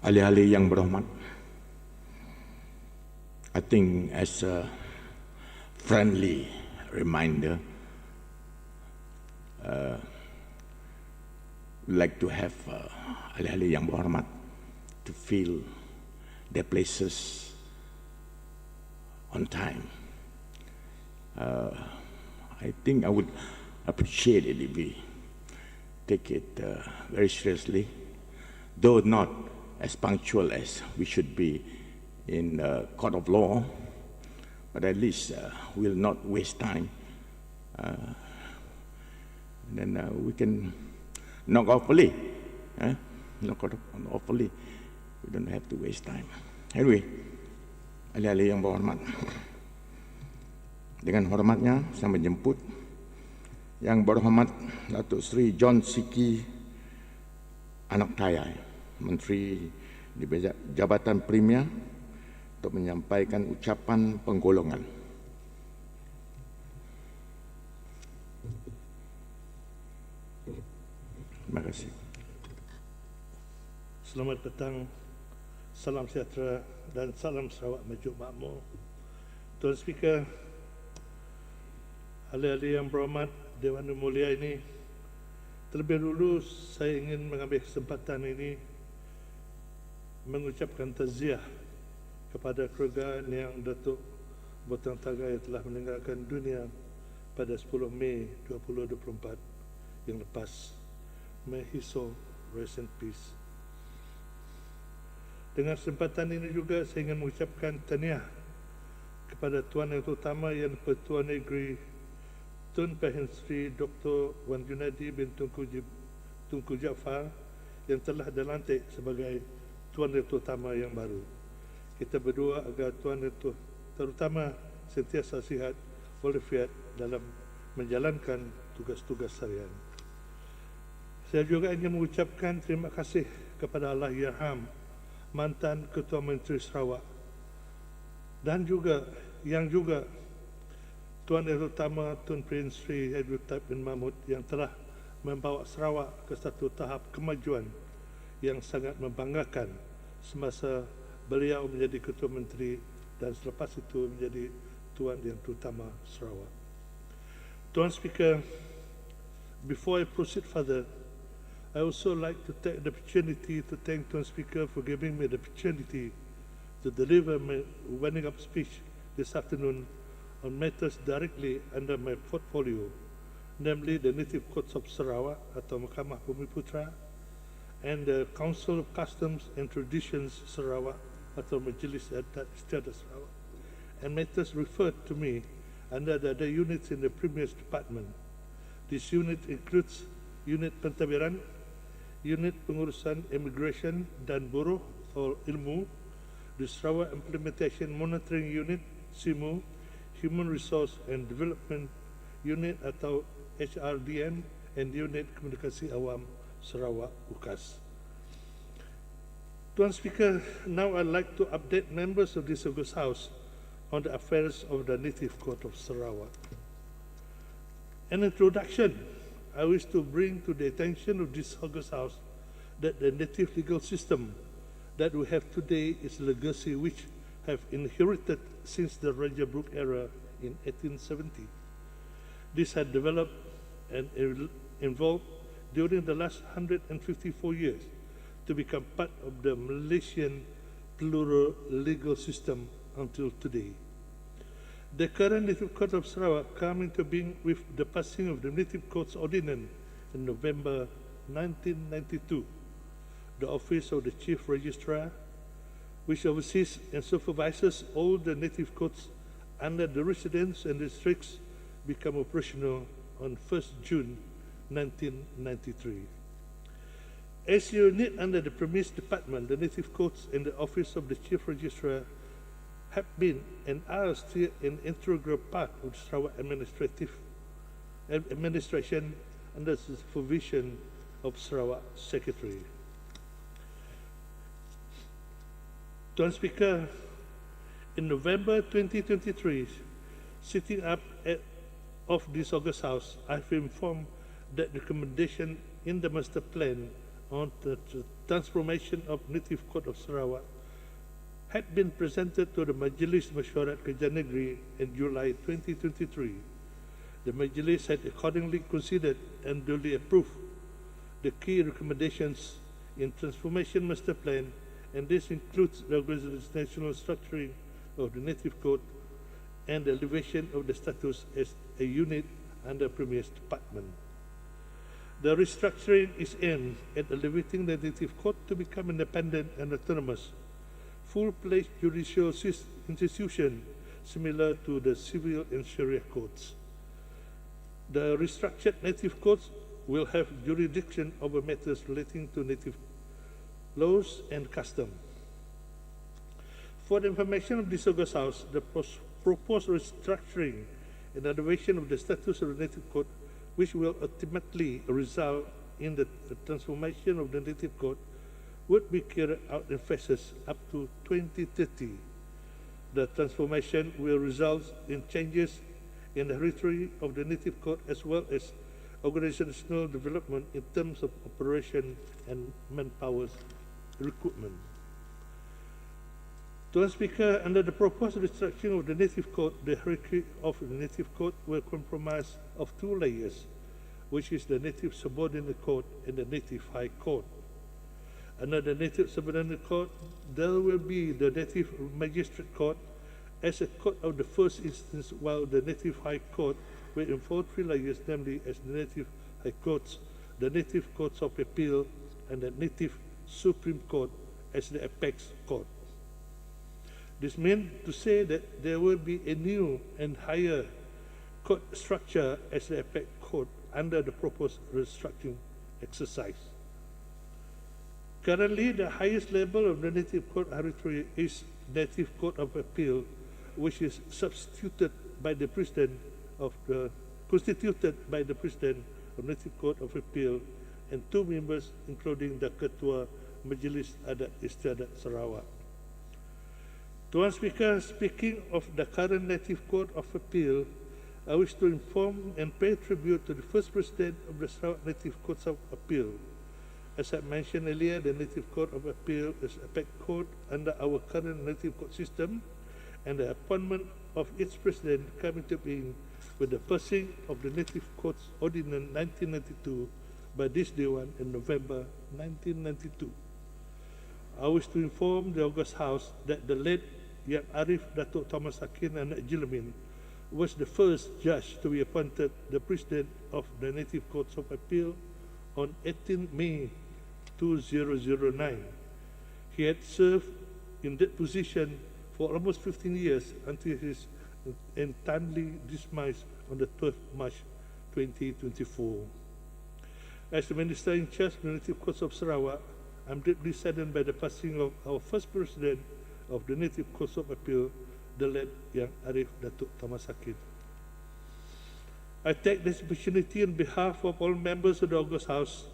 ahli-ahli yang berhormat, I think as a friendly reminder, we'd like to have ahli-ahli yang berhormat to fill their places on time. I think I would appreciate it if we take it very seriously, though not as punctual as we should be in the court of law, but at least we'll not waste time. Then we can knock off early. Knock off early. We don't have to waste time. Anyway, ahli-ahli yang berhormat, dengan hormatnya saya menjemput Yang Berhormat Datuk Seri John Siki Anak Tayai, Menteri di Jabatan Premier, untuk menyampaikan ucapan penggolongan. Terima kasih. Selamat petang, salam sejahtera dan salam Sarawak maju makmur. Tuan Speaker, ahli-ahli yang berhormat, Dewan yang mulia ini, terlebih dulu saya ingin mengambil kesempatan ini mengucapkan takziah kepada keluarga yang Datuk Botang Taga yang telah meninggalkan dunia pada 10 Mei 2024 yang lepas. May his soul rest in peace. Dengan kesempatan ini juga saya ingin mengucapkan tahniah kepada Tuan Yang Terutama Yang Pertua Negeri Tun Pahin Sri Dr. Wan Junadi bin Tunku Jaafar yang telah dilantik sebagai Tuan Yang Terutama yang baru. Kita berdoa agar Tuan Yang Terutama sentiasa sihat walafiat dalam menjalankan tugas-tugas harian. Saya juga ingin mengucapkan terima kasih kepada Allahyarham mantan Ketua Menteri Sarawak dan juga Tuan Yang Terutama Tun Prince Sri Abdul Taib bin Mahmud yang telah membawa Sarawak ke satu tahap kemajuan yang sangat membanggakan semasa beliau menjadi Ketua Menteri dan selepas itu menjadi Tuan Yang Terutama Sarawak. Tuan Speaker, before I proceed further, I also like to take the opportunity to thank Tuan Speaker for giving me the opportunity to deliver my winding up speech this afternoon on matters directly under my portfolio, namely the Native Courts of Sarawak atau Mahkamah Bumiputra and the Council of Customs and Traditions Sarawak atau Majlis Adat Istiadat Sarawak, and matters referred to me under the other units in the Premier's Department. This unit includes Unit Pentadbiran, Unit Pengurusan Immigration dan Buruh atau Ilmu, the Sarawak Implementation Monitoring Unit, SIMU, Human Resource and Development Unit atau HRDN, and Unit Komunikasi Awam Sarawak, UKAS. Tuan Speaker, now I'd like to update members of this August House on the affairs of the Native Court of Sarawak. An introduction, I wish to bring to the attention of this August House that the native legal system that we have today is a legacy which have inherited since the Raja Brooke era in 1870. This had developed and evolved during the last 154 years to become part of the Malaysian plural legal system until today. The current Native Court of Sarawak came into being with the passing of the Native Courts Ordinance in November 1992. The Office of the Chief Registrar, which oversees and supervises all the Native Courts under the residents and districts, became operational on 1st June 1993. As a unit under the Premier's Department, the Native Courts and the Office of the Chief Registrar have been and are still an integral part of the Sarawak administration under the supervision of Sarawak Secretary. Tuan Speaker, in November 2023, sitting up of this August House, I've informed that recommendation in the master plan on the transformation of Native Code of Sarawak had been presented to the Majlis Mesyuarat Pertama Negeri in July 2023. The Majlis had accordingly considered and duly approved the key recommendations in Transformation Master Plan, and this includes the organizational structuring of the Native Code and the elevation of the status as a unit under Premier's Department. The restructuring is aimed at elevating the Native Code to become independent and autonomous, full-fledged judicial institution similar to the civil and Sharia codes. The restructured Native Codes will have jurisdiction over matters relating to Native laws and custom. For the information of this August House, the proposed restructuring and elevation of the status of the Native Code, which will ultimately result in the transformation of the Native Code, would be carried out in phases up to 2030. The transformation will result in changes in the territory of the Native Code as well as organizational development in terms of operation and manpower recruitment. Tuan Speaker, under the proposed restructuring of the Native Code, the hierarchy of the Native Code will comprise of two layers, which is the Native Subordinate Code and the Native High Code. Under the Native Subordinate Code, there will be the Native Magistrate Court as a court of the first instance, while the Native High Court will involve three layers, namely as the Native High Courts, the Native Courts of Appeal, and the Native Supreme Court as the apex court. This means to say that there will be a new and higher court structure as the apex court under the proposed restructuring exercise. Currently, the highest level of the Native Court hierarchy is Native Court of Appeal, which is constituted by the President of Native Court of Appeal and two members, including the Ketua Majlis Adat Istiadat Sarawak. Tuan Speaker, speaking of the current Native Court of Appeal, I wish to inform and pay tribute to the first President of the Sarawak Native Courts of Appeal. As I mentioned earlier, the Native Court of Appeal is a apex court under our current Native Court system, and the appointment of its President came into being with the passing of the Native Courts Ordinance 1992 by this Dewan in November 1992. I wish to inform the August House that the late Yang Arif Datuk Thomas Akin Anak Jilamin was the first judge to be appointed the President of the Native Courts of Appeal on 18 May 2009. He had served in that position for almost 15 years until his untimely demise on the 12th March 2024. As the Minister in charge of the Native Courts of Sarawak, I'm deeply saddened by the passing of our first President of the Native Courts of Appeal, the late Yang Arif Datuk Thomas Akin. I take this opportunity on behalf of all members of the August House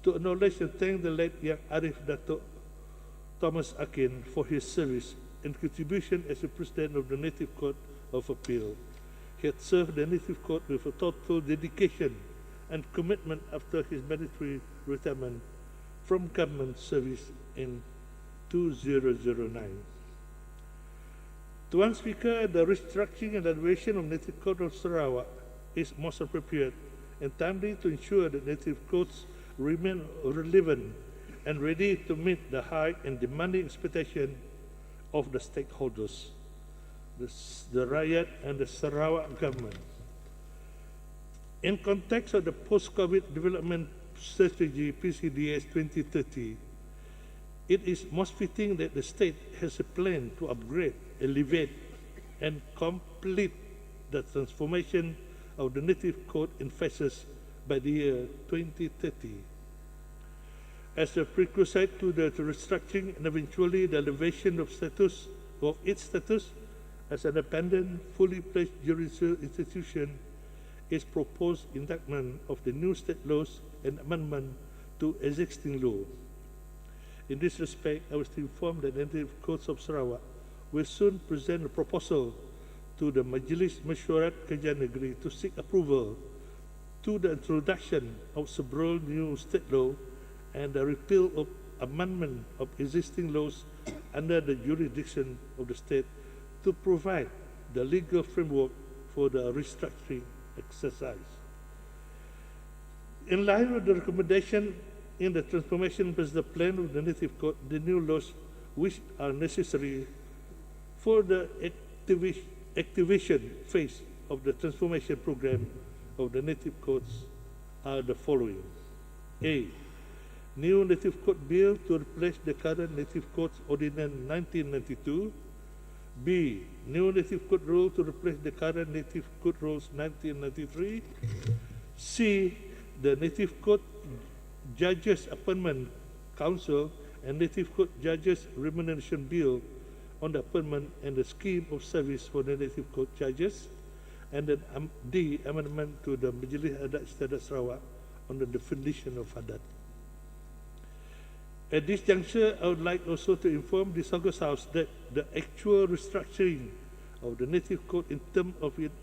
to acknowledge and thank the late Yang Arif Datuk Thomas Akin for his service and contribution as the President of the Native Court of Appeal. He had served the Native Court with a total dedication and commitment after his mandatory retirement from government service in 2009. Tuan Speaker, the restructuring and elevation of Native Court of Sarawak is most appropriate and timely to ensure that Native courts remain relevant and ready to meet the high and demanding expectation of the stakeholders, the Rakyat and the Sarawak government. In context of the post-COVID development strategy PCDS 2030, it is most fitting that the state has a plan to upgrade, elevate, and complete the transformation of the Native Code in phases by the year 2030. As a prerequisite to the restructuring and eventually the elevation of its status as an independent, fully fledged judicial institution, is proposed enactment of the new state laws and amendment to existing law. In this respect, I was informed that the Native Courts of Sarawak will soon present a proposal to the Majlis Mesyuarat Pertama Negeri to seek approval to the introduction of several new state law and the repeal of amendment of existing laws under the jurisdiction of the state to provide the legal framework for the restructuring exercise. In line with the recommendation in the transformation business plan of the Native Code, the new laws which are necessary for the activation phase of the transformation program of the Native Codes are the following. A. New Native Code Bill to replace the current Native Codes Ordinance 1992. B. New Native Code Rule to replace the current Native Code Rules 1993. C. The Native Code Judges Appointment Council and Native Code Judges Remuneration Bill on the appointment and the scheme of service for the Native Code Judges. And then D. Amendment to the Majlis Adat Istiadat Sarawak on the definition of Adat. At this juncture, I would like also to inform this August House that the actual restructuring of the Native Code in terms of its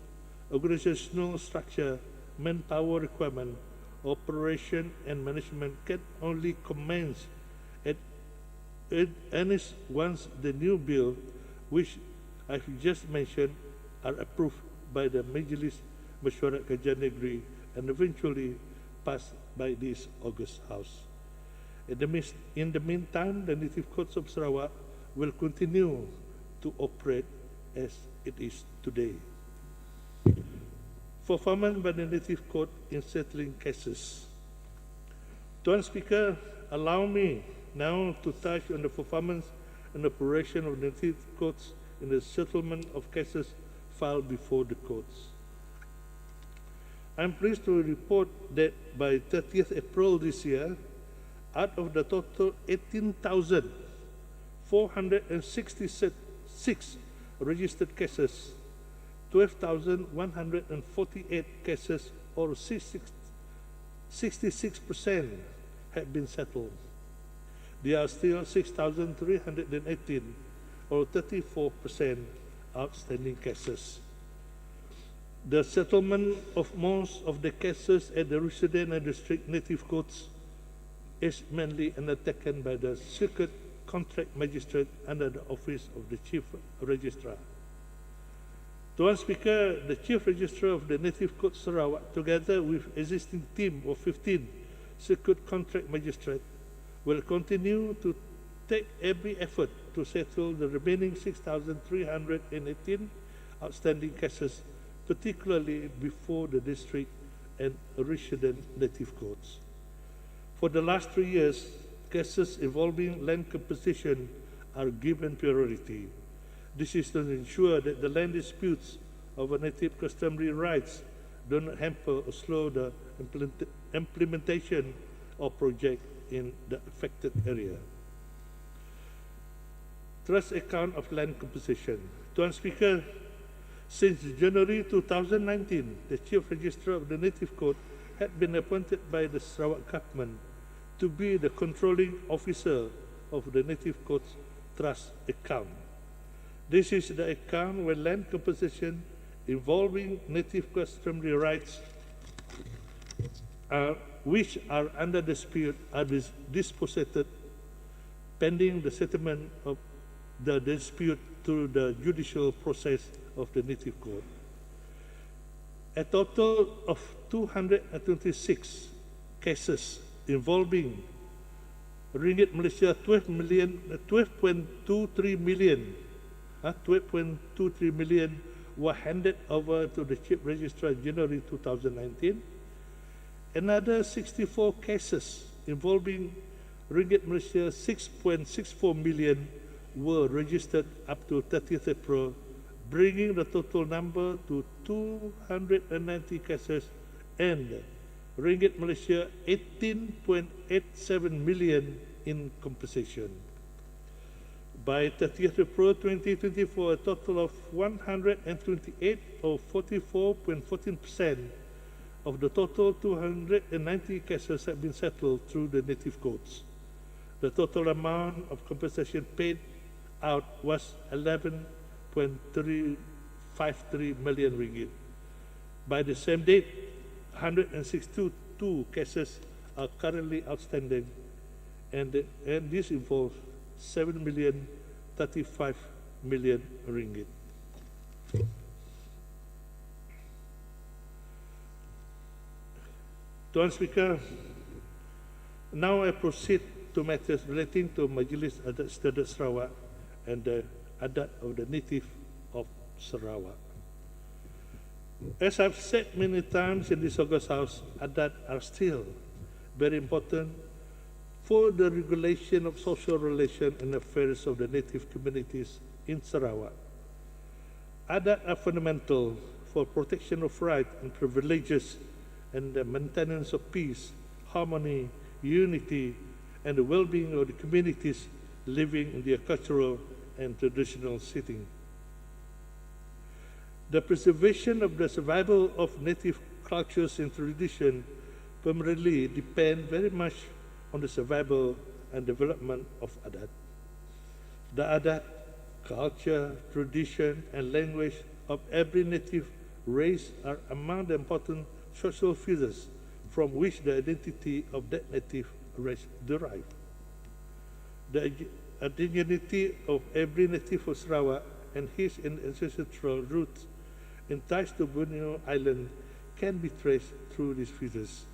organizational structure, manpower requirement, operation and management can only commence at earnest once the new bill, which I've just mentioned, are approved by the Majlis Mesyuarat Pertama Negeri and eventually passed by this August House. In the meantime, the Native Codes of Sarawak will continue to operate as it is today. Performance by the Native Code in settling cases. Tuan Speaker, allow me now to touch on the performance and operation of Native Codes in the settlement of cases filed before the courts. I am pleased to report that by 30th April this year, out of the total 18,466 registered cases, 12,148 cases, or 66%, have been settled. There are still 6,318, or 34%, outstanding cases. The settlement of most of the cases at the resident and district Native Courts is mainly undertaken by the Circuit Contract Magistrate under the Office of the Chief Registrar. Tuan Speaker, the Chief Registrar of the Native Court Sarawak, together with existing team of 15 Circuit Contract Magistrates, will continue to take every effort to settle the remaining 6,318 outstanding cases, particularly before the district and resident Native Courts. For the last 3 years, cases involving land composition are given priority. This is to ensure that the land disputes over native customary rights do not hamper or slow the implementation of projects in the affected area. Trust account of land composition. Tuan Speaker, since January 2019, the Chief Registrar of the Native Court had been appointed by the Sarawak government to be the controlling officer of the Native Court's trust account. This is the account where land composition involving native customary rights which are under dispute are dispossessed pending the settlement of the dispute through the judicial process of the Native Court. A total of 226 cases involving ringgit Malaysia 12.23 million were handed over to the Chief Registrar in January 2019. Another 64 cases involving ringgit Malaysia 6.64 million were registered up to 30th April, bringing the total number to 290 cases and ringgit Malaysia 18.87 million in compensation. By 30th April 2024, a total of 128 or 44.14% of the total 290 cases have been settled through the Native Courts. The total amount of compensation paid out was 11.353 million ringgit. By the same date, 162 cases are currently outstanding and this involves 7,035 million ringgit. Tuan Speaker, now I proceed to matters relating to Majlis Adat Istiadat Sarawak and the Adat of the native of Sarawak. As I've said many times in this August House, Adat are still very important for the regulation of social relations and affairs of the native communities in Sarawak. Adat are fundamental for protection of rights and privileges and the maintenance of peace, harmony, unity, and the well-being of the communities living in their cultural and traditional setting. The preservation of the survival of native cultures and tradition primarily depend very much on the survival and development of Adat. The Adat, culture, tradition, and language of every native race are among the important social features from which the identity of that native race derive. The identity of every native of Sarawak and his ancestral roots and ties to Borneo Island can be traced through these features.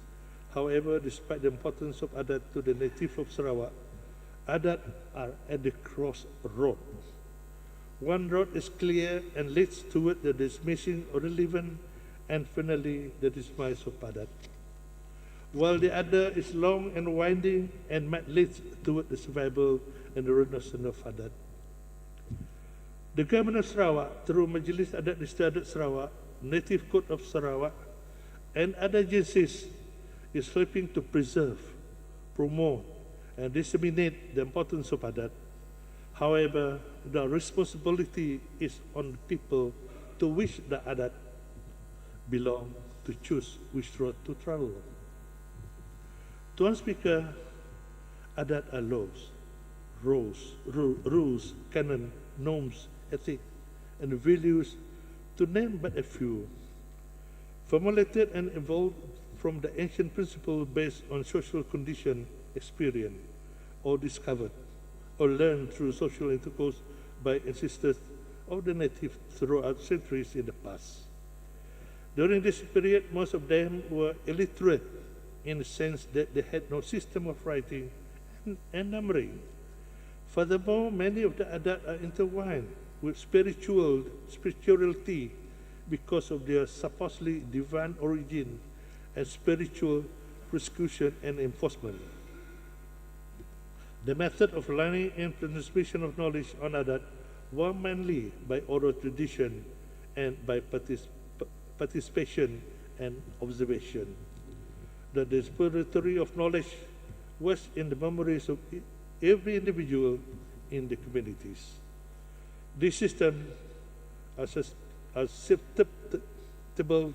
However, despite the importance of Adat to the native of Sarawak, Adat are at the crossroad. One road is clear and leads toward the dismissing of relevant and finally the demise of Adat, while the other is long and winding and might lead toward the survival and the renaissance of Adat. The Government of Sarawak, through Majlis Adat Istiadat Sarawak, Native Code of Sarawak, and other agencies, is helping to preserve, promote, and disseminate the importance of Adat. However, the responsibility is on the people to which the Adat belong to choose which road to travel. Tuan Speaker, Adat are laws, rules, canon, norms, ethics, and values, to name but a few, formulated and evolved from the ancient principles based on social condition, experience, or discovered, or learned through social intercourse by ancestors of the native throughout centuries in the past. During this period, most of them were illiterate in the sense that they had no system of writing and numbering. Furthermore, many of the Adat are intertwined with spirituality because of their supposedly divine origin and spiritual persecution and enforcement. The method of learning and transmission of knowledge on Adat were mainly by oral tradition and by participation and observation. The depository of knowledge was in the memories of every individual in the communities. This system are susceptible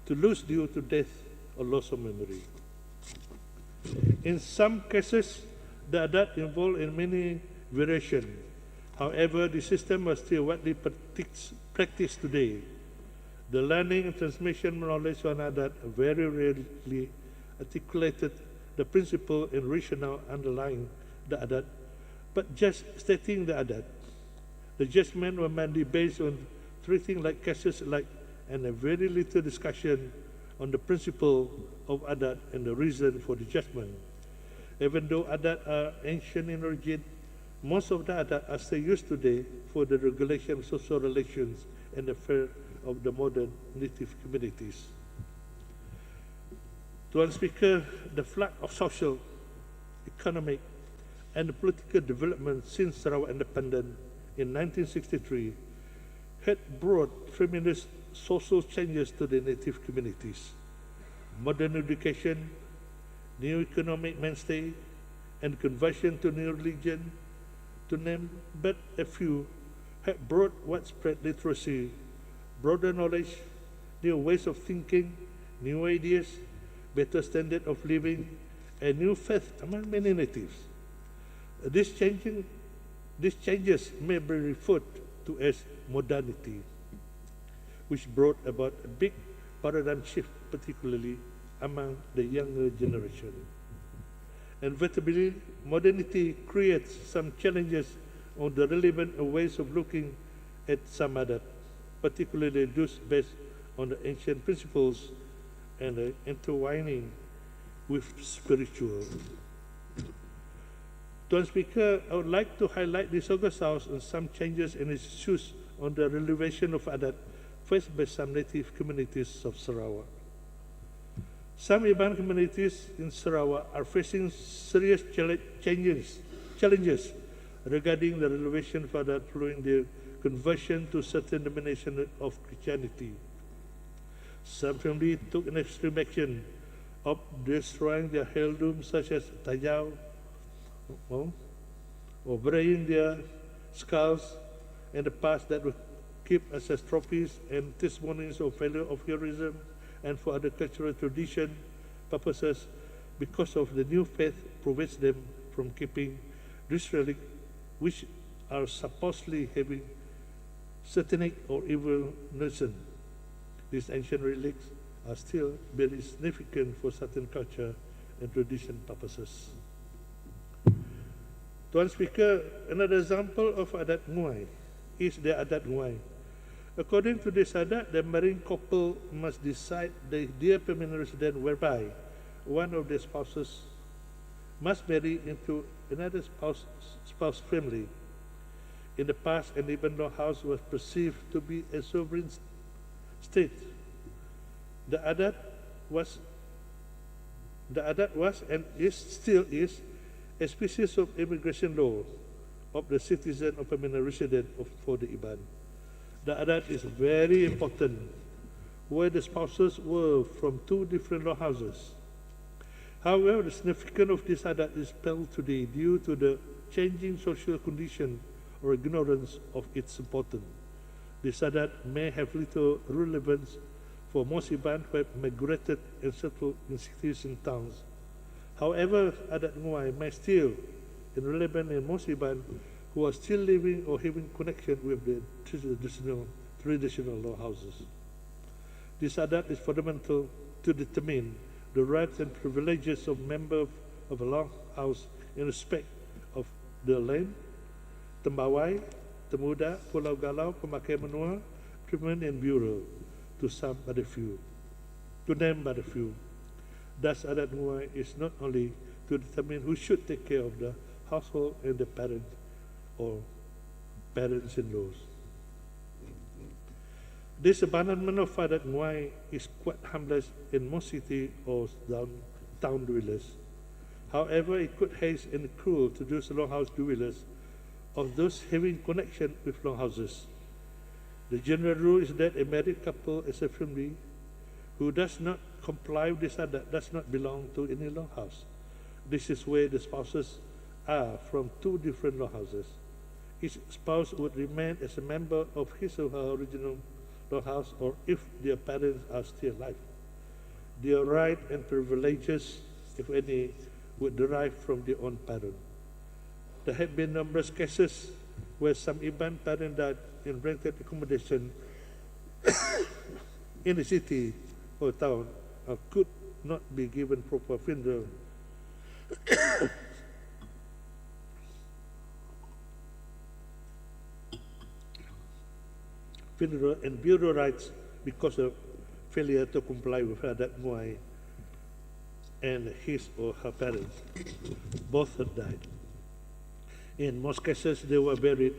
to lose due to death or loss of memory. In some cases, the Adat involved in many variations. However, the system is still widely practiced today. The learning and transmission of knowledge on Adat very rarely articulated the principle and rationale underlying the Adat, but just stating the Adat. The judgment were mainly based on treating like cases alike and a very little discussion on the principle of Adat and the reason for the judgment. Even though Adat are ancient in origin, most of the Adat are still used today for the regulation of social relations and affairs of the modern native communities. Tuan Speaker, the flood of social, economic, and political development since Sarawak independence in 1963 had brought tremendous social changes to the native communities. Modern education, new economic mainstay, and conversion to new religion, to name but a few, had brought widespread literacy, broader knowledge, new ways of thinking, new ideas, better standard of living, and new faith among many natives. These changes may be referred to as modernity, which brought about a big paradigm shift, particularly among the younger generation. Inevitably, modernity creates some challenges on the relevant ways of looking at some Adat, particularly those based on the ancient principles and the intertwining with spiritual. Tuan Speaker, I would like to highlight this August House on some changes and issues on the relevation of Adat faced by some native communities of Sarawak. Some Iban communities in Sarawak are facing serious challenges regarding the relevation of Adat following their conversion to certain denomination of Christianity. Some families took an extreme action of destroying their heirlooms such as tajau, or burying their skulls in the past that would keep as trophies and testimonies of failure of heroism and for other cultural tradition purposes, because of the new faith prevents them from keeping these relics, which are supposedly having satanic or evil notion. These ancient relics are still very significant for certain culture and tradition purposes. Tuan Speaker, another example of Adat Nguai is the Adat Nguai. According to this Adat, the married couple must decide their permanent residence, whereby one of the spouses must marry into another spouse family. In the past, an even-law house was perceived to be a sovereign state. The Adat was and still is a species of immigration law of the citizen of permanent resident for the Iban. The Adat is very important, where the spouses were from two different law houses. However, the significance of this Adat is felt today due to the changing social condition or ignorance of its importance. This Adat may have little relevance for most Iban who have migrated and settled in cities and towns. However, Adat Nguai may still be relevant in most Iban who are still living or having connection with the traditional law houses. This Adat is fundamental to determine the rights and privileges of members of a law house in respect of the land, Tembawai, Temuda, Pulau Galau, Pemakai Menua, Treatment and Bureau, to name but a few. Thus, Adat Nguai is not only to determine who should take care of the household and the parent or parents-in-laws. This abandonment of Adat Nguai is quite harmless in most city or town dwellers. However, it could haste and cruel to those longhouse dwellers of those having connection with longhouses. The general rule is that a married couple as a family who does not comply with this Adat does not belong to any longhouse. This is where the spouses are from two different longhouses. Each spouse would remain as a member of his or her original longhouse, or if their parents are still alive. Their rights and privileges, if any, would derive from their own parent. There have been numerous cases where some Iban parent died in rented accommodation in the city or town and could not be given proper funeral. Funeral and bureau rights because of failure to comply with Adat Nguai, and his or her parents both had died. In most cases, they were buried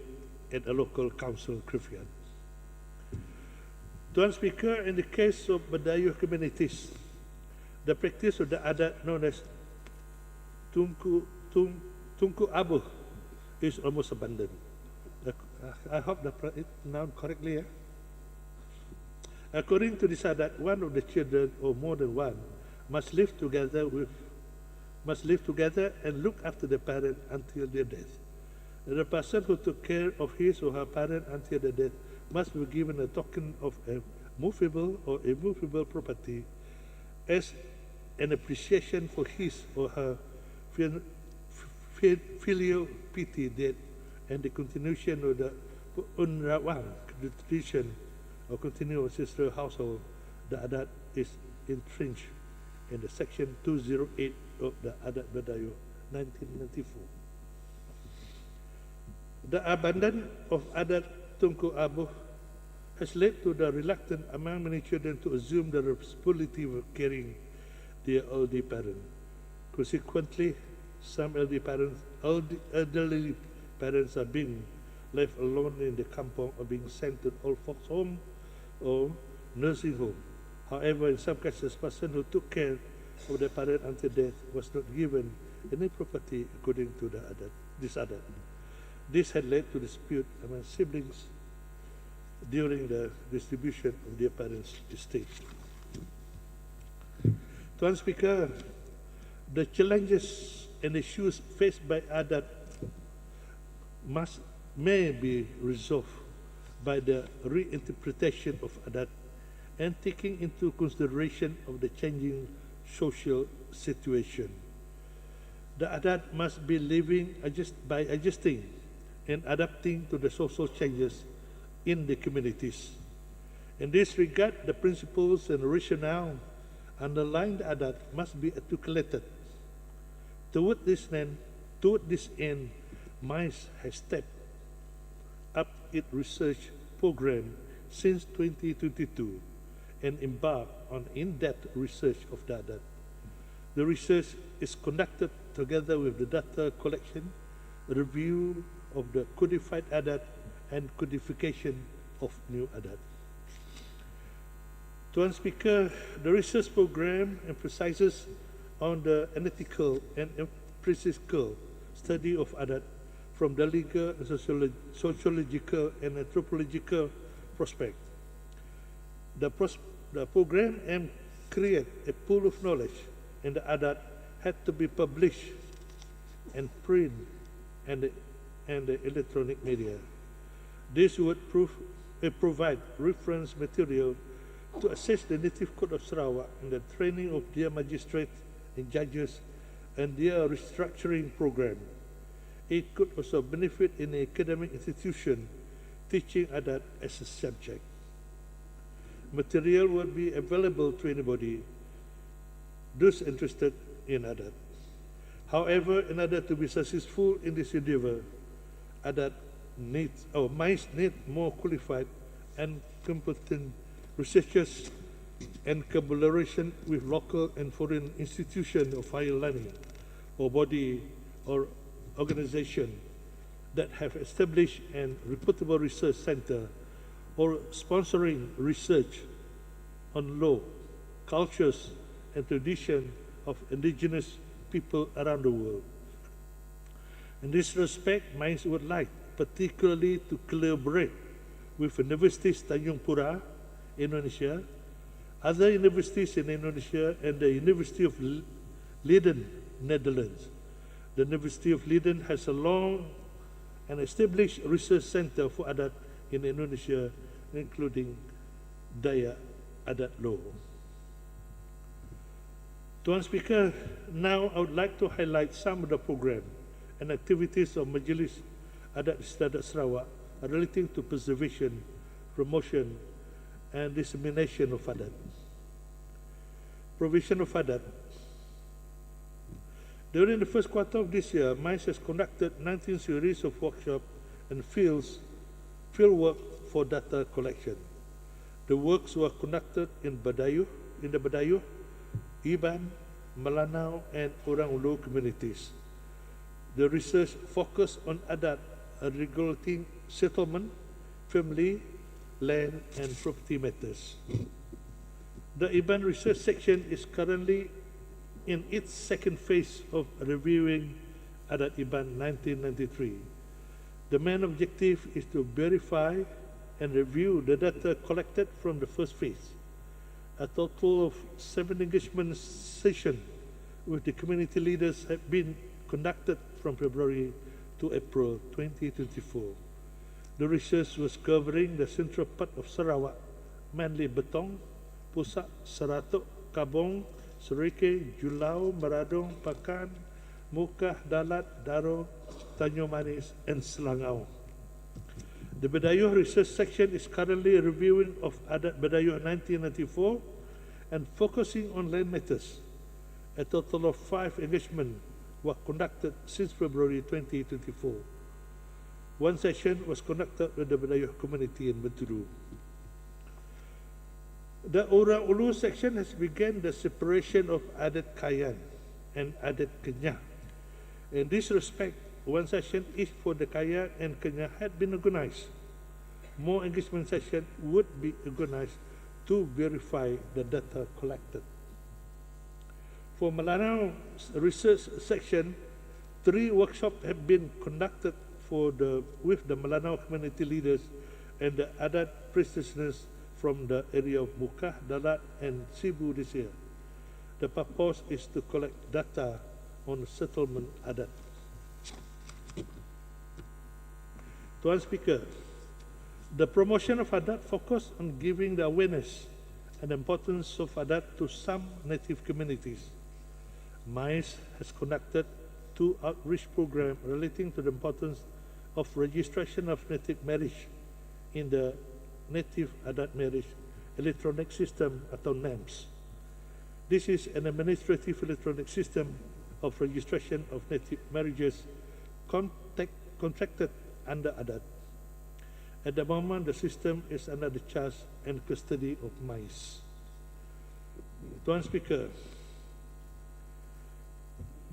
at a local council graveyard. Tuan Speaker, in the case of Badayu communities, the practice of the Adat known as Tungku Abu is almost abandoned. I hope I pronounced correctly. According to this Adat, one of the children, or more than one, must live together and look after the parent until their death. The person who took care of his or her parent until their death must be given a token of a movable or immovable property as an appreciation for his or her filial piety debt and the continuation of the unrawang, the tradition or continuous ancestral household. The Adat is entrenched in the section 208 of the Adat Badayu 1994. The abandon of Adat Tunku Abuh has led to the reluctance among many children to assume the responsibility of caring their elderly parent. Consequently, some elderly parents are being left alone in the kampong or being sent to old folks home or nursing home. However, in some cases, person who took care of the parent until death was not given any property according to the Adat. This had led to dispute among siblings during the distribution of their parents' estate. Tuan Speaker, the challenges and issues faced by Adat may be resolved by the reinterpretation of Adat and taking into consideration of the changing social situation. The Adat must be living by adjusting and adapting to the social changes in the communities. In this regard, the principles and rationale underlying the Adat must be articulated. Toward this end, MICE has stepped up its research program since 2022 and embarked on in-depth research of the Adat. The research is conducted together with the data collection, review of the codified Adat, and codification of new Adat. Tuan Speaker, the research program emphasizes on the analytical and empirical study of Adat from the legal, sociological, and anthropological prospect. The program aimed to create a pool of knowledge, and the Adat had to be published and print and the electronic media. This would provide reference material to assess the Native Code of Sarawak and the training of their magistrates and judges and their restructuring program. It could also benefit in an academic institution teaching Adat as a subject. Material will be available to anybody, those interested in Adat. However, in order to be successful in this endeavor, Adat MICE need more qualified and competent researchers and collaboration with local and foreign institutions of higher learning or body or organization that have established an reputable research center or sponsoring research on law, cultures, and tradition of indigenous people around the world. In this respect, MICE would like particularly to collaborate with universities Tanjung Pura, Indonesia, other universities in Indonesia, and the University of Leiden, Netherlands. The University of Leiden has a long and established research center for Adat in Indonesia, including Daya Adat Law. Tuan Speaker, now I would like to highlight some of the program and activities of Majlis Adat Istiadat Sarawak relating to preservation, promotion, and dissemination of Adat. Provision of Adat. During the first quarter of this year, MICE has conducted 19 series of workshops and field work for data collection. The works were conducted in the Badayu, Iban, Melanau, and Orang Ulu communities. The research focused on Adat regulating settlement, family, land, and property matters. The Iban research section is currently in its second phase of reviewing Adat Iban 1993. The main objective is to verify and review the data collected from the first phase. A total of 7 engagement sessions with the community leaders have been conducted from February to April 2024. The research was covering the central part of Sarawak, mainly Betong, Pusak, Saratok, Kabong, Serike, Julau, Meradong, Pakan, Mukah, Dalat, Daro, Tanjung Manis, and Selangau. The Badayu research section is currently reviewing of Adat Badayu 1994 and focusing on land matters. A total of 5 engagements were conducted since February 2024. One session was conducted with the Melayu community in Bintulu. The Orang Ulu section has begun the separation of Adat Kayan and Adat Kenyah. In this respect, one session each for the Kayan and Kenyah had been organized. More engagement sessions would be organized to verify the data collected. For Melanau research section, 3 workshops have been conducted with the Melanau community leaders and the Adat practitioners from the area of Mukah, Dalat and Sibu this year. The purpose is to collect data on settlement Adat. Tuan Speaker, the promotion of Adat focused on giving the awareness and importance of Adat to some native communities. MICE has conducted 2 outreach programs relating to the importance of registration of native marriage in the Native Adat Marriage Electronic System atau NAMS. This is an administrative electronic system of registration of native marriages contracted under Adat. At the moment, the system is under the charge and custody of MICE. Tuan Speaker,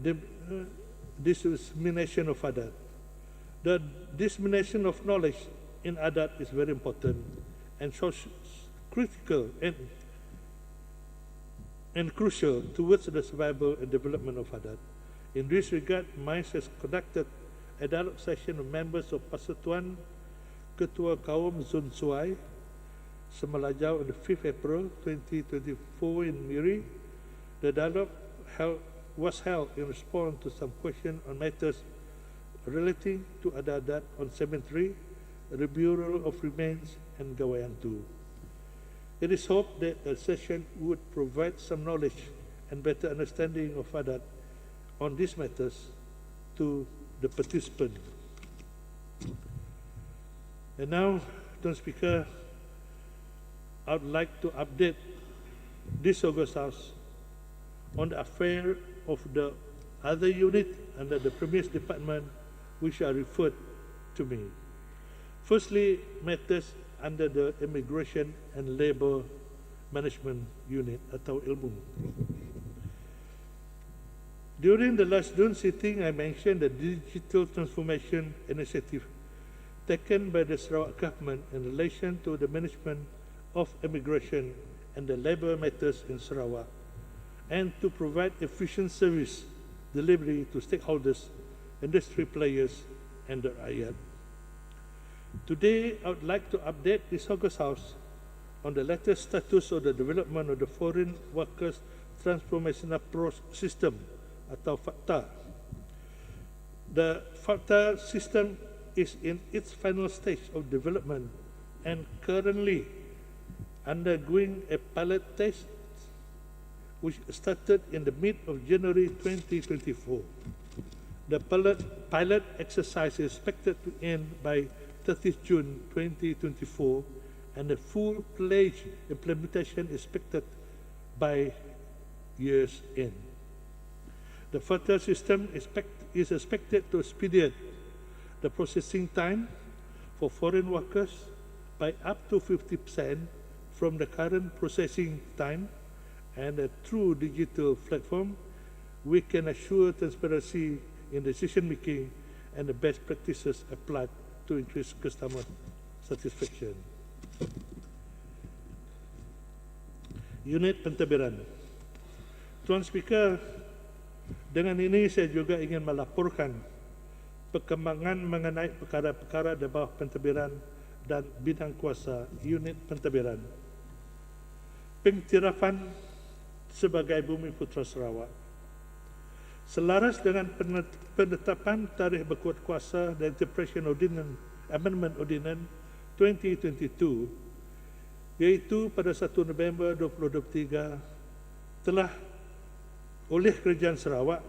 the dissemination of Adat. The dissemination of knowledge in Adat is very important and critical and crucial towards the survival and development of Adat. In this regard, MICE has conducted a dialogue session of members of Persatuan Ketua Kaum Zon Suai, Semelajau on the 5th April 2024 in Miri. The dialogue was held in response to some questions on matters relating to Adat on cemetery, reburial of remains, and Gawayantu. It is hoped that the session would provide some knowledge and better understanding of Adat on these matters to the participants. And now, Tuan Speaker, I would like to update this August House on the affair of the other unit under the Premier's Department which are referred to me. Firstly, matters under the Immigration and Labour Management Unit atau ILMU. During the last June sitting, I mentioned the digital transformation initiative taken by the Sarawak government in relation to the management of immigration and the labour matters in Sarawak, and to provide efficient service delivery to stakeholders, industry players, and the rakyat. Today, I would like to update this August House on the latest status of the development of the Foreign Workers Transformation Approach System atau FACTA. The FACTA system is in its final stage of development and currently undergoing a pilot test which started in the mid of January 2024. The pilot exercise is expected to end by 30th June 2024 and the full-fledged implementation is expected by year's end. The FACTA system is expected to expedite the processing time for foreign workers by up to 50% from the current processing time, and through digital platform, we can assure transparency in decision-making and the best practices applied to increase customer satisfaction. Unit pentadbiran. Tuan Speaker, dengan ini saya juga ingin melaporkan perkembangan mengenai perkara-perkara di bawah pentadbiran dan bidang kuasa unit pentadbiran. Pengiktirafan sebagai Bumi Putra Sarawak. Selaras dengan penetapan tarikh berkuat kuasa dan Interpretation Ordinance, Amendment Ordinance 2022, iaitu pada 1 November 2023, telah oleh Kerajaan Sarawak,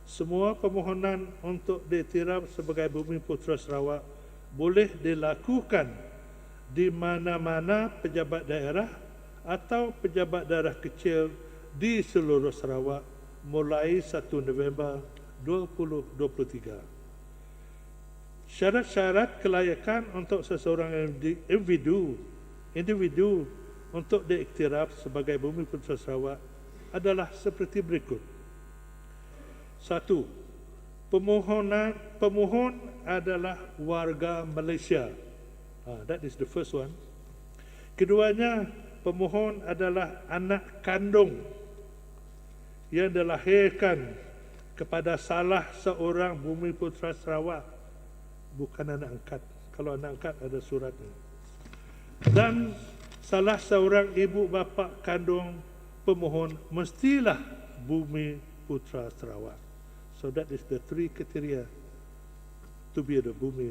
semua permohonan untuk diiktiraf sebagai Bumi Putra Sarawak boleh dilakukan di mana-mana pejabat daerah atau pejabat daerah kecil di seluruh Sarawak mulai 1 November 2023. Syarat-syarat kelayakan untuk seseorang individu untuk diiktiraf sebagai Bumi Putera Sarawak adalah seperti berikut. 1. Pemohon adalah warga Malaysia. That is the first one. Keduanya, pemohon adalah anak kandung yang dilahirkan kepada salah seorang Bumi Putera Sarawak, bukan anak angkat. Kalau anak angkat ada suratnya. Dan salah seorang ibu bapa kandung pemohon mestilah Bumi Putera Sarawak. So that is the 3 criteria to be the Bumi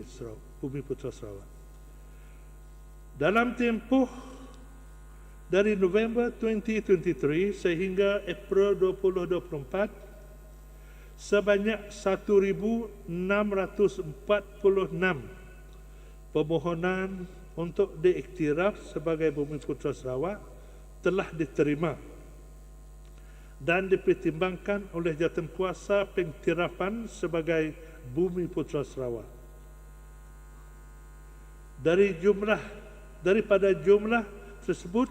Putera Sarawak. Dalam tempoh dari November 2023 sehingga April 2024, sebanyak 1,646 permohonan untuk diiktiraf sebagai Bumi Putera Sarawak telah diterima dan dipertimbangkan oleh Jawatankuasa Pengiktirafan sebagai Bumi Putera Sarawak. Daripada jumlah tersebut,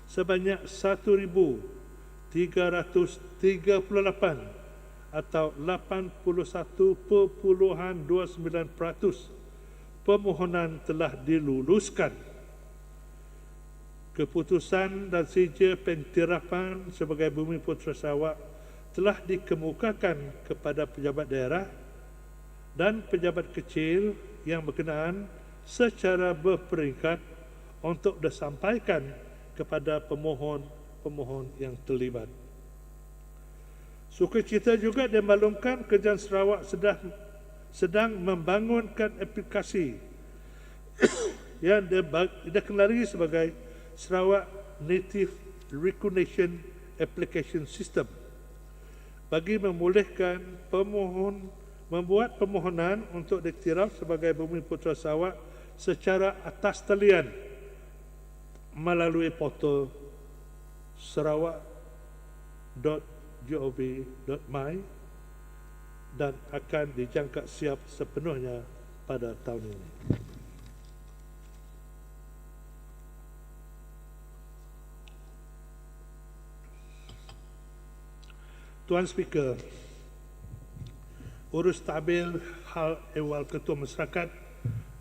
sebanyak 1,338 atau 81.29% permohonan telah diluluskan. Keputusan dan sijil pengiktirafan sebagai Bumi Putera Sarawak telah dikemukakan kepada pejabat daerah dan pejabat kecil yang berkenaan secara berperingkat untuk disampaikan kepada pemohon yang terlibat. Sukacita juga dimaklumkan Kerajaan Sarawak sedang membangunkan aplikasi yang dikenali sebagai Sarawak Native Recognition Application System bagi membolehkan pemohon membuat permohonan untuk diiktiraf sebagai Bumi Putera Sarawak secara atas talian melalui portal sarawak.gov.my dan akan dijangka siap sepenuhnya pada tahun ini. Tuan Speaker, urus tabel hal ehwal Ketua Masyarakat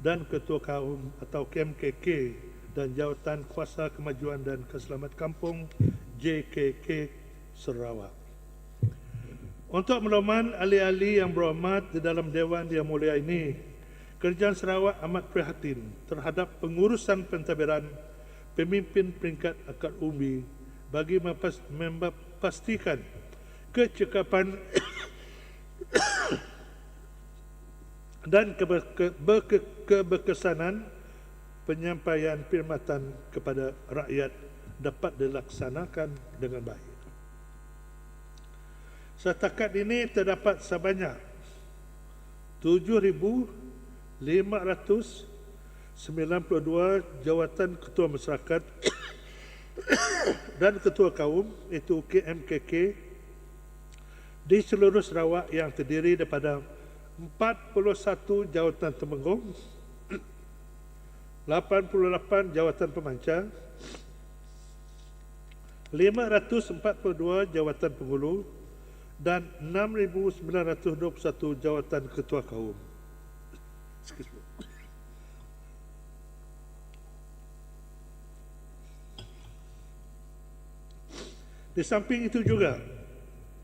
dan Ketua Kaum atau KMKK dan Jawatan Kuasa Kemajuan dan Keselamatan Kampung JKK Sarawak. Untuk makluman ahli-ahli yang berhormat di dalam Dewan Yang Mulia ini, Kerajaan Sarawak amat prihatin terhadap pengurusan pentadbiran pemimpin peringkat akad umbi bagi memastikan kecekapan dan keberkesanan penyampaian perkhidmatan kepada rakyat dapat dilaksanakan dengan baik. Setakat ini terdapat sebanyak 7,592 jawatan ketua masyarakat dan ketua kaum, iaitu KMKK, di seluruh Sarawak yang terdiri daripada 41 jawatan temenggung, 88 jawatan pemancar, 542 jawatan penghulu dan 6,921 jawatan ketua kaum. Di samping itu juga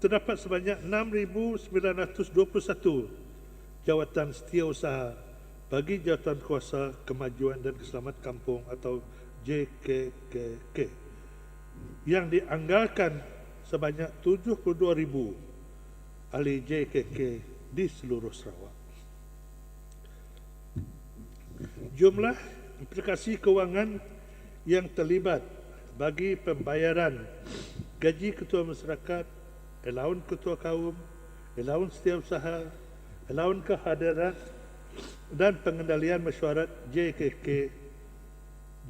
terdapat sebanyak 6,921 jawatan setiausaha bagi Jawatan Kuasa Kemajuan dan Keselamatan Kampung atau JKKK yang dianggarkan sebanyak 72,000 ahli JKK di seluruh Sarawak. Jumlah implikasi kewangan yang terlibat bagi pembayaran gaji ketua masyarakat, allowance ketua kaum, allowance setiausaha, allowance kehadiran dan pengendalian mesyuarat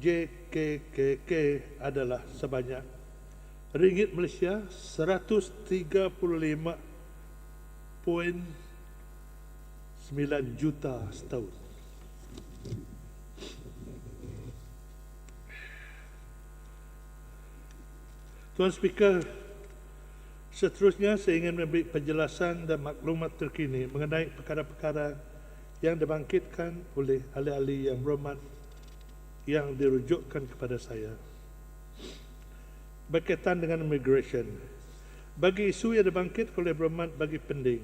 JKKK adalah sebanyak ringgit Malaysia 135 juta setahun. Tuan Speaker, seterusnya saya ingin memberi penjelasan dan maklumat terkini mengenai perkara-perkara yang dibangkitkan oleh ahli-ahli yang berhormat yang dirujukkan kepada saya. Berkaitan dengan immigration, bagi isu yang dibangkit oleh berhormat bagi pending,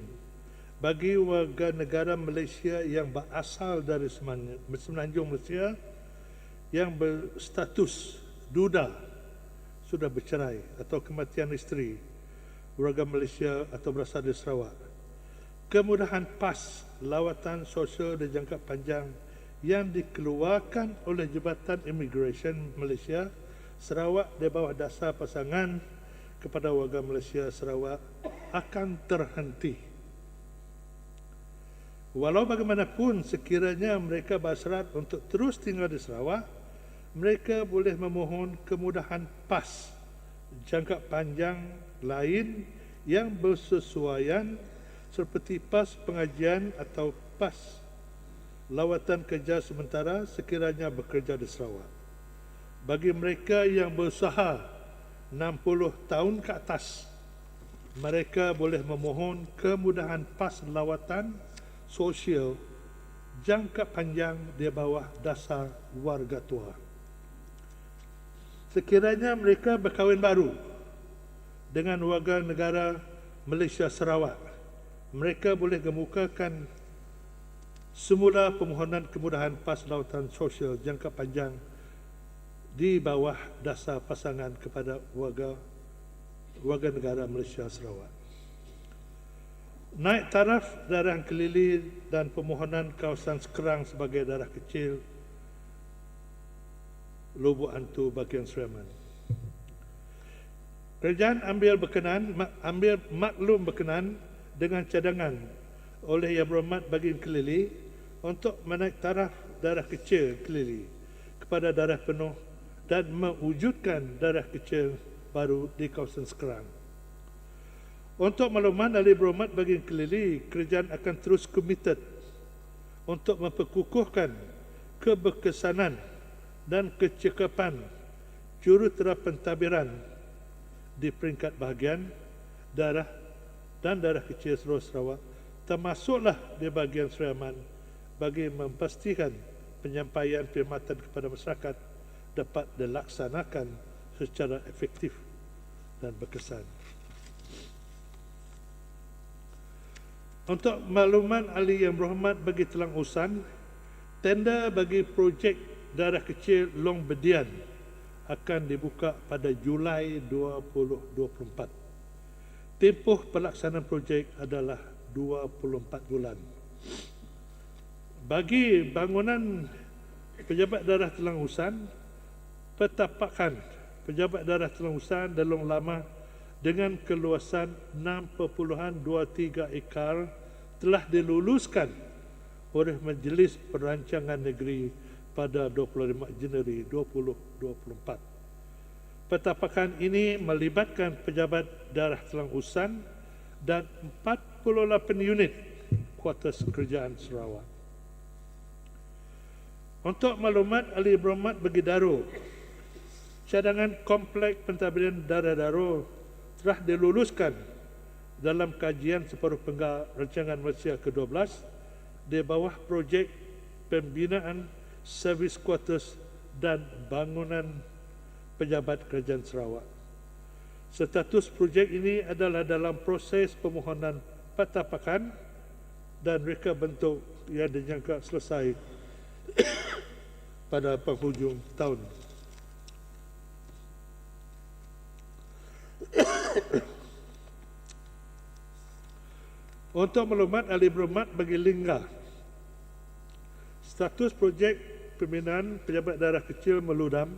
bagi warga negara Malaysia yang berasal dari Semenanjung Malaysia yang berstatus duda, sudah bercerai atau kematian isteri, warga Malaysia atau berasal dari Sarawak, kemudahan PAS lawatan sosial dan jangka panjang yang dikeluarkan oleh Jabatan Immigration Malaysia Sarawak di bawah dasar pasangan kepada warga Malaysia Sarawak akan terhenti. Walau bagaimanapun, sekiranya mereka bersyarat untuk terus tinggal di Sarawak, mereka boleh memohon kemudahan PAS jangka panjang lain yang bersesuaian seperti PAS pengajian atau PAS lawatan kerja sementara sekiranya bekerja di Sarawak. Bagi mereka yang berusaha 60 tahun ke atas, mereka boleh memohon kemudahan PAS lawatan sosial jangka panjang di bawah dasar warga tua. Sekiranya mereka berkahwin baru dengan warga negara Malaysia Sarawak, mereka boleh kemukakan semula permohonan kemudahan PAS lawatan sosial jangka panjang di bawah dasar pasangan kepada warga negara Malaysia Sarawak. Naik taraf daerah kelili dan permohonan kawasan sekerang sebagai daerah kecil Lubuk Hantu bahagian Seriaman. Kerajaan ambil maklum berkenan dengan cadangan oleh Yang Berhormat Bagi Kelili untuk menaik taraf daerah kecil Kelili kepada daerah penuh dan mewujudkan daerah kecil baru di kawasan sekerang. Untuk makluman ahli berhormat Bagi Kelili, kerajaan akan terus komited untuk memperkukuhkan keberkesanan dan kecekapan jurutera pentadbiran di peringkat bahagian daerah dan daerah kecil seluruh Sarawak, termasuklah di bahagian Seriaman, bagi memastikan penyampaian perkhidmatan kepada masyarakat dapat dilaksanakan secara efektif dan berkesan. Untuk makluman ahli yang berhormat Bagi Telang Usan, tender bagi projek daerah kecil Long Bedian akan dibuka pada Julai 2024. Tempoh pelaksanaan projek adalah 24 bulan. Bagi bangunan pejabat daerah Telang Usan, petapakan pejabat daerah Telang Usan dalam lama dengan keluasan 6.23 ekar telah diluluskan oleh Majlis Perancangan Negeri pada 25 Januari 2024. Petapakan ini melibatkan pejabat daerah Telang Usan dan 48 unit kuartus kerajaan Sarawak. Untuk maklumat ahli berhormat Bagi Daro, cadangan komplek pentadbiran daerah Daro telah diluluskan dalam kajian separuh penggal rancangan Malaysia ke-12 di bawah projek pembinaan servis kuartus dan bangunan pejabat kerajaan Sarawak. Status projek ini adalah dalam proses permohonan petapakan dan reka bentuk yang dijangka selesai pada penghujung tahun. Untuk maklumat ahli berhormat Bagi Lingga, status projek pembinaan pejabat daerah kecil Meludam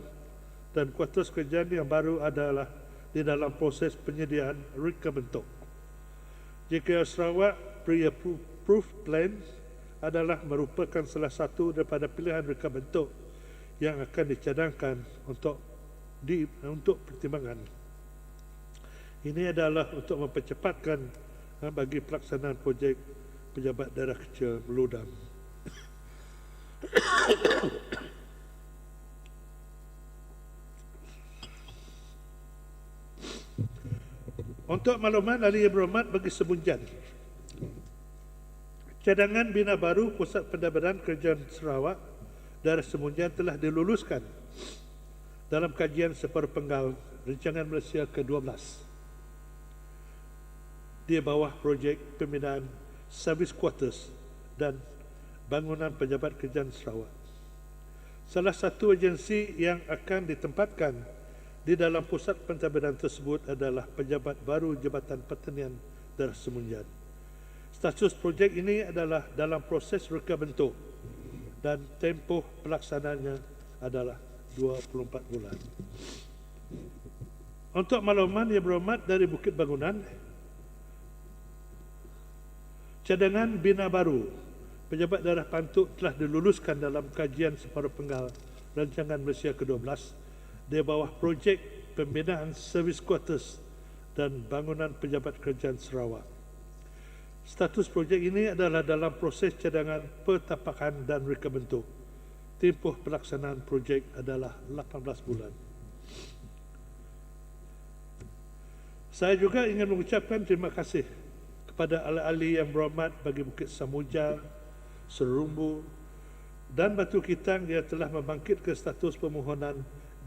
dan kuartus kerajaan yang baru adalah di dalam proses penyediaan reka bentuk. JKR Sarawak Pre-Approved Plan adalah merupakan salah satu daripada pilihan reka bentuk yang akan dicadangkan untuk pertimbangan. Ini adalah untuk mempercepatkan bagi pelaksanaan projek pejabat daerah kecil meludam. Untuk makluman ahli yang berhormat bagi Semunjan, cadangan bina baru Pusat Pentadbiran Kerajaan Sarawak daerah Semunjan telah diluluskan dalam kajian separuh penggal Rancangan Malaysia ke-12 di bawah projek pembinaan Service Quarters dan bangunan pejabat kerajaan Sarawak. Salah satu agensi yang akan ditempatkan di dalam pusat pentadbiran tersebut adalah pejabat baru Jabatan Pertanian daerah Semunjan. Status projek ini adalah dalam proses reka bentuk dan tempoh pelaksanaannya adalah 24 bulan. Untuk makluman yang berhormat dari Bukit Bangunan, cadangan bina baru pejabat daerah Pantuk telah diluluskan dalam kajian separuh penggal Rancangan Malaysia ke-12 di bawah projek pembinaan Service Quarters dan bangunan pejabat kerajaan Sarawak. Status projek ini adalah dalam proses cadangan pertapakan dan reka bentuk. Tempoh pelaksanaan projek adalah 18 bulan. Saya juga ingin mengucapkan terima kasih kepada ahli-ahli yang berhormat bagi Bukit Samuja, Serumbu dan Batu Kitang yang telah membangkitkan status permohonan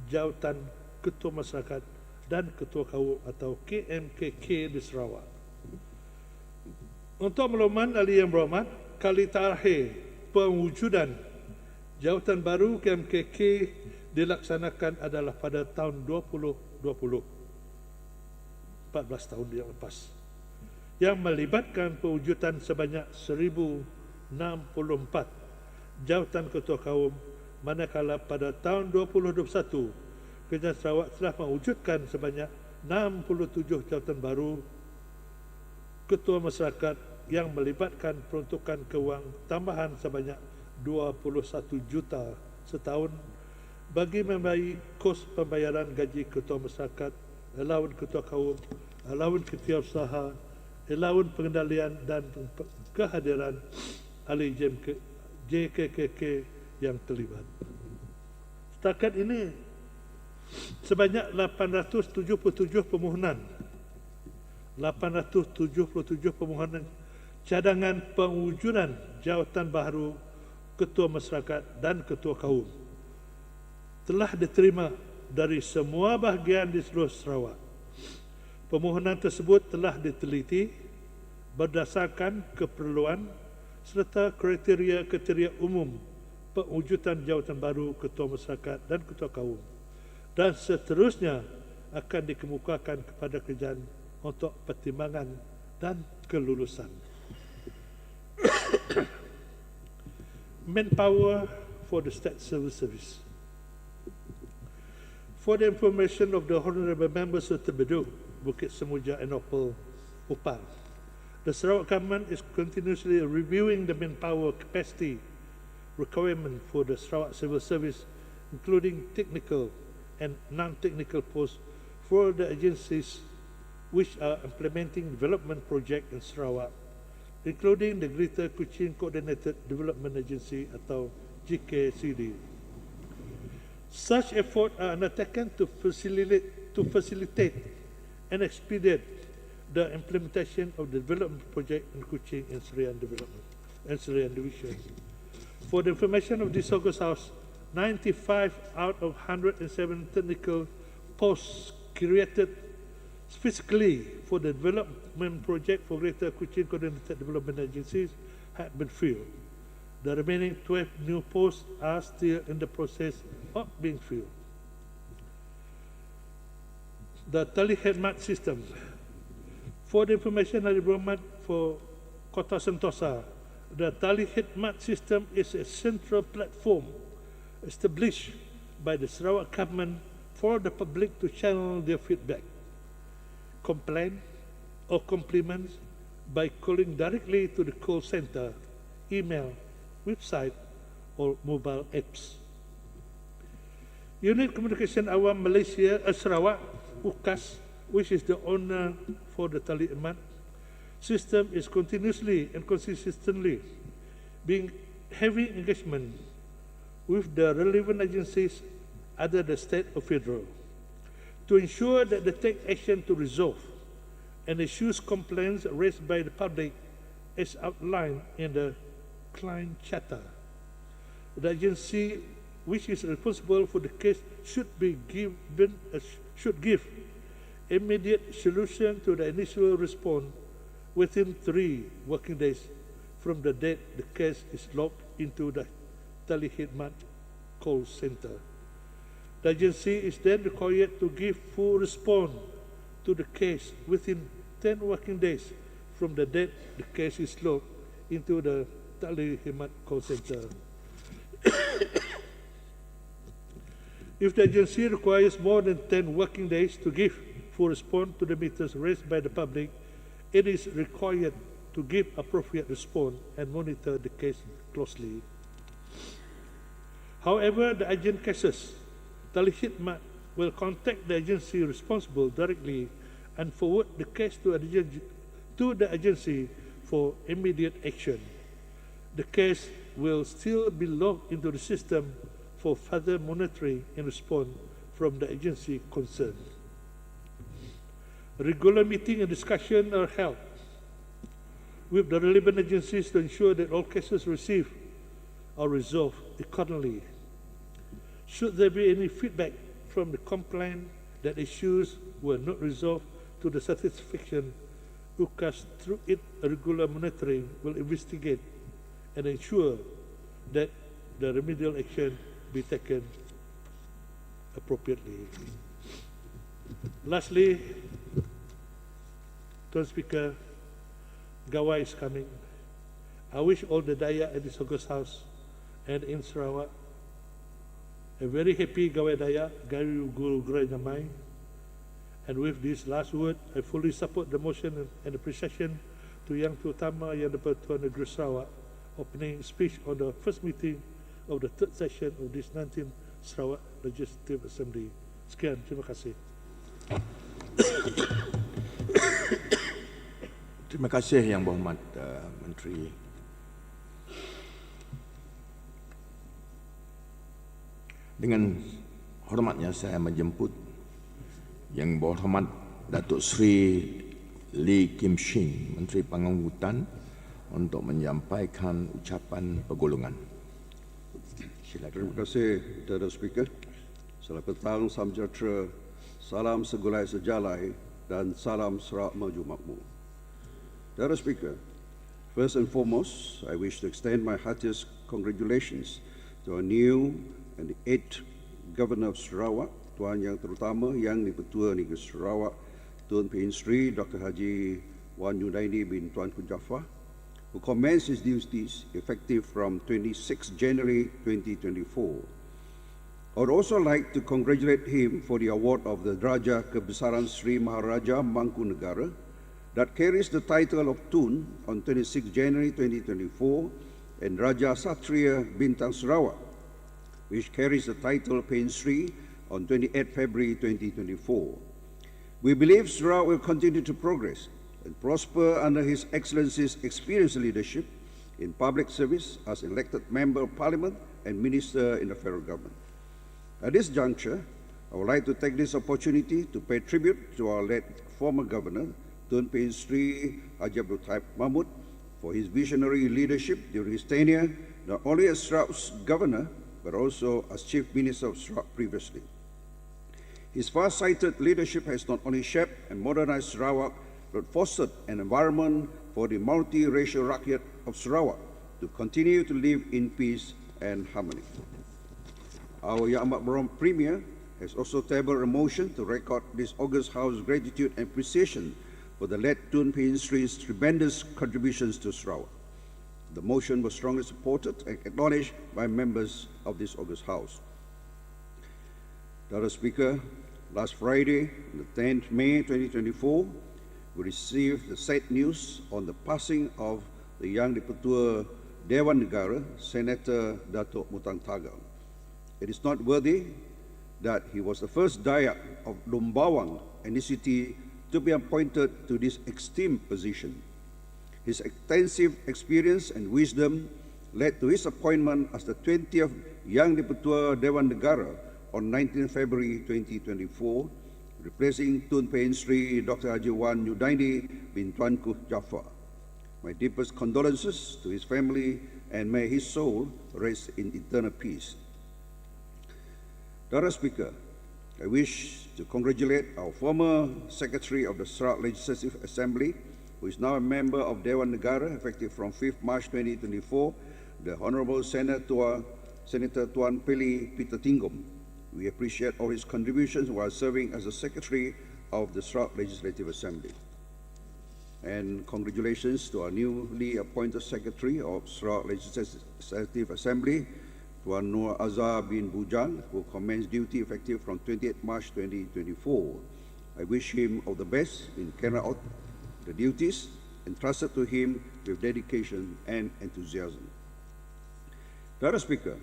jawatan Ketua Masyarakat dan Ketua KAU atau KMKK di Sarawak. Untuk makluman ahli yang berhormat, kali terakhir pewujudan jawatan baru KMKK dilaksanakan adalah pada tahun 2020, 14 tahun yang lepas, yang melibatkan pewujudan sebanyak 1064 jawatan ketua kaum, manakala pada tahun 2021 Kerajaan Sarawak telah mewujudkan sebanyak 67 jawatan baru ketua masyarakat yang melibatkan peruntukan kewang tambahan sebanyak 21 juta setahun bagi membayar kos pembayaran gaji ketua masyarakat, allowance ketua kaum, allowance ketiausaha, allowance pengendalian dan kehadiran ahli JKKK yang terlibat. Setakat ini sebanyak 877 permohonan cadangan pewujudan jawatan baru ketua masyarakat dan ketua kaum telah diterima dari semua bahagian di seluruh Sarawak. Permohonan tersebut telah diteliti berdasarkan keperluan serta kriteria-kriteria umum pewujudan jawatan baru ketua masyarakat dan ketua kaum, dan seterusnya akan dikemukakan kepada kerajaan untuk pertimbangan dan kelulusan. Manpower for the State Civil Service. For the information of the honorable members of the Bedok, Bukit Semuja and Opal Upang, the Sarawak government is continuously reviewing the manpower capacity requirement for the Sarawak Civil Service, including technical and non-technical posts for the agencies which are implementing development project in Sarawak, including the Greater Kuching Coordinated Development Agency atau GKCD. Such efforts are undertaken to facilitate and expedite the implementation of the development project in Kuching and SIARAN Development and SIARAN Division. For the information of this August House, 95 out of 107 technical posts created specifically for the development project for Greater Kuching Coordinated Development Agencies had been filled. The remaining 12 new posts are still in the process of being filled. The Tali-Khidmat system. For the information and development for Kota Sentosa, the Tali-Khidmat system is a central platform established by the Sarawak government for the public to channel their feedback, complaint or compliments by calling directly to the call center, email, website or mobile apps. Unit Communication Awam Malaysia Sarawak, UKAS, which is the owner for the Tali-Khidmat, system is continuously and consistently being heavy engagement with the relevant agencies, either the state or federal, to ensure that they take action to resolve and issues complaints raised by the public as outlined in the client charter. The agency which is responsible for the case should give immediate solution to the initial response within 3 working days from the date the case is logged into the Telehidmat call center. The agency is then required to give full response to the case within 10 working days from the date the case is logged into the Telehidmat call center. If the agency requires more than 10 working days to give full response to the matters raised by the public, it is required to give appropriate response and monitor the case closely. However, the urgent cases, Telehidmat will contact the agency responsible directly and forward the case to the agency for immediate action. The case will still be logged into the system for further monitoring and response from the agency concerned. Regular meetings and discussion are held with the relevant agencies to ensure that all cases received are resolved accordingly. Should there be any feedback from the complaint that issues were not resolved to the satisfaction, UCAS, through its regular monitoring, will investigate and ensure that the remedial action be taken appropriately. Lastly, Tuan Speaker, Gawai is coming. I wish all the Dayak at this August House and in Sarawak a very happy Gawai Dayak, Gayu Guru Gerai Namai. And with this last word, I fully support the motion and appreciation to Yang Pertama Yang di-Pertuan Negeri Sarawak opening speech on the first meeting of the third session of this 19th Sarawak Legislative Assembly. Sekian, terima kasih. Terima kasih Yang Berhormat Menteri. Dengan hormatnya saya menjemput Yang Berhormat Datuk Seri Lee Kim Shin, Menteri Pangangkutan, untuk menyampaikan ucapan pergolongan. Silakan. Terima kasih, Tuan Speaker. Selamat petang, salam sejahtera, salam segulai sejalai, dan salam Sarawak maju makmur. Tuan Speaker, first and foremost, I wish to extend my heartiest congratulations to our new and the 8th Governor of Sarawak, Tuan Yang Terutama Yang di-Pertua Negeri Sarawak, Tuan P.N. Sri Dr. Haji Wan Yudaini bin Tuan Jaafar, who commenced his duties effective from 26 January 2024. I would also like to congratulate him for the award of the Daraja Kebesaran Sri Maharaja Mangkunegara that carries the title of Tun on 26 January 2024, and Raja Satria Bintang Sarawak, which carries the title P.N. Sri on 28 February 2024. We believe Sarawak will continue to progress and prosper under His Excellency's experienced leadership in public service as elected Member of Parliament and Minister in the Federal Government. At this juncture, I would like to take this opportunity to pay tribute to our late former Governor, Tun P.N. Sri Haji Abdul Taib Mahmud, for his visionary leadership during his tenure, not only as Sarawak's Governor, but also as Chief Minister of Sarawak previously. His far-sighted leadership has not only shaped and modernized Sarawak, but fostered an environment for the multi-racial rakyat of Sarawak to continue to live in peace and harmony. Our Yang Amat Berhormat Premier has also tabled a motion to record this August House gratitude and appreciation for the late Tun P.N. Sri's tremendous contributions to Sarawak. The motion was strongly supported and acknowledged by members of this August House. Mr. Speaker, last Friday, the 10th May 2024, we received the sad news on the passing of the Yang di-Pertua Dewan Negara, Senator Datuk Mutang Tagal. It is noteworthy that he was the first Dayak of Lombawang ethnicity to be appointed to this esteemed position. His extensive experience and wisdom led to his appointment as the 20th Yang Dipertua Dewan Negara on 19 February 2024, replacing Tun Pehin Sri Dr. Haji Wan Yudaini bin Tuanku Jaafar. My deepest condolences to his family, and may his soul rest in eternal peace. Dr. Speaker, I wish to congratulate our former Secretary of the Sarawak Legislative Assembly, who is now a member of Dewan Negara, effective from 5th March 2024, the Honorable Senator Tuan Peli Peter Tinggom. We appreciate all his contributions while serving as the Secretary of the Sarawak Legislative Assembly. And congratulations to our newly appointed Secretary of Sarawak Legislative Assembly, Tuan Nur Azhar bin Bujan, who commenced duty effective from 28 March 2024. I wish him all the best in carrying out the duties entrusted to him with dedication and enthusiasm. Dr. Speaker,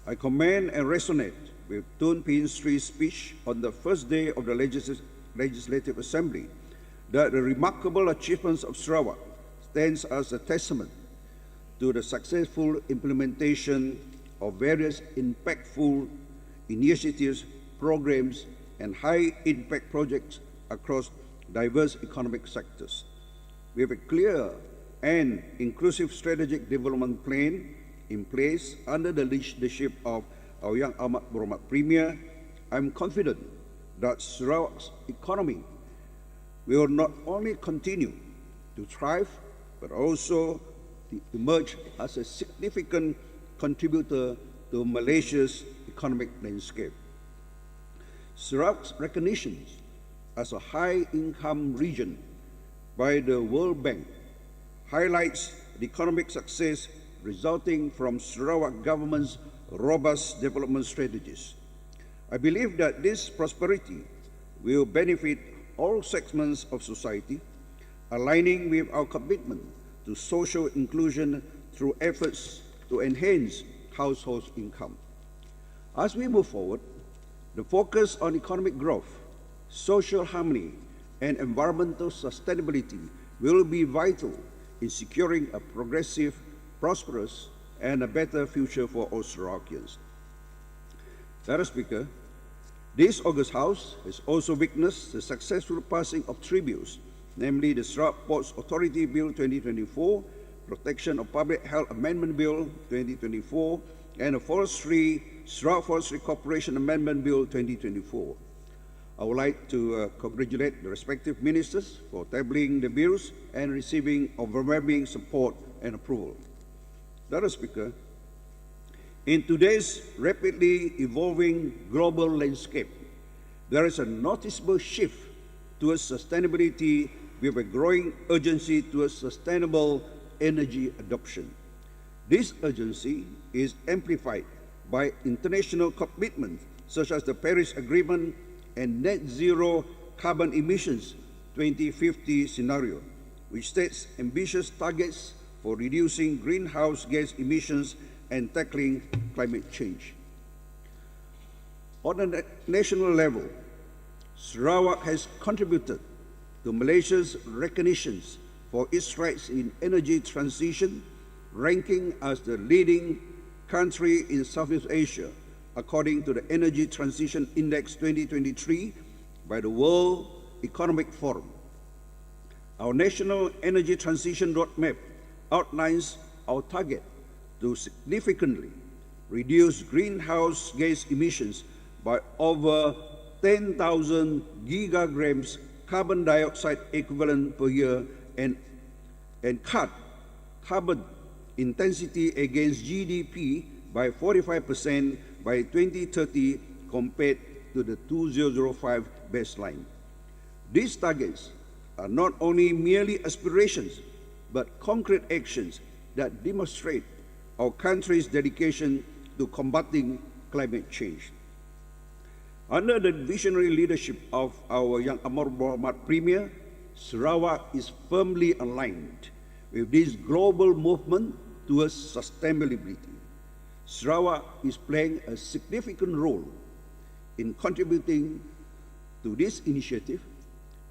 I commend and resonate with Tun Pehin Sri's speech on the first day of the Legislative Assembly, that the remarkable achievements of Sarawak stands as a testament to the successful implementation of various impactful initiatives, programs, and high-impact projects across diverse economic sectors. We have a clear and inclusive strategic development plan in place under the leadership of our Yang Amat Berhormat Premier. I'm confident that Sarawak's economy will not only continue to thrive, but also to emerge as a significant contributor to Malaysia's economic landscape. Sarawak's recognition as a high-income region by the World Bank highlights the economic success resulting from Sarawak government's robust development strategies. I believe that this prosperity will benefit all segments of society, aligning with our commitment to social inclusion through efforts to enhance household income. As we move forward, the focus on economic growth, social harmony, and environmental sustainability will be vital in securing a progressive, prosperous, and a better future for all Sarawakians. Madam Speaker, this August House has also witnessed the successful passing of three bills, namely the Sarawak Ports Authority Bill 2024, Protection of Public Health Amendment Bill 2024, and the Sarawak Forestry Corporation Amendment Bill 2024. I would like to congratulate the respective ministers for tabling the bills and receiving overwhelming support and approval. Madam Speaker, in today's rapidly evolving global landscape, there is a noticeable shift towards sustainability with a growing urgency towards sustainable energy adoption. This urgency is amplified by international commitments such as the Paris Agreement and Net Zero Carbon Emissions 2050 scenario, which sets ambitious targets for reducing greenhouse gas emissions and tackling climate change. On a national level, Sarawak has contributed to Malaysia's recognitions for its rights in energy transition, ranking as the leading country in Southeast Asia, according to the Energy Transition Index 2023 by the World Economic Forum. Our National Energy Transition Roadmap outlines our target to significantly reduce greenhouse gas emissions by over 10,000 gigagrams carbon dioxide equivalent per year and cut carbon intensity against GDP by 45% by 2030 compared to the 2005 baseline. These targets are not only merely aspirations, but concrete actions that demonstrate our country's dedication to combating climate change. Under the visionary leadership of our Yang Amat Berhormat Premier, Sarawak is firmly aligned with this global movement towards sustainability. Sarawak is playing a significant role in contributing to this initiative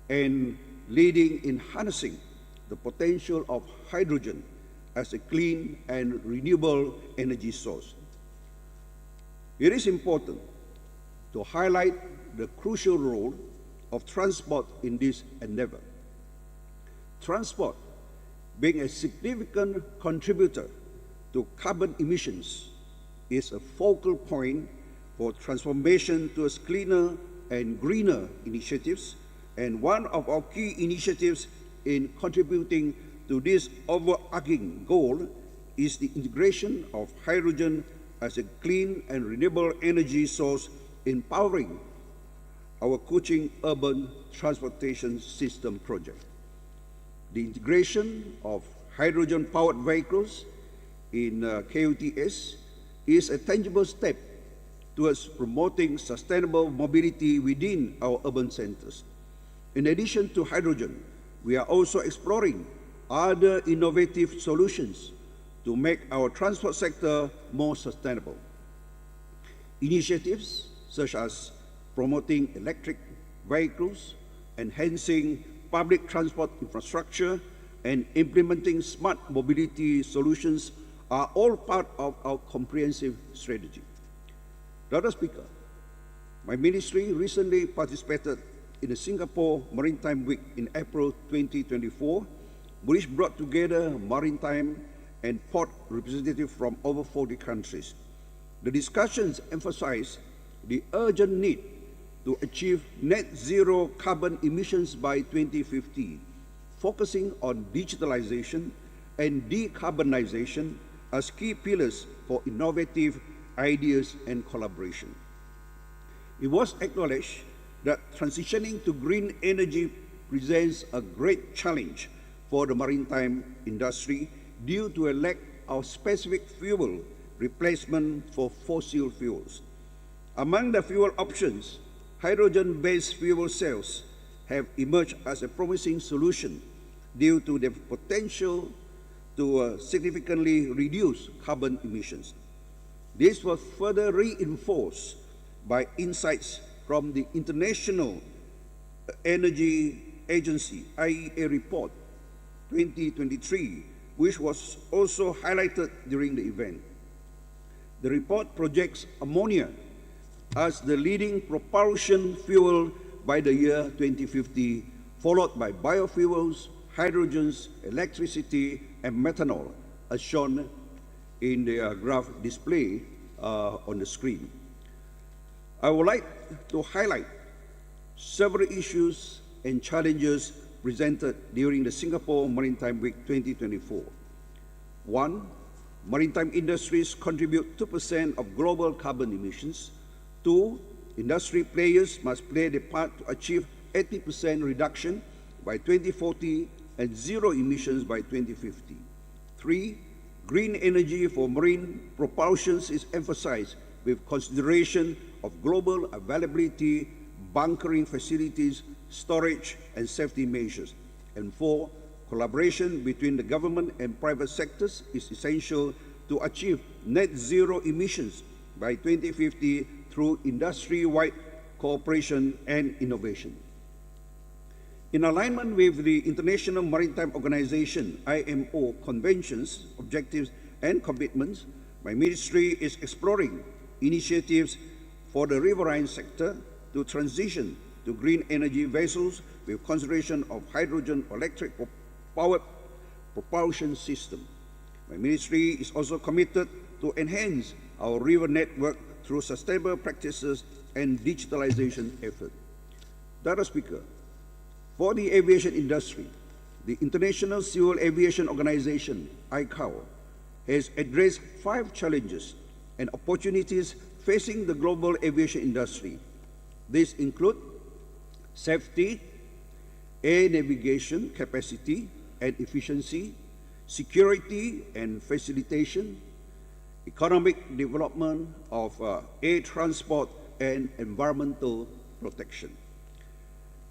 and leading in harnessing the potential of hydrogen as a clean and renewable energy source. It is important to highlight the crucial role of transport in this endeavor. Transport, being a significant contributor to carbon emissions, is a focal point for transformation towards cleaner and greener initiatives, and one of our key initiatives in contributing to this overarching goal is the integration of hydrogen as a clean and renewable energy source, empowering our Kuching Urban Transportation System project. The integration of hydrogen-powered vehicles in KUTS is a tangible step towards promoting sustainable mobility within our urban centers. In addition to hydrogen, we are also exploring other innovative solutions to make our transport sector more sustainable. Initiatives such as promoting electric vehicles, enhancing public transport infrastructure, and implementing smart mobility solutions are all part of our comprehensive strategy. Dr. Speaker, my ministry recently participated in the Singapore Maritime Week in April 2024, which brought together maritime and port representatives from over 40 countries. The discussions emphasized the urgent need to achieve net zero carbon emissions by 2050, focusing on digitalization and decarbonization as key pillars for innovative ideas and collaboration. It was acknowledged that transitioning to green energy presents a great challenge for the maritime industry due to a lack of specific fuel replacement for fossil fuels. Among the fuel options, hydrogen-based fuel cells have emerged as a promising solution due to their potential to significantly reduce carbon emissions. This was further reinforced by insights from the International Energy Agency IEA report 2023, which was also highlighted during the event. The report projects ammonia as the leading propulsion fuel by the year 2050, followed by biofuels, hydrogens, electricity, and methanol, as shown in the graph display on the screen. I would like to highlight several issues and challenges presented during the Singapore Maritime Week 2024. One, maritime industries contribute 2% of global carbon emissions. Two, industry players must play their part to achieve 80% reduction by 2040 and zero emissions by 2050. Three, green energy for marine propulsions is emphasized with consideration of global availability, bunkering facilities, storage, and safety measures. And four, collaboration between the government and private sectors is essential to achieve net zero emissions by 2050 through industry-wide cooperation and innovation. In alignment with the International Maritime Organization, IMO, conventions, objectives, and commitments, my ministry is exploring initiatives for the riverine sector to transition to green energy vessels with consideration of hydrogen electric powered propulsion system. My ministry is also committed to enhance our river network through sustainable practices and digitalization effort. Dr. Speaker, for the aviation industry, the International Civil Aviation Organization, ICAO, has addressed 5 challenges and opportunities facing the global aviation industry. These include safety, air navigation capacity and efficiency, security and facilitation, economic development of air transport, and environmental protection.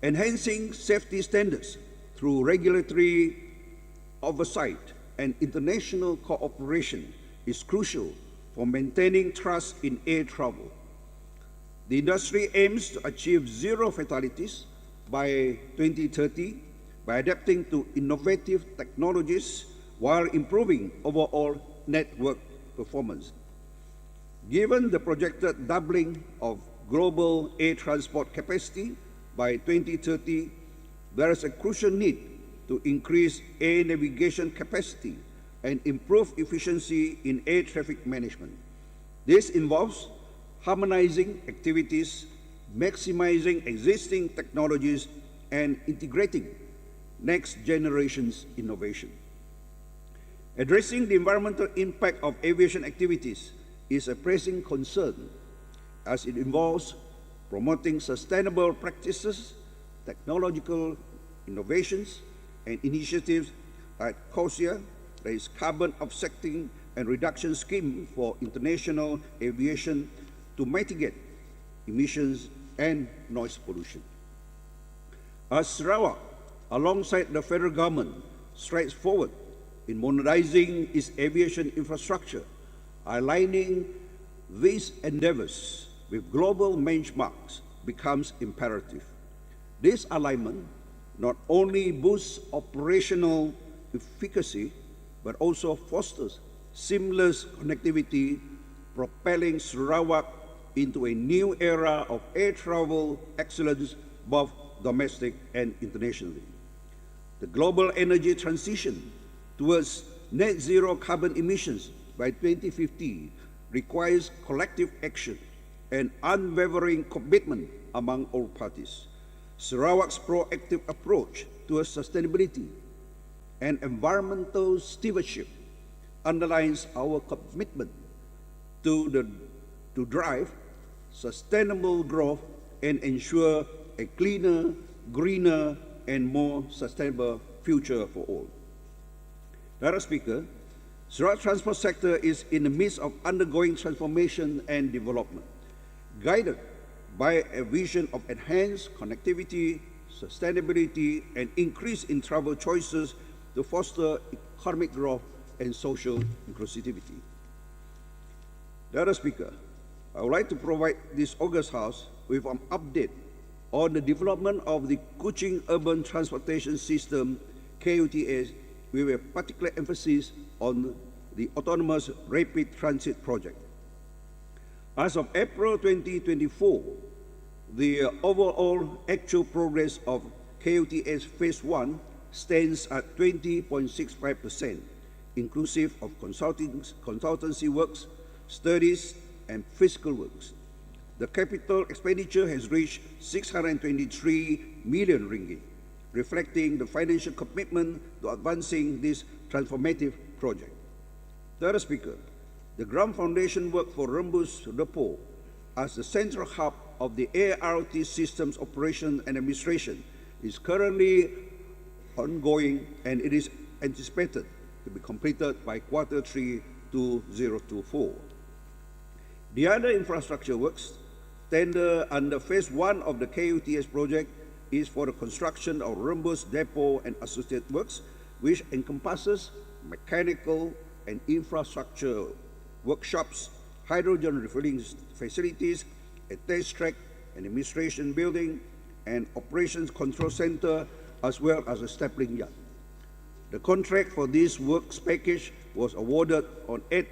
Enhancing safety standards through regulatory oversight and international cooperation is crucial for maintaining trust in air travel. The industry aims to achieve zero fatalities by 2030 by adapting to innovative technologies while improving overall network performance. Given the projected doubling of global air transport capacity by 2030, there is a crucial need to increase air navigation capacity and improve efficiency in air traffic management. This involves harmonizing activities, maximizing existing technologies, and integrating next generation's innovation. Addressing the environmental impact of aviation activities is a pressing concern, as it involves promoting sustainable practices, technological innovations, and initiatives like COSIA, that is Carbon Offsetting and Reduction Scheme for international aviation, to mitigate emissions and noise pollution. As Sarawak, alongside the federal government, strides forward in modernizing its aviation infrastructure, aligning these endeavors with global benchmarks becomes imperative. This alignment not only boosts operational efficacy, but also fosters seamless connectivity, propelling Sarawak into a new era of air travel excellence, both domestic and internationally. The global energy transition towards net zero carbon emissions by 2050 requires collective action and unwavering commitment among all parties. Sarawak's proactive approach towards sustainability and environmental stewardship underlines our commitment to drive sustainable growth and ensure a cleaner, greener, and more sustainable future for all. Madam Speaker, Sarawak transport sector is in the midst of undergoing transformation and development, guided by a vision of enhanced connectivity, sustainability, and increase in travel choices to foster economic growth and social inclusivity. Madam Speaker, I would like to provide this August House with an update on the development of the Kuching Urban Transportation System, KUTS, with a particular emphasis on the Autonomous Rapid Transit Project. As of April 2024, the overall actual progress of KUTS Phase 1 stands at 20.65%, inclusive of consultancy works, studies, and physical works. The capital expenditure has reached 623 million ringgit, reflecting the financial commitment to advancing this transformative project. Madam Speaker, the ground foundation work for Rembus Depot as the central hub of the ART system's operation and administration is currently ongoing, and it is anticipated to be completed by Q3 2024. The other infrastructure works tender under Phase 1 of the KUTS project is for the construction of Rembus Depot and associated works, which encompasses mechanical and infrastructure workshops, hydrogen refueling facilities, a test track, an administration building, and operations control center, as well as a stapling yard. The contract for this works package was awarded on 8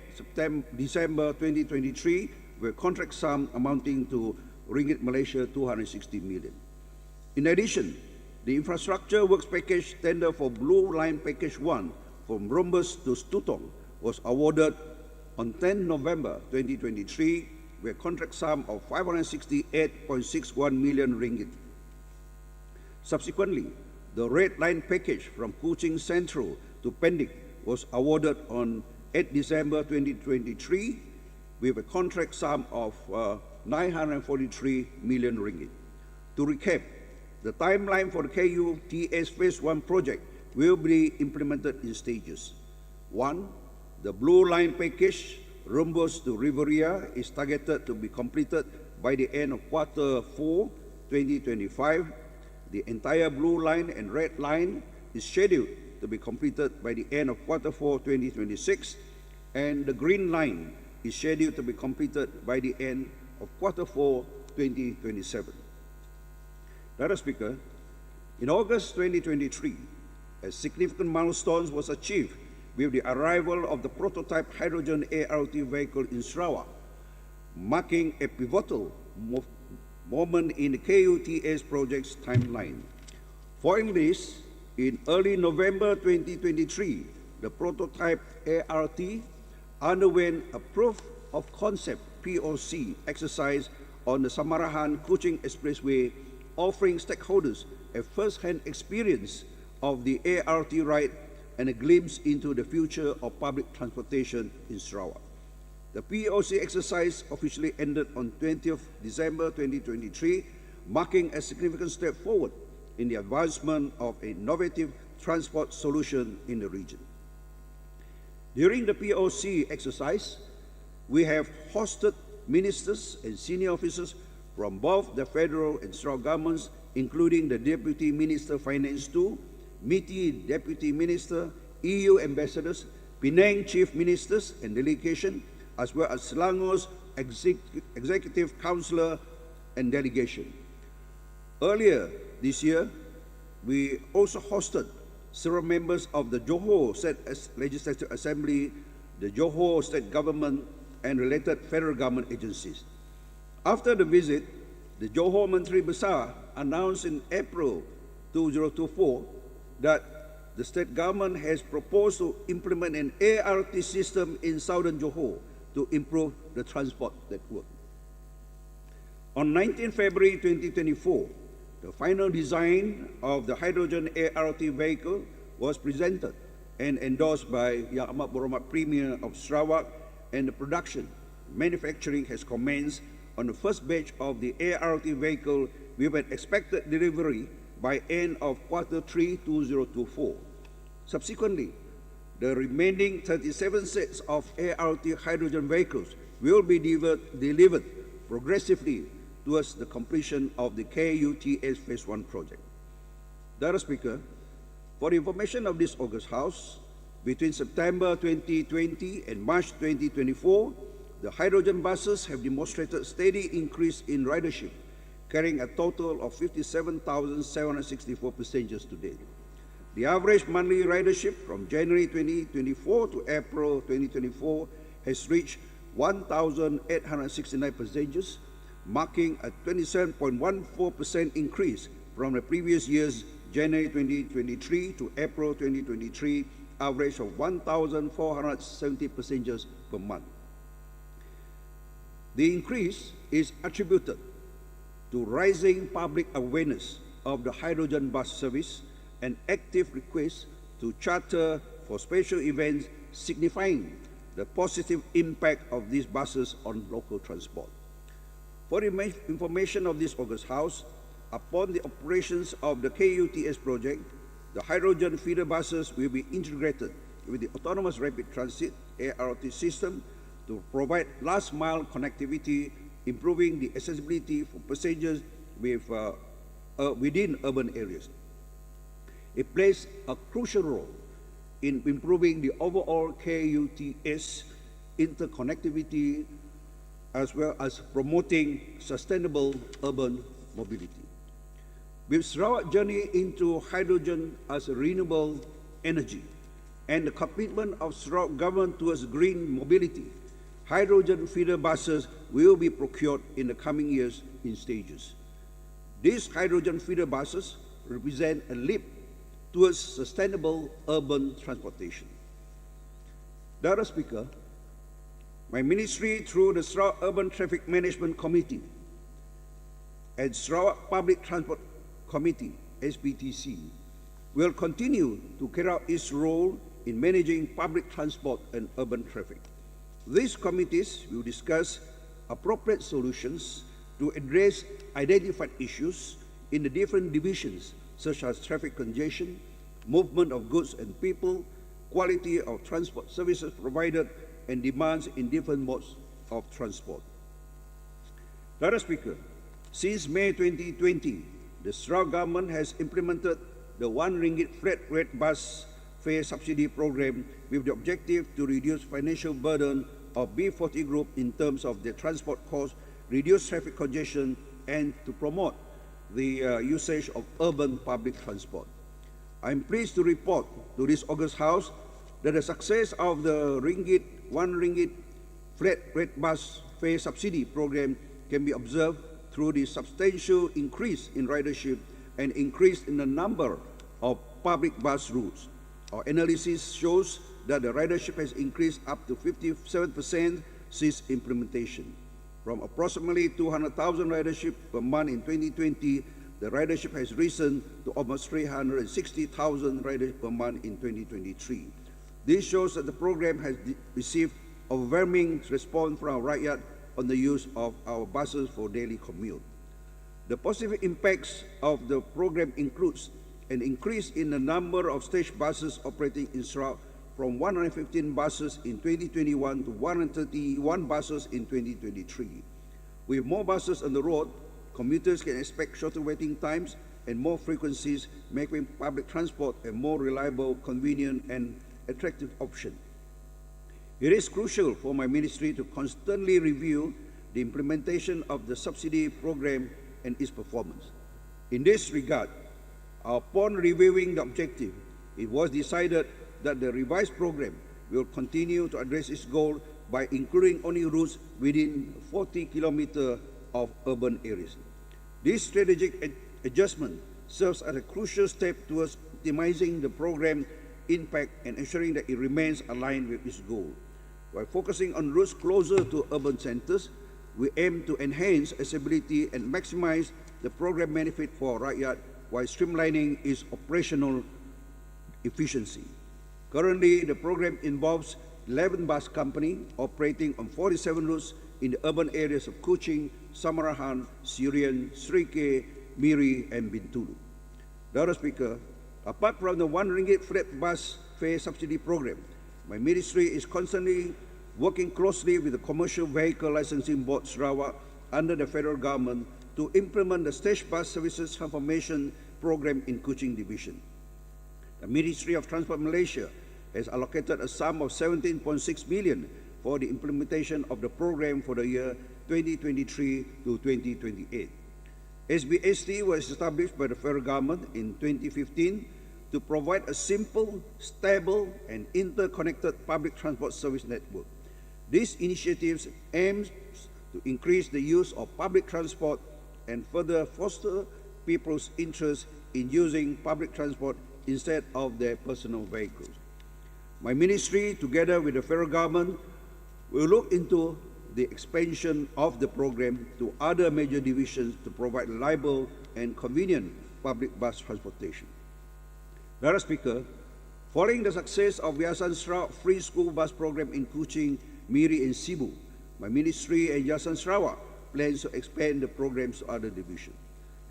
December 2023, with a contract sum amounting to Ringgit Malaysia 260 million. In addition, the infrastructure works package tender for Blue Line Package 1 from Rembus to Stutong was awarded on 10 November 2023, with a contract sum of 568.61 million ringgit. Subsequently, the Red Line package from Kuching Central to Pendik was awarded on 8 December 2023 with a contract sum of 943 million ringgit. To recap, the timeline for the KUTS Phase 1 project will be implemented in stages. 1. The Blue Line package, Rembus to Riverine, is targeted to be completed by the end of Q4 2025. The entire Blue Line and Red Line is scheduled to be completed by the end of Q4 2026, and the Green Line is scheduled to be completed by the end of Q4 2027. Madam Speaker, In August 2023, a significant milestone was achieved with the arrival of the prototype hydrogen ART vehicle in Sarawak, marking a pivotal moment in the KUTS project's timeline. Following this, in early November 2023, the prototype ART underwent a proof of concept POC exercise on the Samarahan-Kuching Expressway, offering stakeholders a first-hand experience of the ART ride and a glimpse into the future of public transportation in Sarawak. The POC exercise officially ended on 20th December 2023, marking a significant step forward in the advancement of an innovative transport solution in the region. During the POC exercise, we have hosted ministers and senior officers from both the federal and Sarawak governments, including the Deputy Minister Finance 2, MITI Deputy Minister, EU ambassadors, Penang Chief Ministers and delegation, as well as Selangor's Executive Councillor and delegation. Earlier this year, we also hosted several members of the Johor State Legislative Assembly, the Johor State Government, and related federal government agencies. After the visit, the Johor Menteri Besar announced in April 2024 that the state government has proposed to implement an ART system in southern Johor to improve the transport network. On 19 February 2024, the final design of the hydrogen ART vehicle was presented and endorsed by Yang Amat Berhormat Premier of Sarawak, and the production manufacturing has commenced on the first batch of the ART vehicle with an expected delivery by end of Q3 2024. Subsequently, the remaining 37 sets of ART hydrogen vehicles will be delivered progressively towards the completion of the KUTS Phase 1 project. Dr. Speaker, for information of this August House, between September 2020 and March 2024, the hydrogen buses have demonstrated steady increase in ridership, carrying a total of 57,764 passengers to date. The average monthly ridership from January 2024 to April 2024 has reached 1,869 passengers, marking a 27.14% increase from the previous year's January 2023 to April 2023 average of 1,470 passengers per month. The increase is attributed to rising public awareness of the hydrogen bus service and active requests to charter for special events, signifying the positive impact of these buses on local transport. For information of this August House, upon the operations of the KUTS project, the hydrogen feeder buses will be integrated with the Autonomous Rapid Transit ART system to provide last-mile connectivity, improving the accessibility for passengers within urban areas. It plays a crucial role in improving the overall KUTS interconnectivity as well as promoting sustainable urban mobility. With Sarawak's journey into hydrogen as a renewable energy and the commitment of Sarawak government towards green mobility, hydrogen feeder buses will be procured in the coming years in stages. These hydrogen feeder buses represent a leap towards sustainable urban transportation. Dr. Speaker, my ministry through the Sarawak Urban Traffic Management Committee and Sarawak Public Transport Committee, SPTC, will continue to carry out its role in managing public transport and urban traffic. These committees will discuss appropriate solutions to address identified issues in the different divisions, such as traffic congestion, movement of goods and people, quality of transport services provided, and demands in different modes of transport. Dr. Speaker, since May 2020, the Sarawak government has implemented the RM1 flat rate bus fare subsidy program with the objective to reduce financial burden of B40 group in terms of their transport costs, reduce traffic congestion, and to promote the usage of urban public transport. I'm pleased to report to this August House that the success of the ringgit flat rate bus fare subsidy program can be observed through the substantial increase in ridership and increase in the number of public bus routes. Our analysis shows that the ridership has increased up to 57% since implementation. From approximately 200,000 ridership per month in 2020, the ridership has risen to almost 360,000 riders per month in 2023. This shows that the program has received overwhelming response from our rakyat on the use of our buses for daily commute. The positive impacts of the program includes an increase in the number of stage buses operating in Sarawak from 115 buses in 2021 to 131 buses in 2023. With more buses on the road, commuters can expect shorter waiting times and more frequencies, making public transport a more reliable, convenient, and attractive option. It is crucial for my ministry to constantly review the implementation of the subsidy program and its performance. In this regard, upon reviewing the objective, it was decided that the revised program will continue to address its goal by including only routes within 40 kilometers of urban areas. This strategic adjustment serves as a crucial step towards optimizing the program impact and ensuring that it remains aligned with its goal. By focusing on routes closer to urban centers, we aim to enhance accessibility and maximize the program benefit for rakyat while streamlining its operational efficiency. Currently, the program involves 11 bus companies operating on 47 routes in the urban areas of Kuching, Samarahan, SIARAN, Srike, Miri, and Bintulu. Dr. Speaker, apart from the ringgit flat bus fare subsidy program, my ministry is constantly working closely with the Commercial Vehicle Licensing Board Sarawak under the federal government to implement the stage bus services transformation program in Kuching Division. The Ministry of Transport Malaysia has allocated a sum of 17.6 million for the implementation of the program for the year 2023 to 2028. SBST was established by the federal government in 2015 to provide a simple, stable, and interconnected public transport service network. These initiatives aim to increase the use of public transport and further foster people's interest in using public transport instead of their personal vehicles. My ministry, together with the federal government, will look into the expansion of the program to other major divisions to provide reliable and convenient public bus transportation. Madam Speaker, following the success of Yayasan Sarawak free school bus program in Kuching, Miri, and Cebu, my ministry and Yayasan Sarawak plans to expand the programs to other divisions.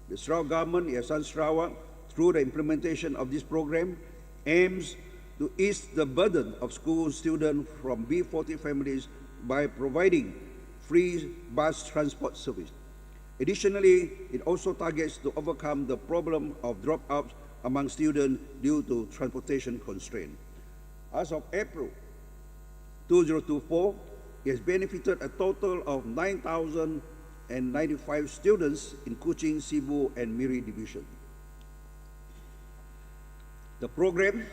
The Sarawak government, Yayasan Sarawak, through the implementation of this program, aims to ease the burden of school students from B40 families by providing free bus transport service. Additionally, it also targets to overcome the problem of dropouts among students due to transportation constraints. As of April 2024, it has benefited a total of 9,095 students in Kuching, Cebu, and Miri division. The program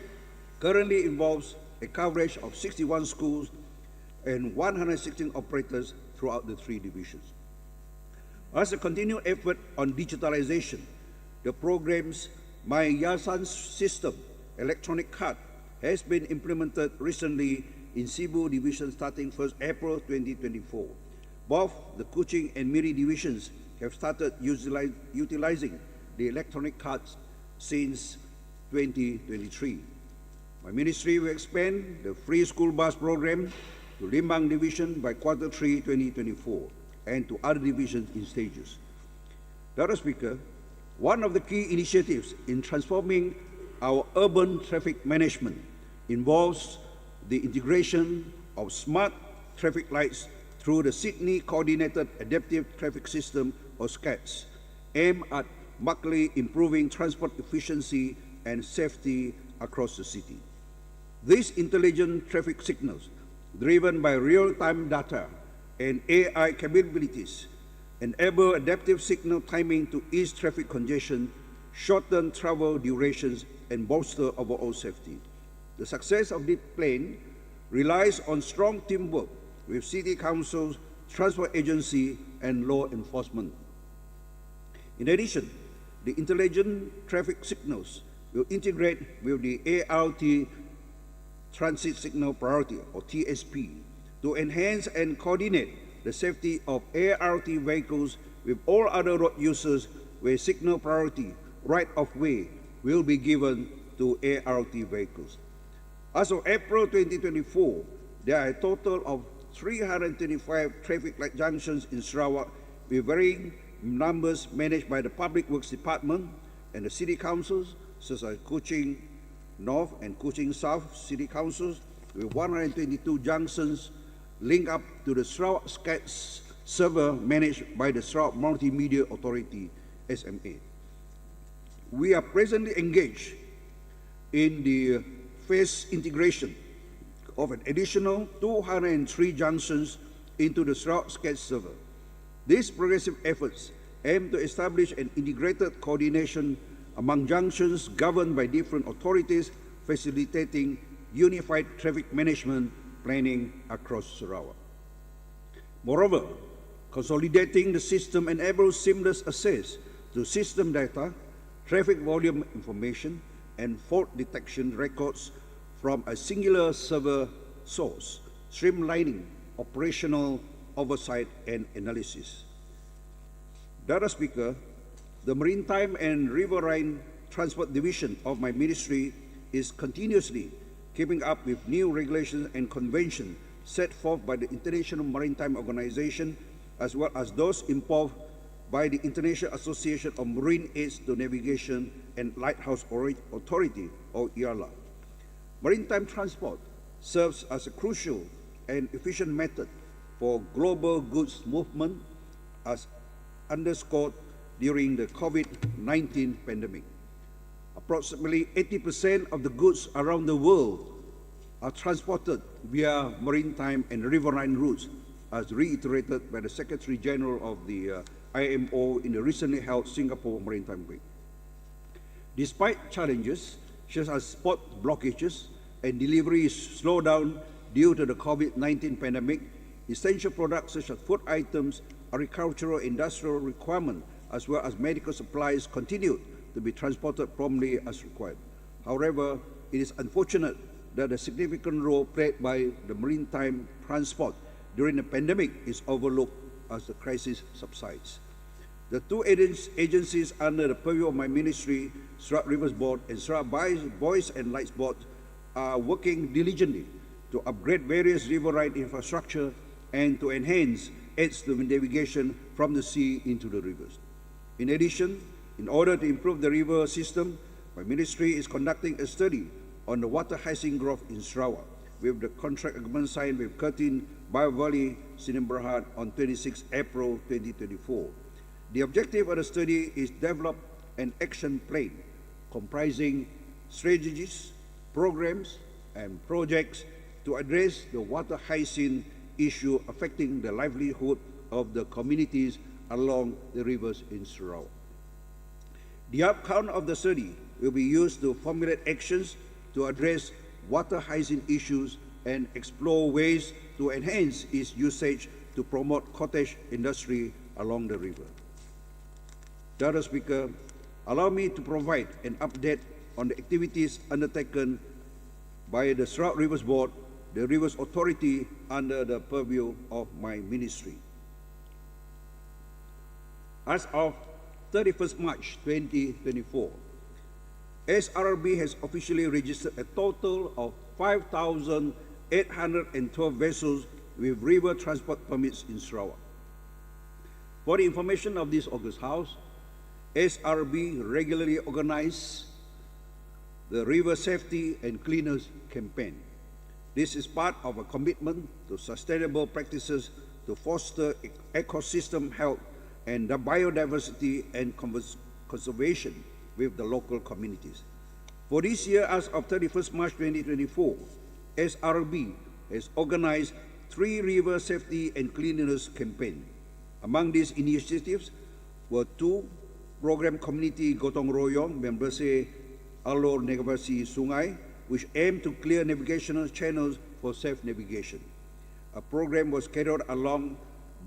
currently involves a coverage of 61 schools and 116 operators throughout the three divisions. As a continued effort on digitalization, the program's My Yayasan system, electronic card, has been implemented recently in Cebu division starting 1st April 2024. Both the Kuching and Miri divisions have started utilizing the electronic cards since 2023. My ministry will expand the free school bus program to Limbang division by Q3 2024 and to other divisions in stages. Dr. Speaker, one of the key initiatives in transforming our urban traffic management involves the integration of smart traffic lights through the Sydney Coordinated Adaptive Traffic System, or SCATS, aimed at markedly improving transport efficiency and safety across the city. These intelligent traffic signals, driven by real-time data and AI capabilities, enable adaptive signal timing to ease traffic congestion, shorten travel durations, and bolster overall safety. The success of this plan relies on strong teamwork with city councils, transport agency, and law enforcement. In addition, the intelligent traffic signals will integrate with the ART Transit Signal Priority, or TSP, to enhance and coordinate the safety of ART vehicles with all other road users where signal priority right of way will be given to ART vehicles. As of April 2024, there are a total of 325 traffic light junctions in Sarawak with varying numbers managed by the Public Works Department and the city councils, such as Kuching North and Kuching South city councils, with 122 junctions linked up to the Sarawak SCAD server managed by the Sarawak Multimedia Authority, SMA. We are presently engaged in the phase integration of an additional 203 junctions into the Sarawak SCAD server. These progressive efforts aim to establish an integrated coordination among junctions governed by different authorities, facilitating unified traffic management planning across Sarawak. Moreover, consolidating the system enables seamless access to system data, traffic volume information, and fault detection records from a singular server source, streamlining operational oversight and analysis. Data Speaker, the Maritime and Riverine Transport Division of my ministry is continuously keeping up with new regulations and conventions set forth by the International Maritime Organization, as well as those imposed by the International Association of Marine Aids to Navigation and Lighthouse Authority, or IALA. Maritime transport serves as a crucial and efficient method for global goods movement, as underscored during the COVID-19 pandemic. Approximately 80% of the goods around the world are transported via maritime and riverine routes, as reiterated by the Secretary General of the IMO in the recently held Singapore Maritime Week. Despite challenges such as port blockages and delivery slowdown due to the COVID-19 pandemic, essential products such as food items, agricultural industrial requirements, as well as medical supplies continued to be transported promptly as required. However, it is unfortunate that the significant role played by the maritime transport during the pandemic is overlooked as the crisis subsides. The two agencies under the purview of my ministry, Sarawak Rivers Board and Sarawak Buoys and Lights Board, are working diligently to upgrade various riverine infrastructure and to enhance aids to navigation from the sea into the rivers. In addition, in order to improve the river system, my ministry is conducting a study on the water hyacinth growth in Sarawak, with the contract agreement signed with Curtin Biovalley Sinimberhad on 26 April 2024. The objective of the study is to develop an action plan comprising strategies, programs, and projects to address the water hyacinth issue affecting the livelihood of the communities along the rivers in Sarawak. The outcome of the study will be used to formulate actions to address water hyacinth issues and explore ways to enhance its usage to promote cottage industry along the river. Dr. Speaker, allow me to provide an update on the activities undertaken by the Sarawak Rivers Board, the Rivers Authority under the purview of my ministry. As of 31st March 2024, SRB has officially registered a total of 5,812 vessels with river transport permits in Sarawak. For the information of this August House, SRB regularly organizes the River Safety and Cleaners Campaign. This is part of a commitment to sustainable practices to foster ecosystem health and the biodiversity and conservation with the local communities. For this year, as of 31st March 2024, SRB has organized 3 river safety and cleanliness campaigns. Among these initiatives were 2 program community gotong royong memberse alur navigasi sungai, which aimed to clear navigational channels for safe navigation. A program was carried out along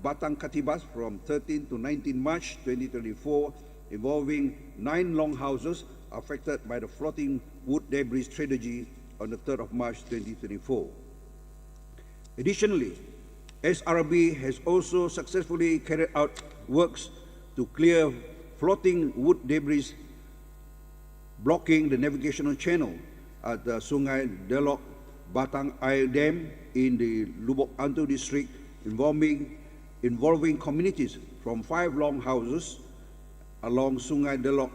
Batang Katibas from 13 to 19 March 2024, involving 9 longhouses affected by the floating wood debris tragedy on the 3rd of March 2024. Additionally, SRB has also successfully carried out works to clear floating wood debris blocking the navigational channel at the Sungai Delok Batang Air Dam in the Lubuk Antu district, involving communities from 5 longhouses along Sungai Delok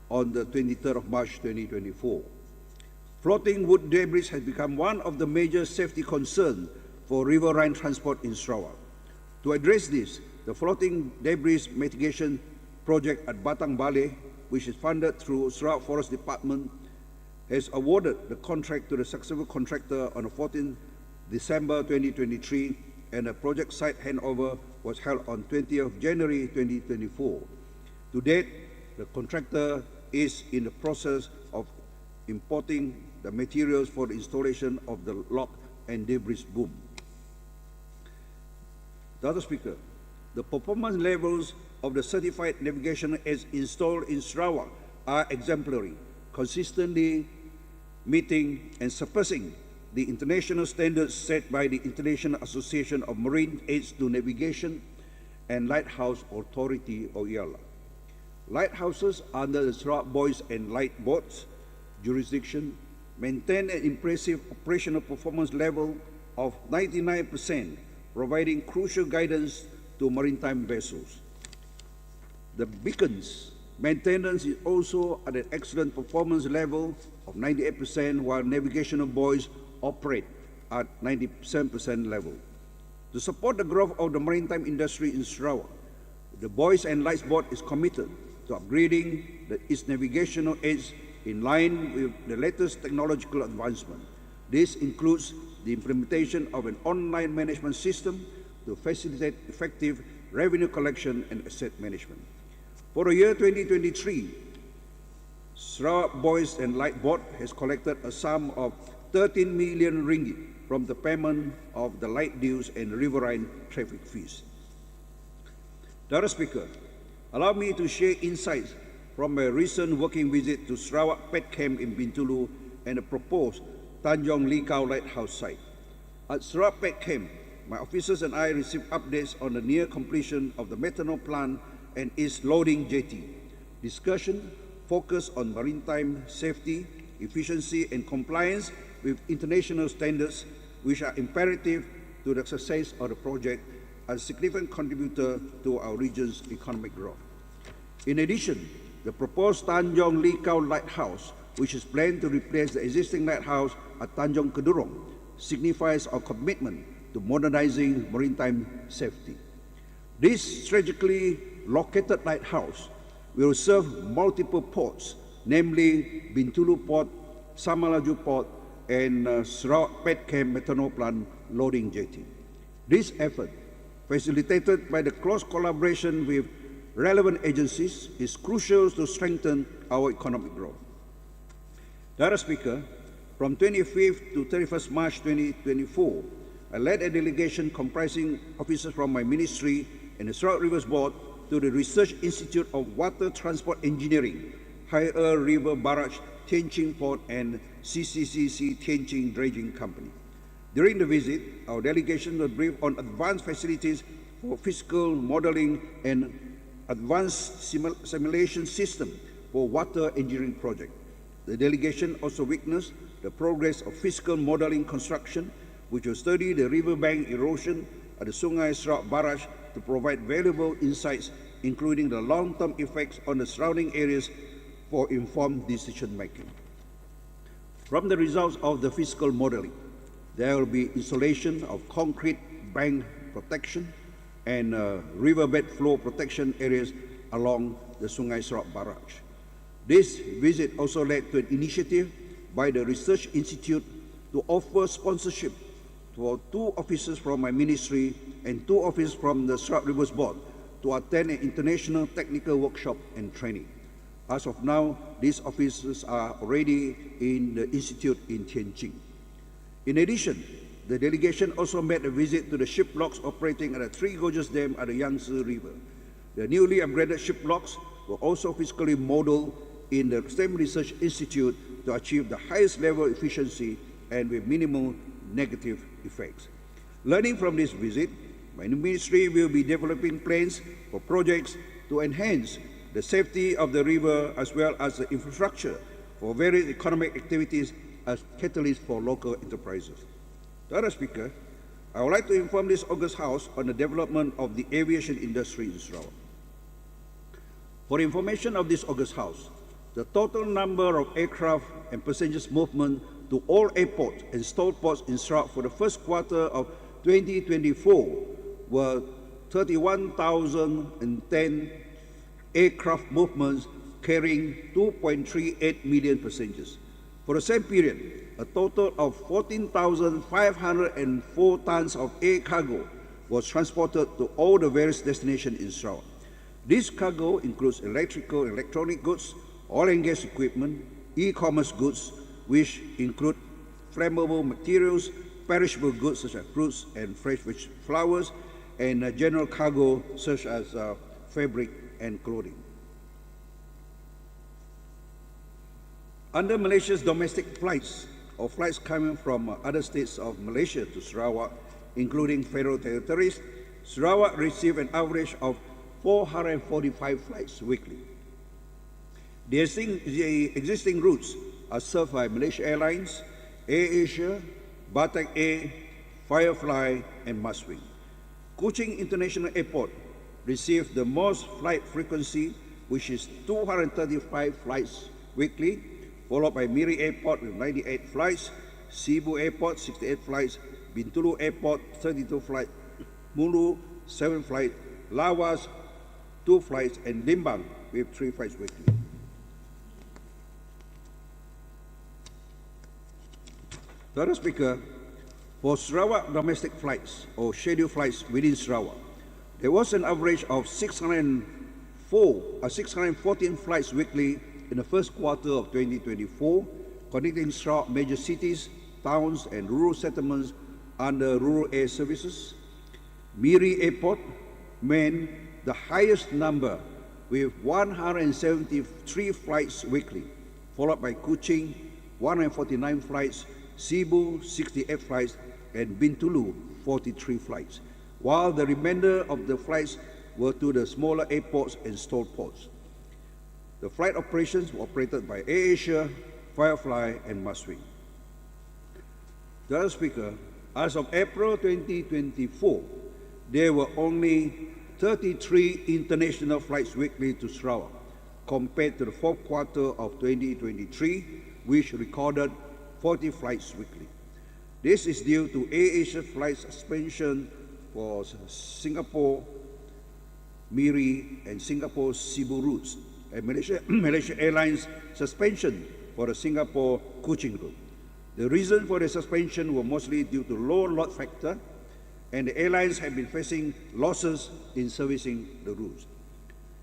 on the 23rd of March 2024. Floating wood debris has become one of the major safety concerns for riverine transport in Sarawak. To address this, the floating debris mitigation project at Batang Balai, which is funded through Sarawak Forest Department, has awarded the contract to the successful contractor on the 14th December 2023, and the project site handover was held on 20th January 2024. To date, the contractor is in the process of importing the materials for the installation of the lock and debris boom. The other speaker, the performance levels of the certified navigation aids installed in Sarawak are exemplary, consistently meeting and surpassing the international standards set by the International Association of Marine Aids to Navigation and Lighthouse Authority, or IALA. Lighthouses under the Sarawak Buoys and Light Boats jurisdiction maintain an impressive operational performance level of 99%, providing crucial guidance to maritime vessels. The beacons maintenance is also at an excellent performance level of 98%, while navigational buoys operate at 97% level. To support the growth of the maritime industry in Sarawak, the Buoys and Lights Board is committed to upgrading its navigational aids in line with the latest technological advancement. This includes the implementation of an online management system to facilitate effective revenue collection and asset management. For the year 2023, Sarawak Buoys and Light Board has collected a sum of 13 million ringgit from the payment of the light dues and riverine traffic fees. The other speaker, allow me to share insights from a recent working visit to Sarawak Pet Camp in Bintulu and a proposed Tanjong Likau Lighthouse site. At Sarawak Pet Camp, my officers and I received updates on the near completion of the methanol plant and its loading jetty. Discussion focused on maritime safety, efficiency, and compliance with international standards, which are imperative to the success of the project as a significant contributor to our region's economic growth. In addition, the proposed Tanjong Likau Lighthouse, which is planned to replace the existing lighthouse at Tanjong Kedurong, signifies our commitment to modernizing maritime safety. This strategically located lighthouse will serve multiple ports, namely Bintulu Port, Samalaju Port, and Sarawak Pet Camp methanol plant loading jetty. This effort, facilitated by the close collaboration with relevant agencies, is crucial to strengthen our economic growth. The other speaker, from 25th to 31st March 2024, I led a delegation comprising officers from my ministry and the Sarawak Rivers Board to the Research Institute of Water Transport Engineering, Higher River Barrage Tianjin Port, and CCCC Tianjin Dredging Company. During the visit, our delegation was briefed on advanced facilities for physical modeling and advanced simulation system for water engineering project. The delegation also witnessed the progress of physical modeling construction, which will study the riverbank erosion at the Sungai Sarawak Barrage to provide valuable insights, including the long-term effects on the surrounding areas for informed decision-making. From the results of the physical modeling, there will be installation of concrete bank protection and riverbed flow protection areas along the Sungai Sarawak Barrage. This visit also led to an initiative by the Research Institute to offer sponsorship for 2 officers from my ministry and 2 officers from the Sarawak Rivers Board to attend an international technical workshop and training. As of now, these officers are already in the institute in Tianjin. In addition, the delegation also made a visit to the ship locks operating at the Three Gorges Dam at the Yangtze River. The newly upgraded ship locks were also physically modeled in the STEM Research Institute to achieve the highest level of efficiency and with minimal negative effects. Learning from this visit, my ministry will be developing plans for projects to enhance the safety of the river as well as the infrastructure for various economic activities as catalysts for local enterprises. Mr. Speaker, I would like to inform this August House on the development of the aviation industry in Sarawak. For information of this August House, the total number of aircraft and passengers movement to all airports and stall ports in Sarawak for the first quarter of 2024 were 31,010 aircraft movements carrying 2.38 million passengers. For the same period, a total of 14,504 tons of air cargo was transported to all the various destinations in Sarawak. This cargo includes electrical and electronic goods, oil and gas equipment, e-commerce goods, which include flammable materials, perishable goods such as fruits and fresh flowers, and general cargo such as fabric and clothing. Under Malaysia's domestic flights, or flights coming from other states of Malaysia to Sarawak, including federal territories, Sarawak received an average of 445 flights weekly. The existing routes are served by Malaysia Airlines, AirAsia, Batak Air, Firefly, and Maswing. Kuching International Airport received the most flight frequency, which is 235 flights weekly, followed by Miri Airport with 98 flights, Cebu Airport 68 flights, Bintulu Airport 32 flights, Mulu 7 flights, Lawas 2 flights, and Limbang with 3 flights weekly. Mr. Speaker, for Sarawak domestic flights or scheduled flights within Sarawak, there was an average of 614 flights weekly in the first quarter of 2024, connecting Sarawak major cities, towns, and rural settlements under rural air services. Miri Airport manned the highest number with 173 flights weekly, followed by Kuching, 149 flights, Cebu, 68 flights, and Bintulu, 43 flights, while the remainder of the flights were to the smaller airports and stall ports. The flight operations were operated by AirAsia, Firefly, and Maswing. Mr. Speaker, as of April 2024, there were only 33 international flights weekly to Sarawak, compared to the fourth quarter of 2023, which recorded 40 flights weekly. This is due to AirAsia flight suspension for Singapore, Miri, and Singapore Cebu routes, and Malaysia Airlines suspension for the Singapore Kuching route. The reason for the suspension were mostly due to low load factor, and the airlines have been facing losses in servicing the routes.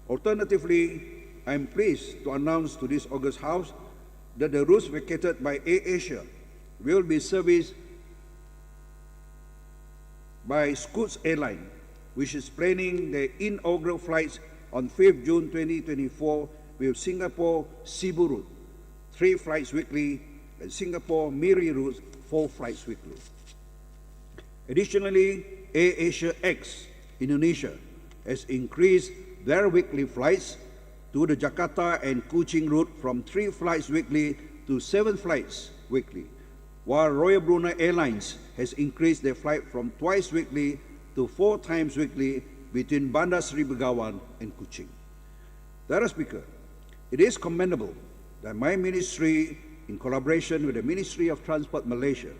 Alternatively, I am pleased to announce to this August House that the routes vacated by AirAsia will be serviced by Scoots Airline, which is planning the inaugural flights on 5th June 2024 with Singapore Cebu route, 3 flights weekly, and Singapore Miri route, 4 flights weekly. Additionally, AirAsia X Indonesia has increased their weekly flights to the Jakarta and Kuching route from 3 flights weekly to 7 flights weekly, while Royal Brunei Airlines has increased their flight from twice weekly to 4 times weekly between Bandar Seri Begawan and Kuching. Mr. Speaker, it is commendable that my ministry, in collaboration with the Ministry of Transport Malaysia,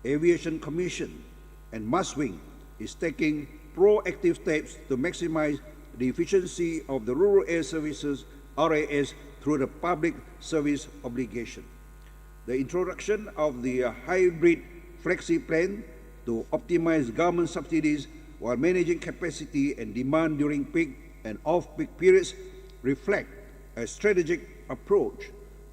Aviation Commission, and Maswing, is taking proactive steps to maximize the efficiency of the Rural Air Services RAS through the Public Service Obligation. The introduction of the hybrid flexi plan to optimize government subsidies while managing capacity and demand during peak and off-peak periods reflect a strategic approach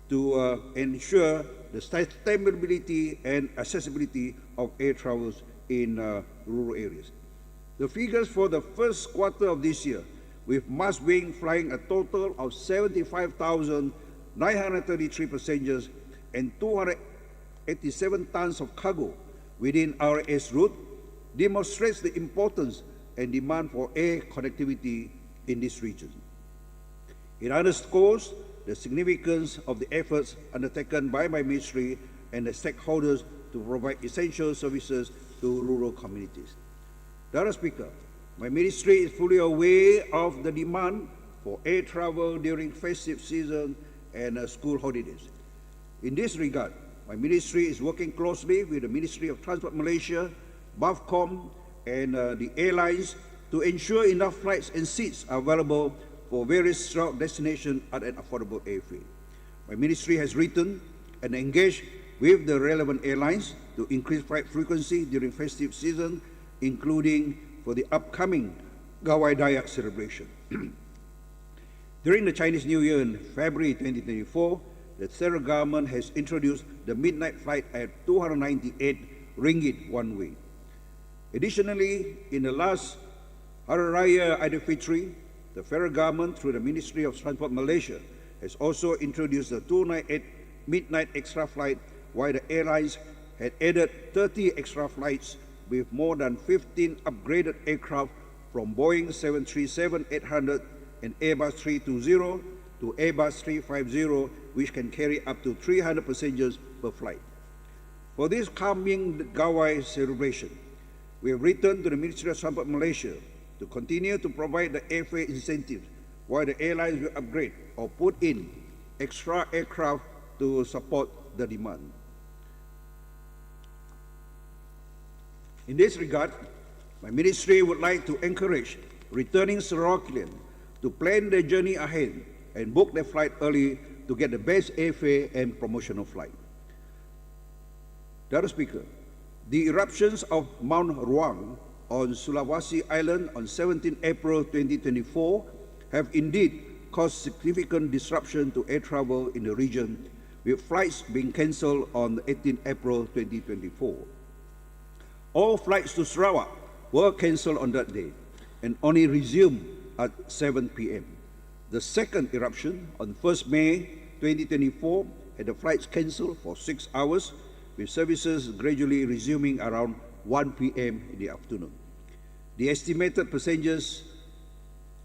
to ensure the sustainability and accessibility of air travels in rural areas. The figures for the first quarter of this year, with Must-Wing flying a total of 75,933 passengers and 287 tons of cargo within RS route, demonstrates the importance and demand for air connectivity in this region. It underscores the significance of the efforts undertaken by my ministry and the stakeholders to provide essential services to rural communities. Madam Speaker, my ministry is fully aware of the demand for air travel during festive season and school holidays. In this regard, my ministry is working closely with the Ministry of Transport Malaysia, BAVCOM, and the airlines to ensure enough flights and seats are available for various route destinations at an affordable airfare. My ministry has written and engaged with the relevant airlines to increase flight frequency during festive season, including for the upcoming Gawai Dayak celebration. During the Chinese New Year in February 2024, the federal government has introduced the midnight flight at 298 ringgit one way. Additionally, in the last Hari Raya Aidilfitri, the federal government, through the Ministry of Transport Malaysia, has also introduced the 298 midnight extra flight, while the airlines had added 30 extra flights with more than 15 upgraded aircraft from Boeing 737-800 and Airbus 320 to Airbus 350, which can carry up to 300 passengers per flight. For this coming Gawai celebration, we have written to the Ministry of Transport Malaysia to continue to provide the airfare incentives while the airlines will upgrade or put in extra aircraft to support the demand. In this regard, my ministry would like to encourage returning Sarawakian to plan their journey ahead and book their flight early to get the best airfare and promotional flight. Madam Speaker, the eruptions of Mount Ruang on Sulawesi Island on 17 April 2024 have indeed caused significant disruption to air travel in the region, with flights being cancelled on 18 April 2024. All flights to Sarawak were cancelled on that day and only resumed at 7 p.m. The second eruption on 1st May 2024 had the flights cancelled for 6 hours, with services gradually resuming around 1 p.m. in the afternoon. The estimated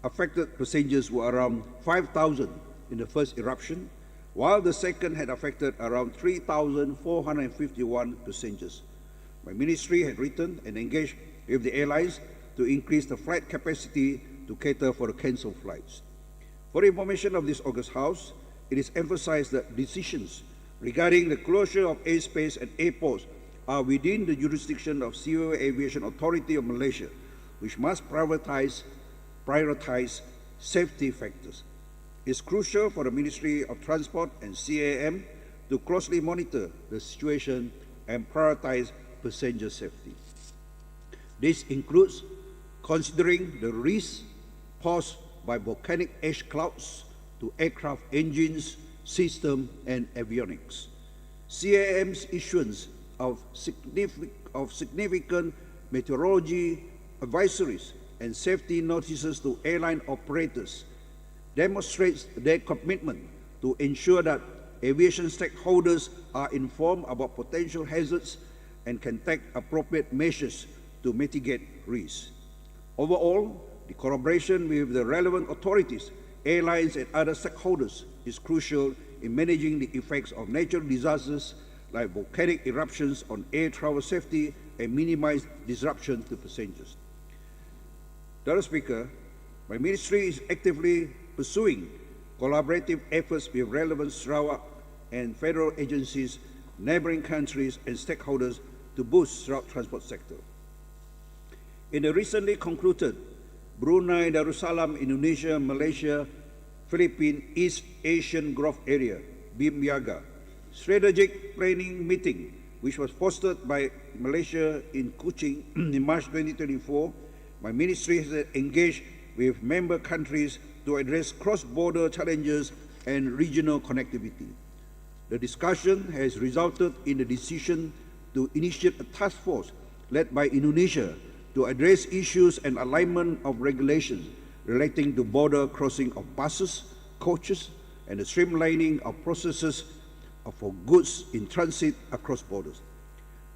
affected passengers were around 5,000 in the first eruption, while the second had affected around 3,451 passengers. My ministry had written and engaged with the airlines to increase the flight capacity to cater for the cancelled flights. For information of this August House, it is emphasized that decisions regarding the closure of airspace and airports are within the jurisdiction of Civil Aviation Authority of Malaysia, which must prioritize safety factors. It's crucial for the Ministry of Transport and CAM to closely monitor the situation and prioritize passenger safety. This includes considering the risks posed by volcanic ash clouds to aircraft engines, system, and avionics. CAM's issuance of significant meteorology advisories and safety notices to airline operators demonstrates their commitment to ensure that aviation stakeholders are informed about potential hazards and can take appropriate measures to mitigate risks. Overall, the collaboration with the relevant authorities, airlines, and other stakeholders is crucial in managing the effects of natural disasters like volcanic eruptions on air travel safety and minimize disruption to passengers. Madam Speaker, my ministry is actively pursuing collaborative efforts with relevant Sarawak and federal agencies, neighboring countries, and stakeholders to boost Sarawak transport sector. In the recently concluded Brunei Darussalam Indonesia Malaysia Philippine East Asian Growth Area (BIMYAGA) strategic planning meeting which was fostered by Malaysia in Kuching in March 2024, my ministry has engaged with member countries to address cross-border challenges and regional connectivity. The discussion has resulted in the decision to initiate a task force led by Indonesia to address issues and alignment of regulations relating to border crossing of buses, coaches, and the streamlining of processes for goods in transit across borders.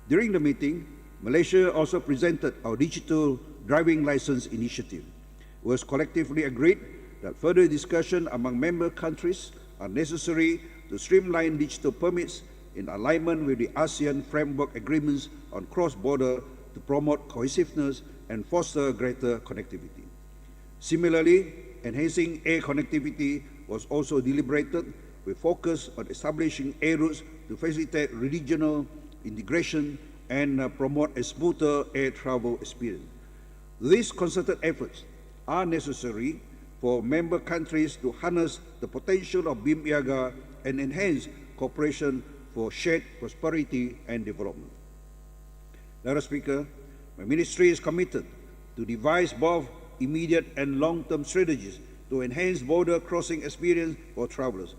During the meeting, Malaysia also presented our digital driving license initiative. It was collectively agreed that further discussion among member countries are necessary to streamline digital permits in alignment with the ASEAN framework agreements on cross-border to promote cohesiveness and foster greater connectivity. Similarly, enhancing air connectivity was also deliberated with focus on establishing air routes to facilitate regional integration and promote a smoother air travel experience. These concerted efforts are necessary for member countries to harness the potential of BIM-IAGA and enhance cooperation for shared prosperity and development. Madam Speaker, my ministry is committed to devise both immediate and long-term strategies to enhance border crossing experience for travelers.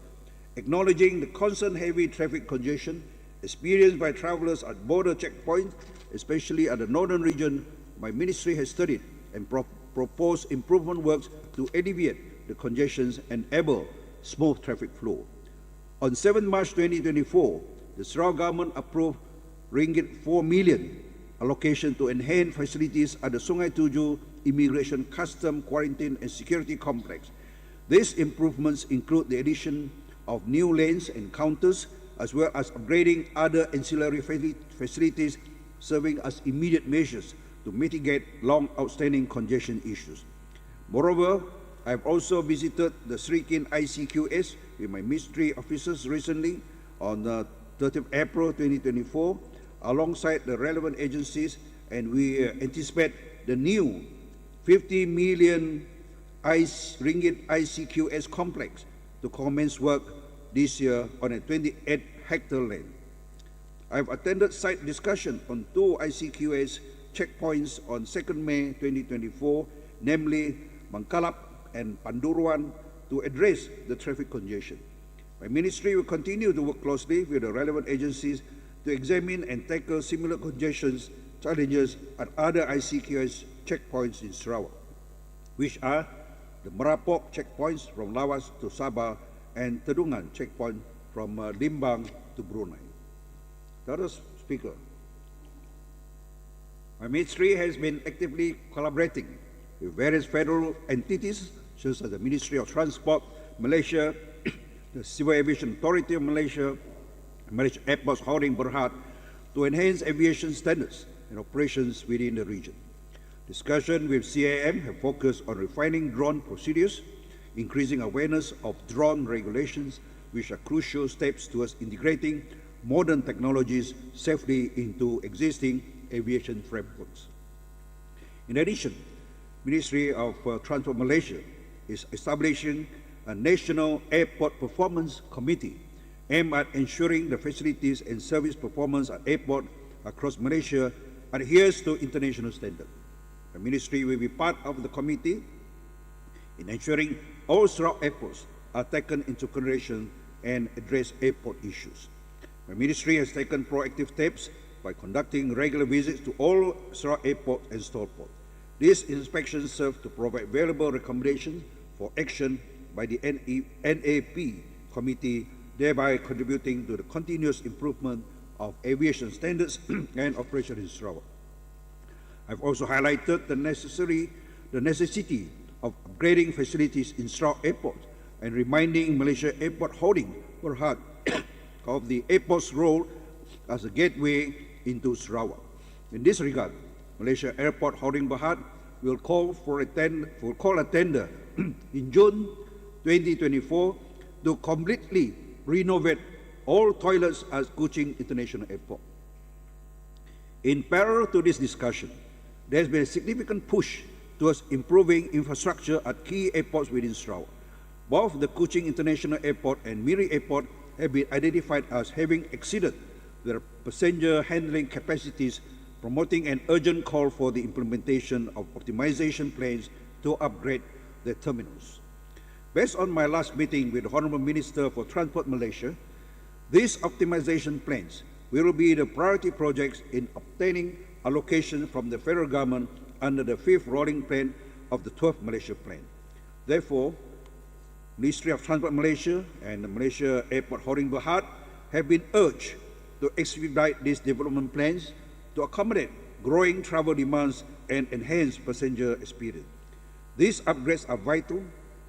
Acknowledging the constant heavy traffic congestion experienced by travelers at border checkpoints, especially at the northern region, my ministry has studied and proposed improvement works to alleviate the congestions and enable smooth traffic flow. On 7 March 2024, the Sarawak government approved ringgit 4 million allocation to enhance facilities at the Sungai Tujuh Immigration, Custom, Quarantine and Security Complex. These improvements include the addition of new lanes and counters, as well as upgrading other ancillary facilities serving as immediate measures to mitigate long outstanding congestion issues. Moreover, I have also visited the Sri Kin ICQS with my ministry officers recently on 30th April 2024, alongside the relevant agencies, and we anticipate the new 50 million ringgit ICQS complex to commence work this year on a 28-hectare land. I have attended site discussion on 2 ICQS checkpoints on 2nd May 2024, namely Mangkalap and Panduruan, to address the traffic congestion. My ministry will continue to work closely with the relevant agencies to examine and tackle similar congestion challenges at other ICQS checkpoints in Sarawak, which are the Merapok checkpoints from Lawas to Sabah and Tedungan checkpoint from Limbang to Brunei. Madam Speaker, my ministry has been actively collaborating with various federal entities such as the Ministry of Transport Malaysia, the Civil Aviation Authority of Malaysia, Malaysia Airports Holding Berhad, to enhance aviation standards and operations within the region. Discussion with CAM have focused on refining drone procedures, increasing awareness of drone regulations, which are crucial steps towards integrating modern technologies safely into existing aviation frameworks. In addition, Ministry of Transport Malaysia is establishing a National Airport Performance Committee aimed at ensuring the facilities and service performance at airports across Malaysia adheres to international standards. The ministry will be part of the committee in ensuring all Sarawak airports are taken into consideration and address airport issues. My ministry has taken proactive steps by conducting regular visits to all Sarawak airports and starports. These inspections serve to provide valuable recommendations for action by the NAP committee, thereby contributing to the continuous improvement of aviation standards and operation in Sarawak. I've also highlighted the necessity of upgrading facilities in Sarawak Airport and reminding Malaysia Airport Holding Berhad of the airport's role as a gateway into Sarawak. In this regard, Malaysia Airport Holding Berhad will call a tender in June 2024 to completely renovate all toilets at Kuching International Airport. In parallel to this discussion, there has been a significant push towards improving infrastructure at key airports within Sarawak. Both the Kuching International Airport and Miri Airport have been identified as having exceeded their passenger handling capacities, promoting an urgent call for the implementation of optimization plans to upgrade their terminals. Based on my last meeting with the Honourable Minister for Transport Malaysia, these optimization plans will be the priority projects in obtaining allocation from the federal government under the 5th rolling plan of the 12th Malaysia Plan. Therefore, Ministry of Transport Malaysia and the Malaysia Airport Holding Berhad have been urged to expedite these development plans to accommodate growing travel demands and enhance passenger experience. These upgrades are vital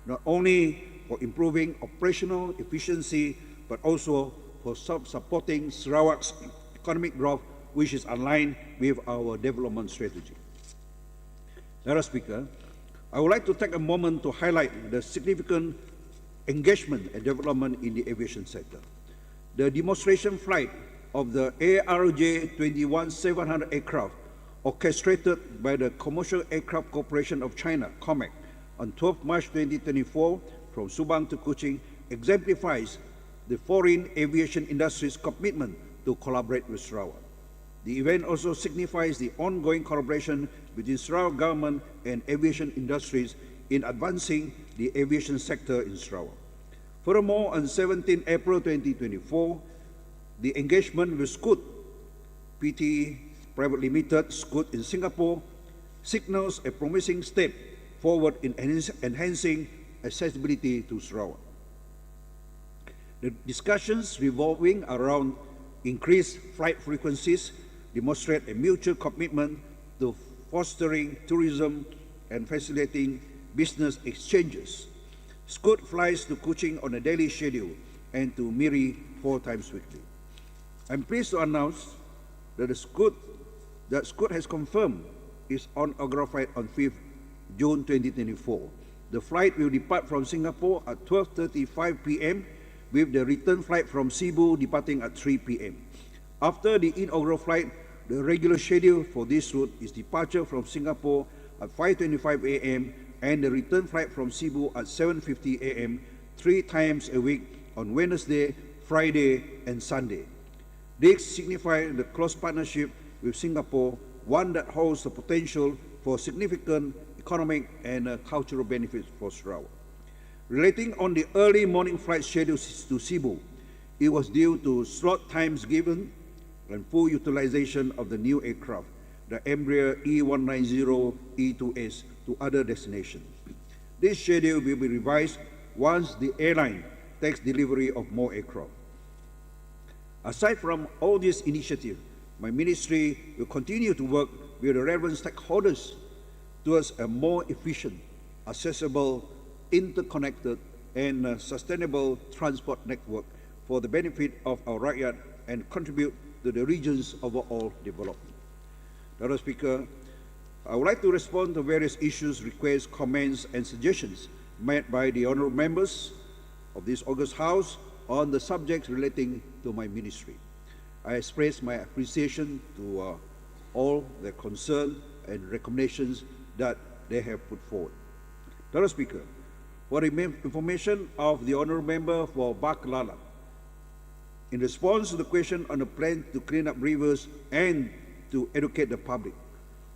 not only for improving operational efficiency but also for supporting Sarawak's economic growth, which is aligned with our development strategy. Madam Speaker, I would like to take a moment to highlight the significant engagement and development in the aviation sector. The demonstration flight of the ARJ-21-700 aircraft, orchestrated by the Commercial Aircraft Corporation of China, COMAC, on 12 March 2024 from Subang to Kuching, exemplifies the foreign aviation industry's commitment to collaborate with Sarawak. The event also signifies the ongoing collaboration between Sarawak government and aviation industries in advancing the aviation sector in Sarawak. Furthermore, on 17 April 2024, the engagement with Scoot Pte. Private Limited, Scoot in Singapore, signals a promising step forward in enhancing accessibility to Sarawak. The discussions revolving around increased flight frequencies demonstrate a mutual commitment to fostering tourism and facilitating business exchanges. Scoot flies to Kuching on a daily schedule and to Miri 4 times weekly. I'm pleased to announce that Scoot has confirmed its inaugural flight on 5th June 2024. The flight will depart from Singapore at 12:35 p.m. with the return flight from Cebu departing at 3 p.m. After the inaugural flight, the regular schedule for this route is departure from Singapore at 5:25 a.m. and the return flight from Cebu at 7:50 a.m. 3 times a week on Wednesday, Friday, and Sunday. This signifies the close partnership with Singapore, one that holds the potential for significant economic and cultural benefits for Sarawak. Relating on the early morning flight schedules to Cebu, it was due to slot times given and full utilization of the new aircraft, the Embraer E190 E2S, to other destinations. This schedule will be revised once the airline takes delivery of more aircraft. Aside from all these initiatives, my ministry will continue to work with the relevant stakeholders towards a more efficient, accessible, interconnected, and sustainable transport network for the benefit of our rakyat and contribute to the region's overall development. Madam Speaker, I would like to respond to various issues, requests, comments, and suggestions made by the honourable members of this August House on the subjects relating to my ministry. I express my appreciation to all their concern and recommendations that they have put forward. Madam Speaker, for the information of the honourable member for Baklala, in response to the question on the plan to clean up rivers and to educate the public,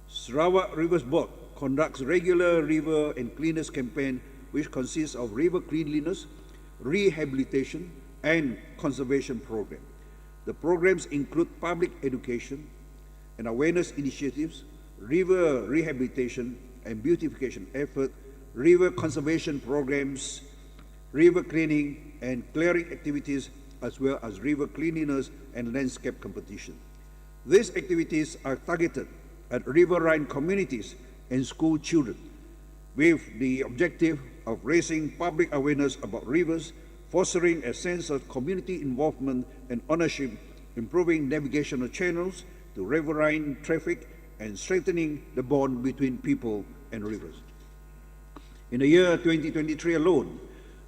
Sarawak Rivers Board conducts regular river and cleanliness campaign which consists of river cleanliness, rehabilitation, and conservation program. The programs include public education and awareness initiatives, river rehabilitation and beautification effort, river conservation programs, river cleaning and clearing activities, as well as river cleanliness and landscape competition. These activities are targeted at riverine communities and school children with the objective of raising public awareness about rivers, fostering a sense of community involvement and ownership, improving navigational channels to riverine traffic, and strengthening the bond between people and rivers. In the year 2023 alone,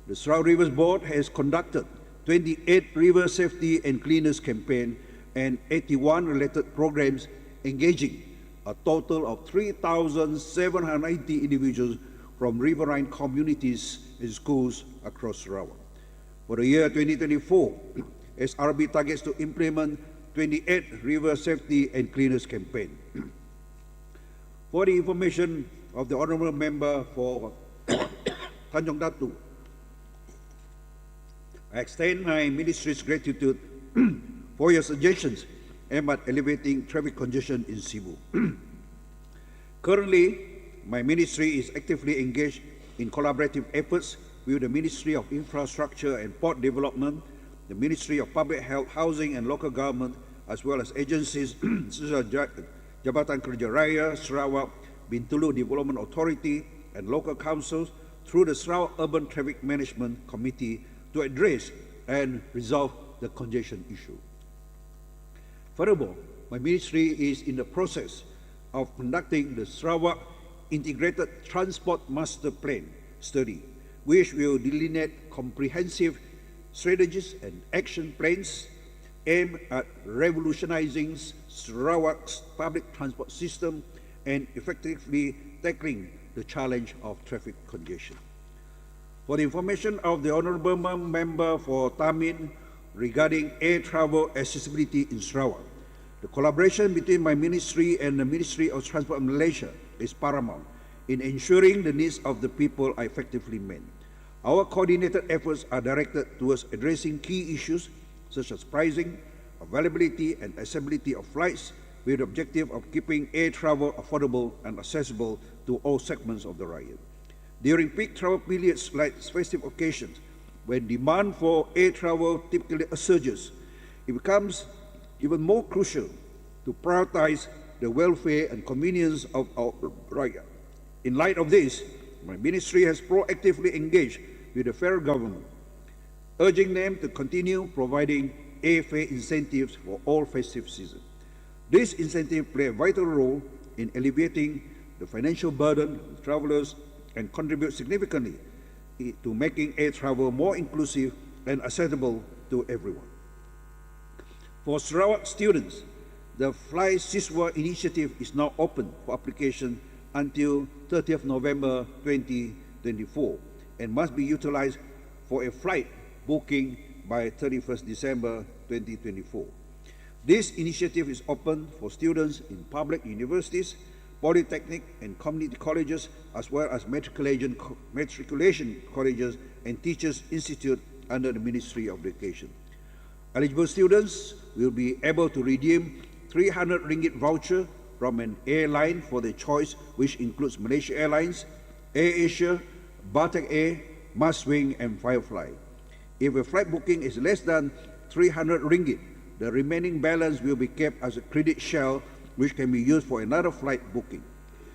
the Sarawak Rivers Board has conducted 28 river safety and cleanliness campaigns and 81 related programs engaging a total of 3,790 individuals from riverine communities and schools across Sarawak. For the year 2024, SRB targets to implement 28th River Safety and Cleaners Campaign. For the information of the Honourable Member for Tanjong Datu, I extend my ministry's gratitude for your suggestions aimed at elevating traffic congestion in Cebu. Currently, my ministry is actively engaged in collaborative efforts with the Ministry of Infrastructure and Port Development, the Ministry of Public Health, Housing and Local Government, as well as agencies such as Jabatan Kerja Raya, Sarawak, Bintulu Development Authority, and local councils through the Sarawak Urban Traffic Management Committee to address and resolve the congestion issue. Furthermore, my ministry is in the process of conducting the Sarawak Integrated Transport Master Plan study, which will delineate comprehensive strategies and action plans aimed at revolutionizing Sarawak's public transport system and effectively tackling the challenge of traffic congestion. For the information of the Honourable Member for Tamin regarding air travel accessibility in Sarawak, the collaboration between my ministry and the Ministry of Transport in Malaysia is paramount in ensuring the needs of the people are effectively met. Our coordinated efforts are directed towards addressing key issues such as pricing, availability and accessibility of flights with the objective of keeping air travel affordable and accessible to all segments of the rakyat. During peak travel periods like festive occasions, when demand for air travel typically surges, it becomes even more crucial to prioritize the welfare and convenience of our rakyat. In light of this, my ministry has proactively engaged with the federal government, urging them to continue providing airfare incentives for all festive season. These incentives play a vital role in alleviating the financial burden of travellers and contribute significantly to making air travel more inclusive and accessible to everyone. For Sarawak students, the Fly Siswa initiative is now open for application until 30th November 2024 and must be utilized for a flight booking by 31st December 2024. This initiative is open for students in public universities, polytechnic and community colleges, as well as matriculation colleges and teachers' institute under the Ministry of Education. Eligible students will be able to redeem 300 ringgit voucher from an airline for their choice, which includes Malaysia Airlines, AirAsia, Batak Air, Maswing and Firefly. If a flight booking is less than 300 ringgit, the remaining balance will be kept as a credit shell which can be used for another flight booking.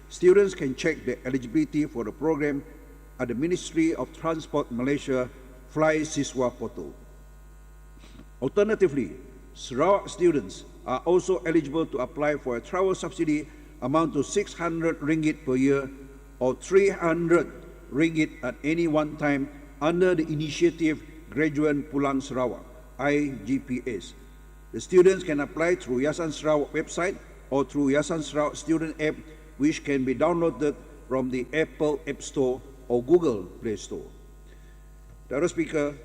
Students can check their eligibility for the program at the Ministry of Transport Malaysia Fly Siswa portal. Alternatively, Sarawak students are also eligible to apply for a travel subsidy amount to 600 ringgit per year or 300 ringgit at any one time under the initiative Graduan Pulang Sarawak, IGPS. The students can apply through Yayasan Sarawak website or through Yayasan Sarawak student app, which can be downloaded from the Apple App Store or Google Play Store. The other speaker,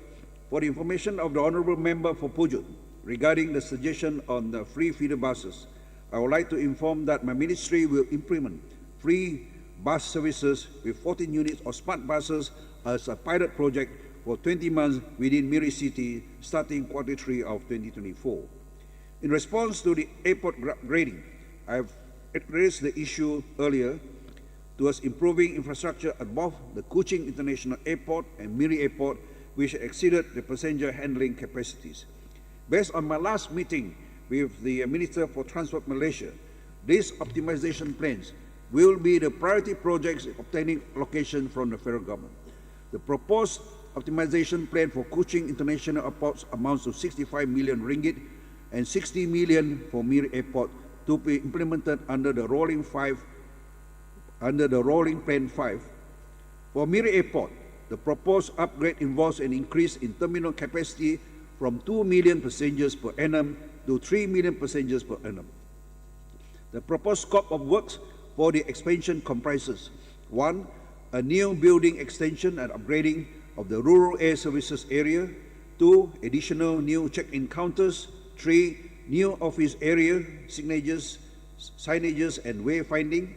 for the information of the Honourable Member for Pujut regarding the suggestion on the free feeder buses, I would like to inform that my ministry will implement free bus services with 14 units of smart buses as a pilot project for 20 months within Miri City starting Q3 of 2024. In response to the airport grading, I have addressed the issue earlier towards improving infrastructure at both the Kuching International Airport and Miri Airport, which exceeded the passenger handling capacities. Based on my last meeting with the Minister for Transport Malaysia, these optimization plans will be the priority projects obtaining allocation from the federal government. The proposed optimization plan for Kuching International Airport amounts to 65 million ringgit and 60 million for Miri Airport to be implemented under the Rolling Plan 5. For Miri Airport, the proposed upgrade involves an increase in terminal capacity from 2 million passengers per annum to 3 million passengers per annum. The proposed scope of works for the expansion comprises 1. A new building extension and upgrading of the rural air services area, 2. Additional new check-in counters, 3. new office area signages, signages and wayfinding.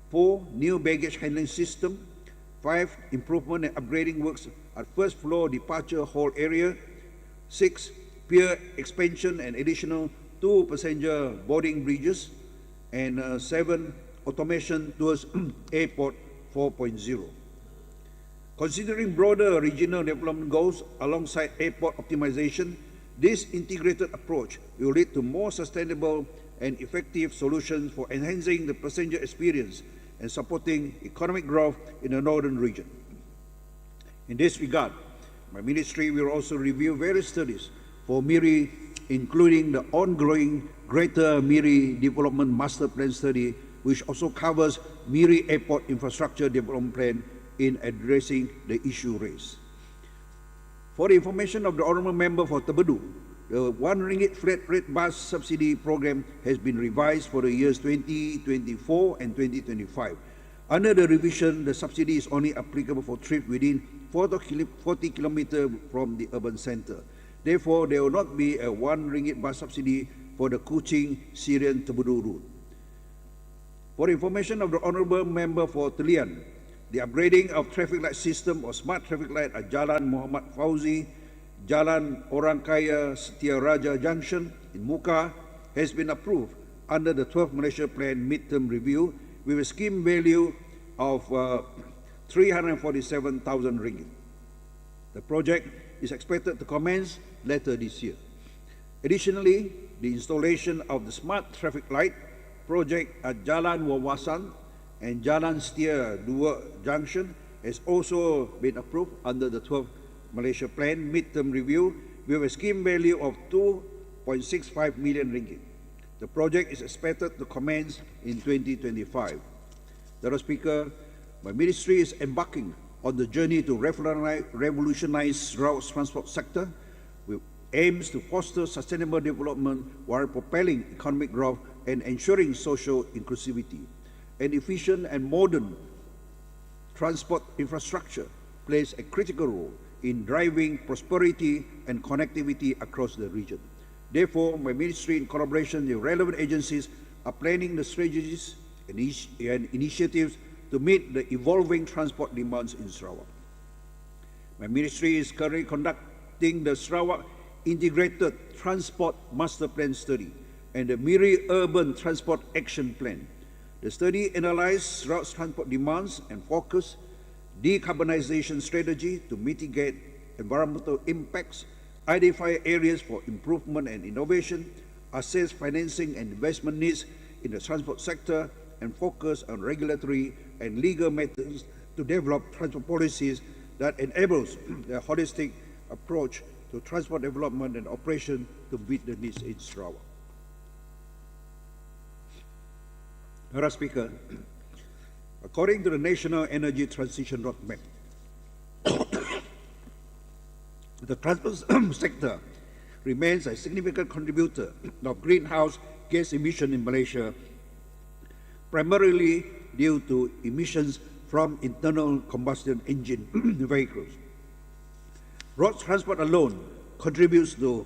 4. New baggage handling system. 5. Improvement and upgrading works at first floor departure hall area. 6. Pier expansion and additional 2 passenger boarding bridges. And 7. Automation towards Airport 4.0. Considering broader regional development goals alongside airport optimization, this integrated approach will lead to more sustainable and effective solutions for enhancing the passenger experience and supporting economic growth in the northern region. In this regard, my ministry will also review various studies for Miri, including the ongoing Greater Miri Development Master Plan study, which also covers Miri Airport Infrastructure Development Plan in addressing the issue raised. For the information of the Honourable Member for Tebedu, the RM1 flat rate bus subsidy program has been revised for the years 2024 and 2025. Under the revision, the subsidy is only applicable for trips within 40 kilometers from the urban centre. Therefore, there will not be a RM1 bus subsidy for the Kuching-Syrian-Tebedu route. For information of the Honourable Member for Telian, the upgrading of traffic light system or smart traffic light at Jalan Muhammad Fauzi, Jalan Orang Kaya Setia Raja Junction in Muka has been approved under the 12th Malaysia Plan midterm review with a scheme value of 347,000 ringgit. The project is expected to commence later this year. Additionally, the installation of the smart traffic light project at Jalan Wawasan and Jalan Setia Dua Junction has also been approved under the 12th Malaysia Plan midterm review with a scheme value of 2.65 million ringgit. The project is expected to commence in 2025. Mr. Speaker, my ministry is embarking on the journey to revolutionize Sarawak's transport sector with aims to foster sustainable development while propelling economic growth and ensuring social inclusivity. An efficient and modern transport infrastructure plays a critical role in driving prosperity and connectivity across the region. Therefore, my ministry, in collaboration with relevant agencies, are planning the strategies and initiatives to meet the evolving transport demands in Sarawak. My ministry is currently conducting the Sarawak Integrated Transport Master Plan study and the Miri Urban Transport Action Plan. The study analyzed Sarawak's transport demands and focus decarbonization strategy to mitigate environmental impacts, identify areas for improvement and innovation, assess financing and investment needs in the transport sector, and focus on regulatory and legal methods to develop transport policies that enables a holistic approach to transport development and operation to meet the needs in Sarawak. Mr. Speaker, according to the National Energy Transition Roadmap, the transport sector remains a significant contributor of greenhouse gas emission in Malaysia, primarily due to emissions from internal combustion engine vehicles. Road transport alone contributes to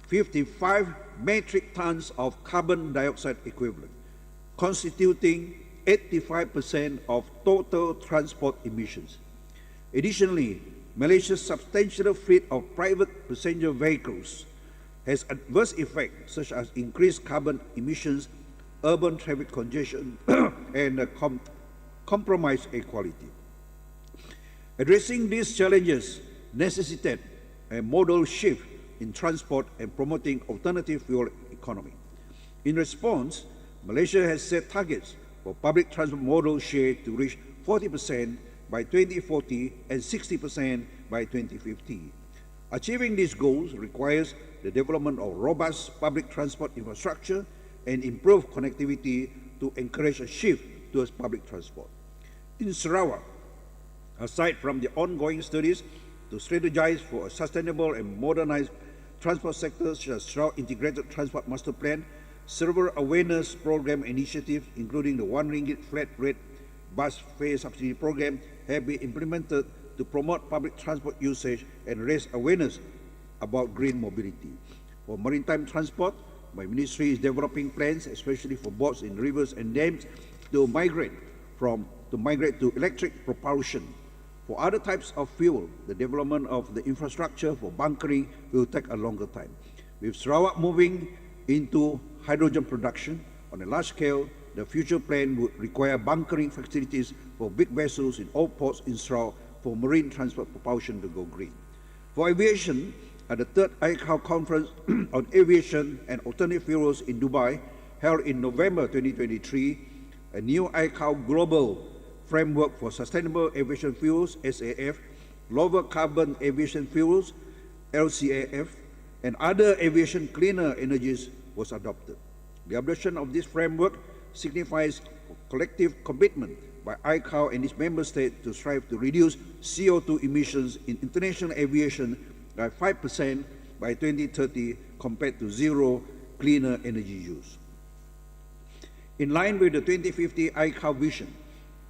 55 metric tons of carbon dioxide equivalent, constituting 85% of total transport emissions. Additionally, Malaysia's substantial fleet of private passenger vehicles has adverse effects such as increased carbon emissions, urban traffic congestion, and compromised air quality. Addressing these challenges necessitate a modal shift in transport and promoting alternative fuel economy. In response, Malaysia has set targets for public transport modal share to reach 40% by 2040 and 60% by 2050. Achieving these goals requires the development of robust public transport infrastructure and improved connectivity to encourage a shift towards public transport. In Sarawak, aside from the ongoing studies to strategize for a sustainable and modernized transport sector such as Sarawak Integrated Transport Master Plan, several awareness program initiatives, including the RM1 flat rate bus fare subsidy program, have been implemented to promote public transport usage and raise awareness about green mobility. For maritime transport, my ministry is developing plans, especially for boats in rivers and dams, to migrate to electric propulsion. For other types of fuel, the development of the infrastructure for bunkering will take a longer time. With Sarawak moving into hydrogen production on a large scale, the future plan would require bunkering facilities for big vessels in all ports in Sarawak for marine transport propulsion to go green. For aviation, at the third ICAO conference on aviation and alternative fuels in Dubai, held in November 2023, a new ICAO global framework for sustainable aviation fuels, SAF, lower carbon aviation fuels, LCAF, and other aviation cleaner energies was adopted. The adoption of this framework signifies collective commitment by ICAO and its member states to strive to reduce CO2 emissions in international aviation by 5% by 2030 compared to zero cleaner energy use. In line with the 2050 ICAO vision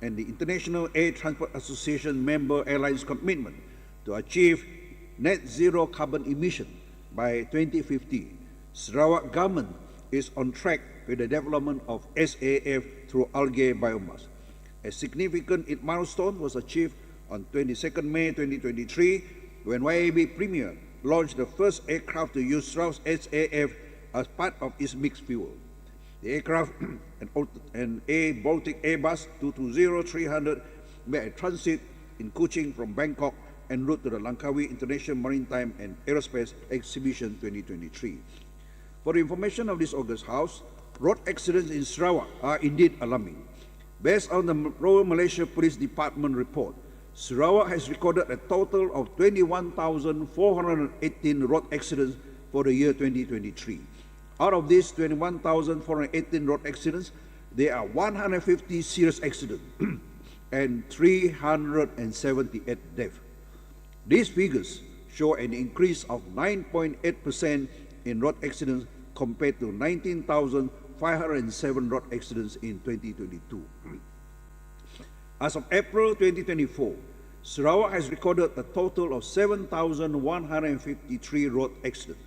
and the International Air Transport Association member airlines' commitment to achieve net zero carbon emission by 2050, Sarawak government is on track with the development of SAF through algae biomass. A significant milestone was achieved on 22nd May 2023 when YAB Premier launched the first aircraft to use Sarawak's SAF as part of its mixed fuel. The aircraft, an Baltic Airbus 220-300, made a transit in Kuching from Bangkok en route to the Langkawi International Maritime and Aerospace Exhibition 2023. For the information of this August House, road accidents in Sarawak are indeed alarming. Based on the Royal Malaysia Police Department report, Sarawak has recorded a total of 21,418 road accidents for the year 2023. Out of these 21,418 road accidents, there are 150 serious accidents and 378 deaths. These figures show an increase of 9.8% in road accidents compared to 19,507 road accidents in 2022. As of April 2024, Sarawak has recorded a total of 7,153 road accidents.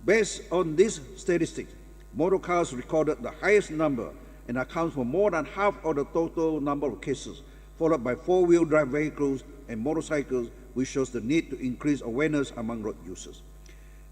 Based on these statistics, motor cars recorded the highest number and accounts for more than half of the total number of cases, followed by four-wheel drive vehicles and motorcycles, which shows the need to increase awareness among road users.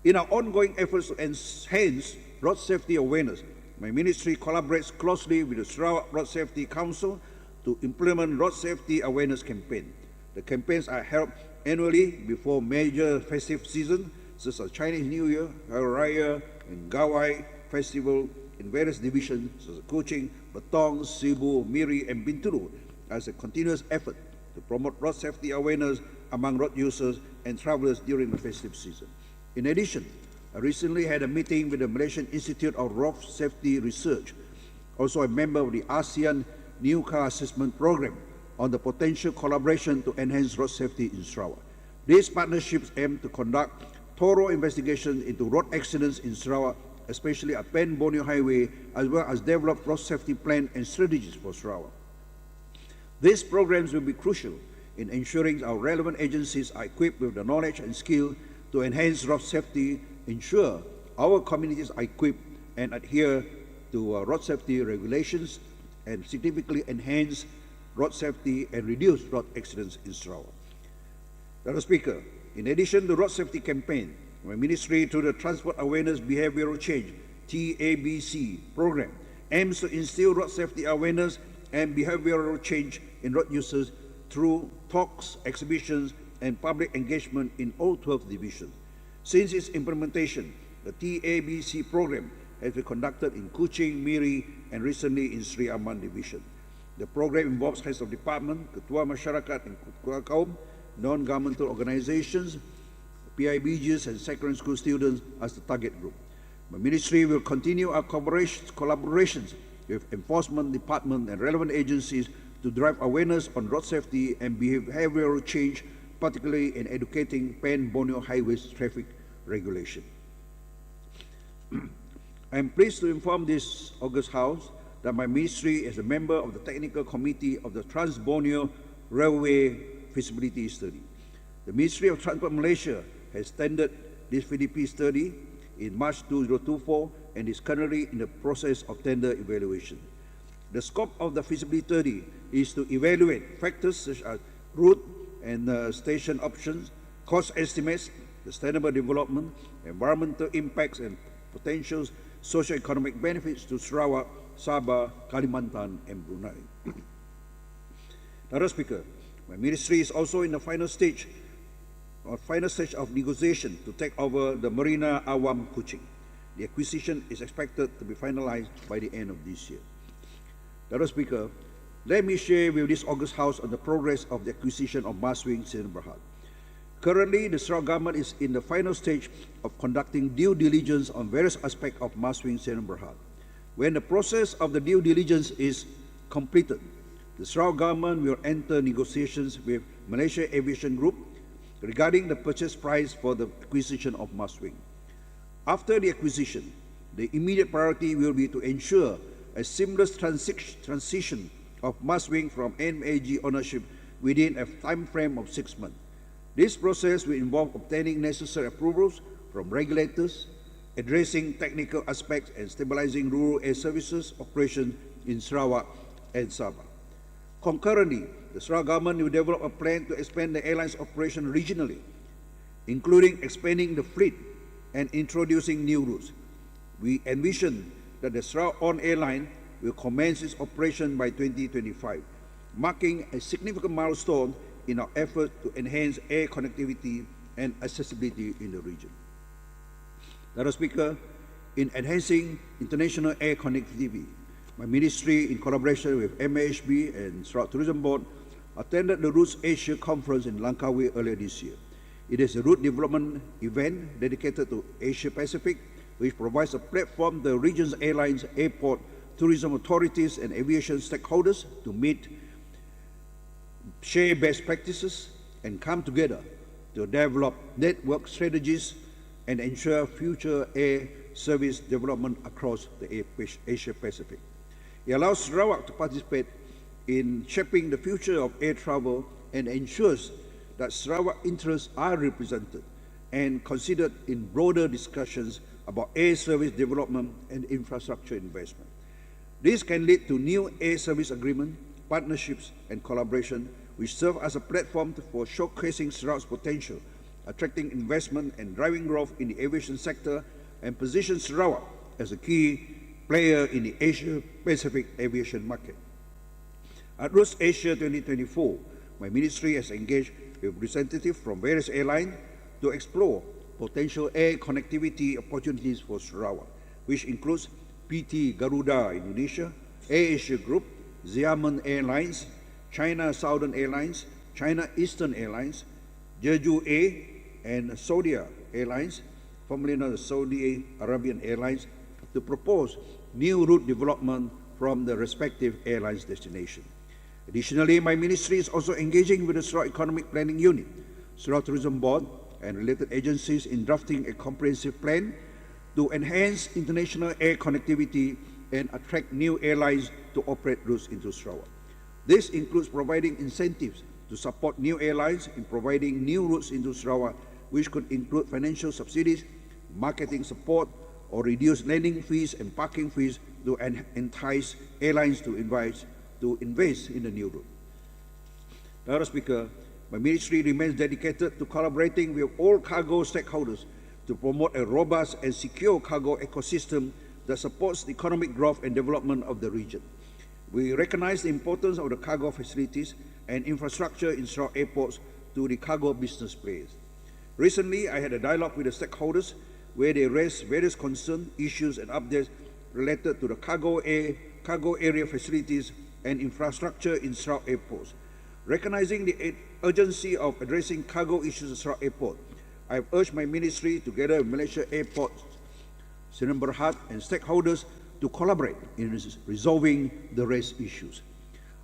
In our ongoing efforts to enhance road safety awareness, my ministry collaborates closely with the Sarawak Road Safety Council to implement road safety awareness campaigns. The campaigns are held annually before major festive seasons, such as Chinese New Year, Hari Raya, and Gawai Festival in various divisions such as Kuching, Betong, Sibu, Miri, and Bintulu, as a continuous effort to promote road safety awareness among road users and travelers during the festive season. In addition, I recently had a meeting with the Malaysian Institute of Road Safety Research, also a member of the ASEAN New Car Assessment Program, on the potential collaboration to enhance road safety in Sarawak. These partnerships aim to conduct thorough investigations into road accidents in Sarawak, especially at Pen Borneo Highway, as well as develop road safety plans and strategies for Sarawak. These programs will be crucial in ensuring our relevant agencies are equipped with the knowledge and skill to enhance road safety, ensure our communities are equipped and adhere to road safety regulations, and significantly enhance road safety and reduce road accidents in Sarawak. Mr. Speaker, in addition to road safety campaign, my ministry, through the Transport Awareness Behavioral Change (TABC) program, aims to instill road safety awareness and behavioral change in road users through talks, exhibitions, and public engagement in all 12 divisions. Since its implementation, the TABC program has been conducted in Kuching, Miri, and recently in Sri Aman division. The program involves heads of department, ketua masyarakat and ketua kaum, non-governmental organizations, PIBGs, and secondary school students as the target group. My ministry will continue our collaborations with enforcement department and relevant agencies to drive awareness on road safety and behavioral change, particularly in educating Pen Borneo Highways traffic regulation. I am pleased to inform this August House that my ministry is a member of the Technical Committee of the Trans-Borneo Railway Feasibility Study. The Ministry of Transport Malaysia has tendered this feasibility study in March 2024 and is currently in the process of tender evaluation. The scope of the feasibility study is to evaluate factors such as route and station options, cost estimates, sustainable development, environmental impacts, and potential socio-economic benefits to Sarawak, Sabah, Kalimantan, and Brunei. Madam Speaker, my ministry is also in the final stage of negotiation to take over the Marina Awam Kuching. The acquisition is expected to be finalized by the end of this year. Madam Speaker, let me share with this August House on the progress of the acquisition of Maswing Sdn Bhd. Currently, the Sarawak government is in the final stage of conducting due diligence on various aspects of Maswing Sdn Bhd. When the process of the due diligence is completed, the Sarawak government will enter negotiations with Malaysia Aviation Group regarding the purchase price for the acquisition of Maswing. After the acquisition, the immediate priority will be to ensure a seamless transition of Maswing from MAG ownership within a time frame of 6 months. This process will involve obtaining necessary approvals from regulators, addressing technical aspects, and stabilizing rural air services operations in Sarawak and Sabah. Concurrently, the Sarawak government will develop a plan to expand the airline's operation regionally, including expanding the fleet and introducing new routes. We envision that the Sarawak-owned airline will commence its operation by 2025, marking a significant milestone in our effort to enhance air connectivity and accessibility in the region. Madam Speaker, in enhancing international air connectivity, my ministry, in collaboration with MAHB and Sarawak Tourism Board, attended the Routes Asia Conference in Langkawi earlier this year. It is a route development event dedicated to Asia Pacific, which provides a platform to the region's airlines, airport, tourism authorities, and aviation stakeholders to meet, share best practices, and come together to develop network strategies and ensure future air service development across the Asia Pacific. It allows Sarawak to participate in shaping the future of air travel and ensures that Sarawak interests are represented and considered in broader discussions about air service development and infrastructure investment. This can lead to new air service agreements, partnerships, and collaboration, which serve as a platform for showcasing Sarawak's potential, attracting investment and driving growth in the aviation sector, and position Sarawak as a key player in the Asia-Pacific aviation market. At Routes Asia 2024, my ministry has engaged with representatives from various airlines to explore potential air connectivity opportunities for Sarawak, which includes PT Garuda Indonesia, Air Asia Group, Xiamen Airlines, China Southern Airlines, China Eastern Airlines, Jeju Air, and Saudi Airlines, formerly known as Saudi Arabian Airlines, to propose new route development from the respective airlines' destination. Additionally, my ministry is also engaging with the Sarawak Economic Planning Unit, Sarawak Tourism Board, and related agencies in drafting a comprehensive plan to enhance international air connectivity and attract new airlines to operate routes into Sarawak. This includes providing incentives to support new airlines in providing new routes into Sarawak, which could include financial subsidies, marketing support, or reduced landing fees and parking fees to entice airlines to invest in the new route. Madam Speaker, my ministry remains dedicated to collaborating with all cargo stakeholders to promote a robust and secure cargo ecosystem that supports the economic growth and development of the region. We recognize the importance of the cargo facilities and infrastructure in Sarawak airports to the cargo business players. Recently, I had a dialogue with the stakeholders where they raised various concerns, issues, and updates related to the cargo area facilities and infrastructure in Sarawak airports. Recognizing the urgency of addressing cargo issues at Sarawak Airport, I have urged my ministry, together with Malaysia Airports, Sdn Bhd, and stakeholders, to collaborate in resolving the raised issues.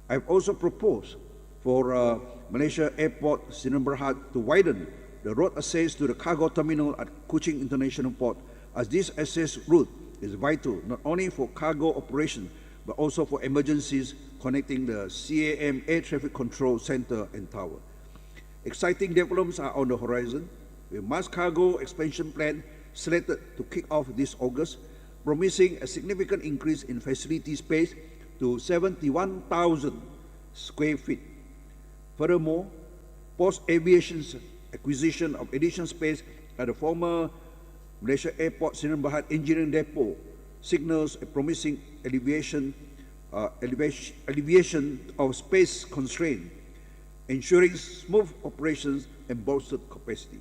I have also proposed for Malaysia Airport Sdn Bhd to widen the road access to the cargo terminal at Kuching International Port, as this access route is vital not only for cargo operation but also for emergencies connecting the CAM Air Traffic Control Center and Tower. Exciting developments are on the horizon, with mass cargo expansion plan slated to kick off this August, promising a significant increase in facility space to 71,000 square feet. Furthermore, post-aviation's acquisition of additional space at the former Malaysia Airport Sdn Bhd Engineering Depot signals a promising alleviation of space constraint, ensuring smooth operations and bolstered capacity.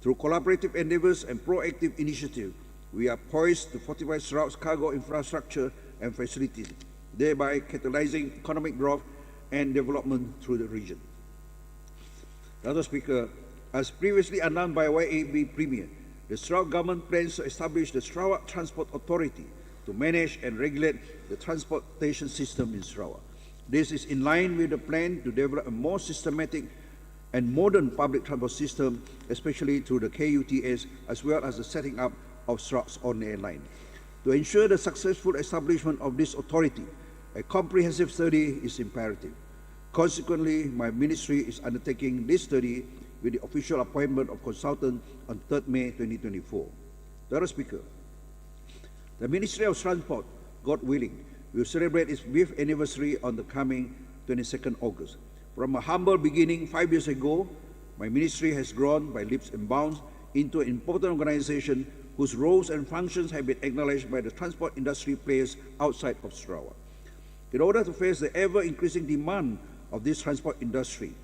Through collaborative endeavors and proactive initiative, we are poised to fortify Sarawak's cargo infrastructure and facilities, thereby catalyzing economic growth and development through the region. Mr. Speaker, as previously announced by YAB Premier, the Sarawak government plans to establish the Sarawak Transport Authority to manage and regulate the transportation system in Sarawak. This is in line with the plan to develop a more systematic and modern public transport system, especially through the KUTS, as well as the setting up of Sarawak's own airline. To ensure the successful establishment of this authority, a comprehensive study is imperative. Consequently, my ministry is undertaking this study with the official appointment of consultant on 3rd May 2024. Mr. Speaker, the Ministry of Transport, God willing, will celebrate its 5th anniversary on the coming 22nd August. From a humble beginning 5 years ago, my ministry has grown by leaps and bounds into an important organization whose roles and functions have been acknowledged by the transport industry players outside of Sarawak. In order to face the ever-increasing demand of this transport industry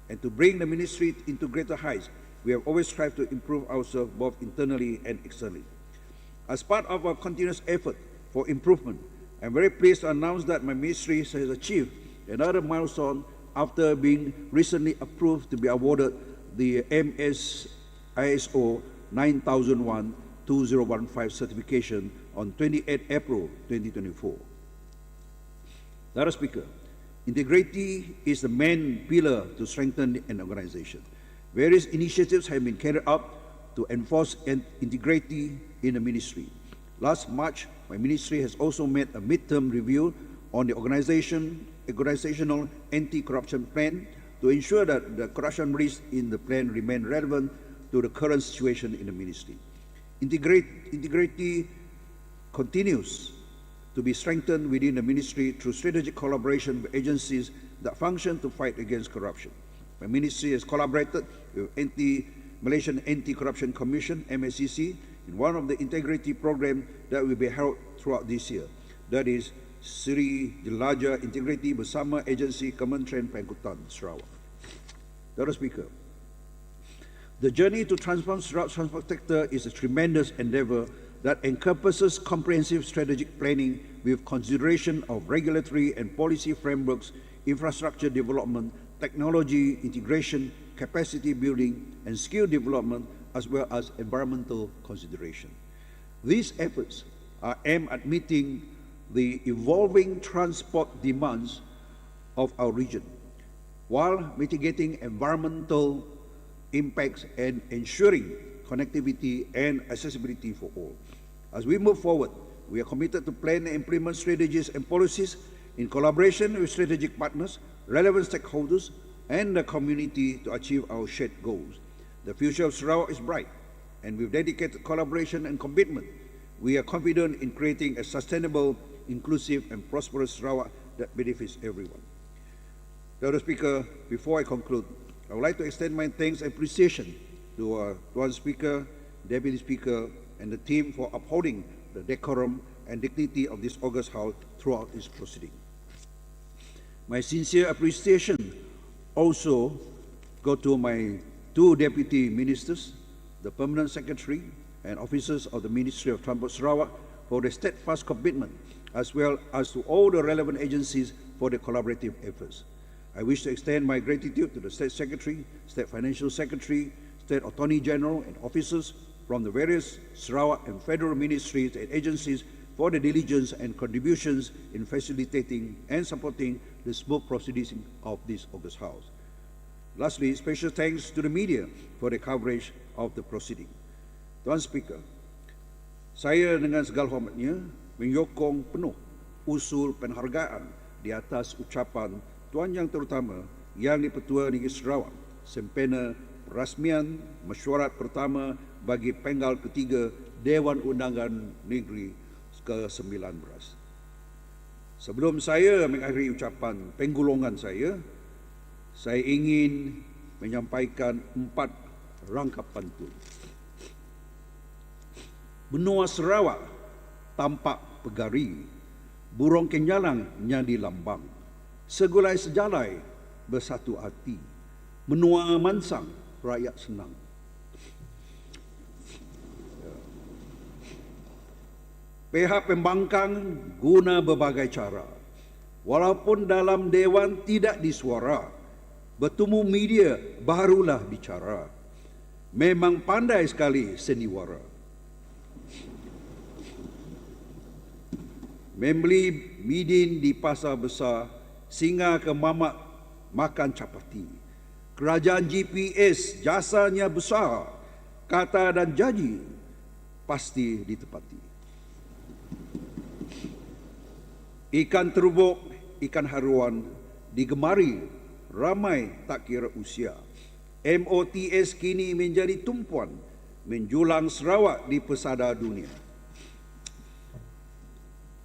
and to bring the ministry into greater heights, we have always strived to improve ourselves both internally and externally. As part of our continuous effort for improvement, I am very pleased to announce that my ministry has achieved another milestone after being recently approved to be awarded the MS ISO 9001-2015 certification on 28 April 2024. Mr. Speaker, integrity is the main pillar to strengthen an organization. Various initiatives have been carried out to enforce integrity in the ministry. Last March, my ministry has also made a midterm review on the organizational anti-corruption plan to ensure that the corruption risks in the plan remain relevant to the current situation in the ministry. Integrity continues to be strengthened within the ministry through strategic collaboration with agencies that function to fight against corruption. My ministry has collaborated with Malaysian Anti-Corruption Commission, MACC, in one of the integrity programs that will be held throughout this year. That is Sri Jelaja Integrity Bersama Agensi Kementerian Pengangkutan Sarawak. Mr. Speaker, the journey to transform Sarawak's transport sector is a tremendous endeavor that encompasses comprehensive strategic planning with consideration of regulatory and policy frameworks, infrastructure development, technology integration, capacity building, and skill development, as well as environmental consideration. These efforts are aimed at meeting the evolving transport demands of our region, while mitigating environmental impacts and ensuring connectivity and accessibility for all. As we move forward, we are committed to plan and implement strategies and policies in collaboration with strategic partners, relevant stakeholders, and the community to achieve our shared goals. The future of Sarawak is bright, and with dedicated collaboration and commitment, we are confident in creating a sustainable, inclusive, and prosperous Sarawak that benefits everyone. Mr. Speaker, before I conclude, I would like to extend my thanks and appreciation to our Tuan Speaker, Deputy Speaker, and the team for upholding the decorum and dignity of this August House throughout this proceeding. My sincere appreciation also go to my two Deputy Ministers, the Permanent Secretary, and officers of the Ministry of Transport Sarawak for their steadfast commitment, as well as to all the relevant agencies for their collaborative efforts. I wish to extend my gratitude to the State Secretary, State Financial Secretary, State Attorney General, and officers from the various Sarawak and federal ministries and agencies for the diligence and contributions in facilitating and supporting the smooth proceedings of this August House. Lastly, special thanks to the media for the coverage of the proceeding. Tuan Speaker, saya dengan segala hormatnya menyokong penuh usul penghargaan di atas ucapan Tuan Yang Terutama Yang di-Pertua Negeri Sarawak sempena perasmian Mesyuarat Pertama Bagi Penggal Ketiga Dewan Undangan Negeri ke-19. Sebelum saya mengakhiri ucapan penggulungan saya ingin menyampaikan 4 rangkap pantun. Benua Sarawak tampak pegari, burung kenyalang nyadi lambang, segulai sejalai bersatu hati, menua mansang rakyat senang. Pihak pembangkang guna berbagai cara, walaupun dalam Dewan tidak disuara, bertemu media barulah bicara. Memang pandai sekali seniwara. Membeli midin di pasar besar, singa ke mamak makan capati. Kerajaan GPS jasanya besar, kata dan janji pasti ditepati. Ikan terubuk, ikan haruan digemari ramai tak kira usia. MOTS kini menjadi tumpuan menjulang Sarawak di pesada dunia.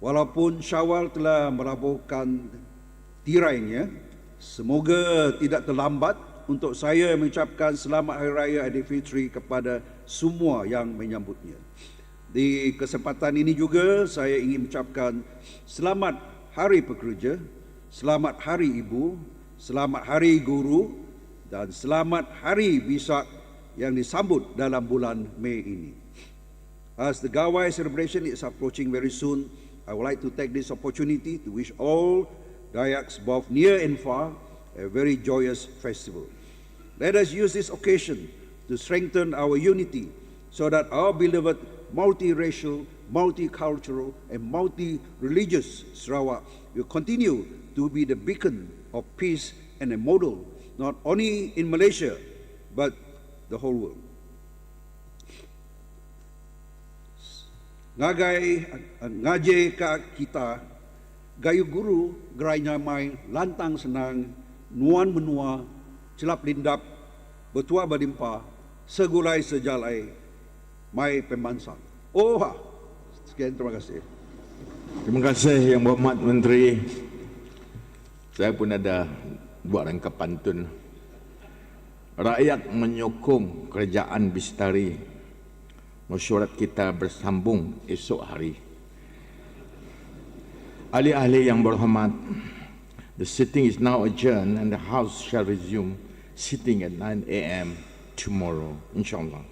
Walaupun Syawal telah merabuhkan tirainya, semoga tidak terlambat untuk saya mengucapkan selamat Hari Raya Aidilfitri kepada semua yang menyambutnya. Di kesempatan ini juga saya ingin mengucapkan selamat Hari Pekerja, selamat Hari Ibu, selamat Hari Guru dan selamat Hari Bisak yang disambut dalam bulan Mei ini. As the Gawai celebration is approaching very soon, I would like to take this opportunity to wish all Dayaks both near and far a very joyous festival. Let us use this occasion to strengthen our unity so that our beloved multiracial, multicultural and multi-religious Sarawak will continue to be the beacon of peace and a model not only in Malaysia but the whole world. Ngaje ka kita, gayu guru, gerai nyamai, lantang senang, nuan menua, celap lindap, betua badimpa, segulai sejalai, mai pemansang. Sekian, terima kasih. Terima kasih Yang Berhormat Menteri. Saya pun ada buat rangkap pantun. Rakyat menyokong kerajaan Bistari. Mesyuarat kita bersambung esok hari. Ahli-ahli yang berhormat, the sitting is now adjourned and the House shall resume sitting at 9 a.m. tomorrow, inshallah.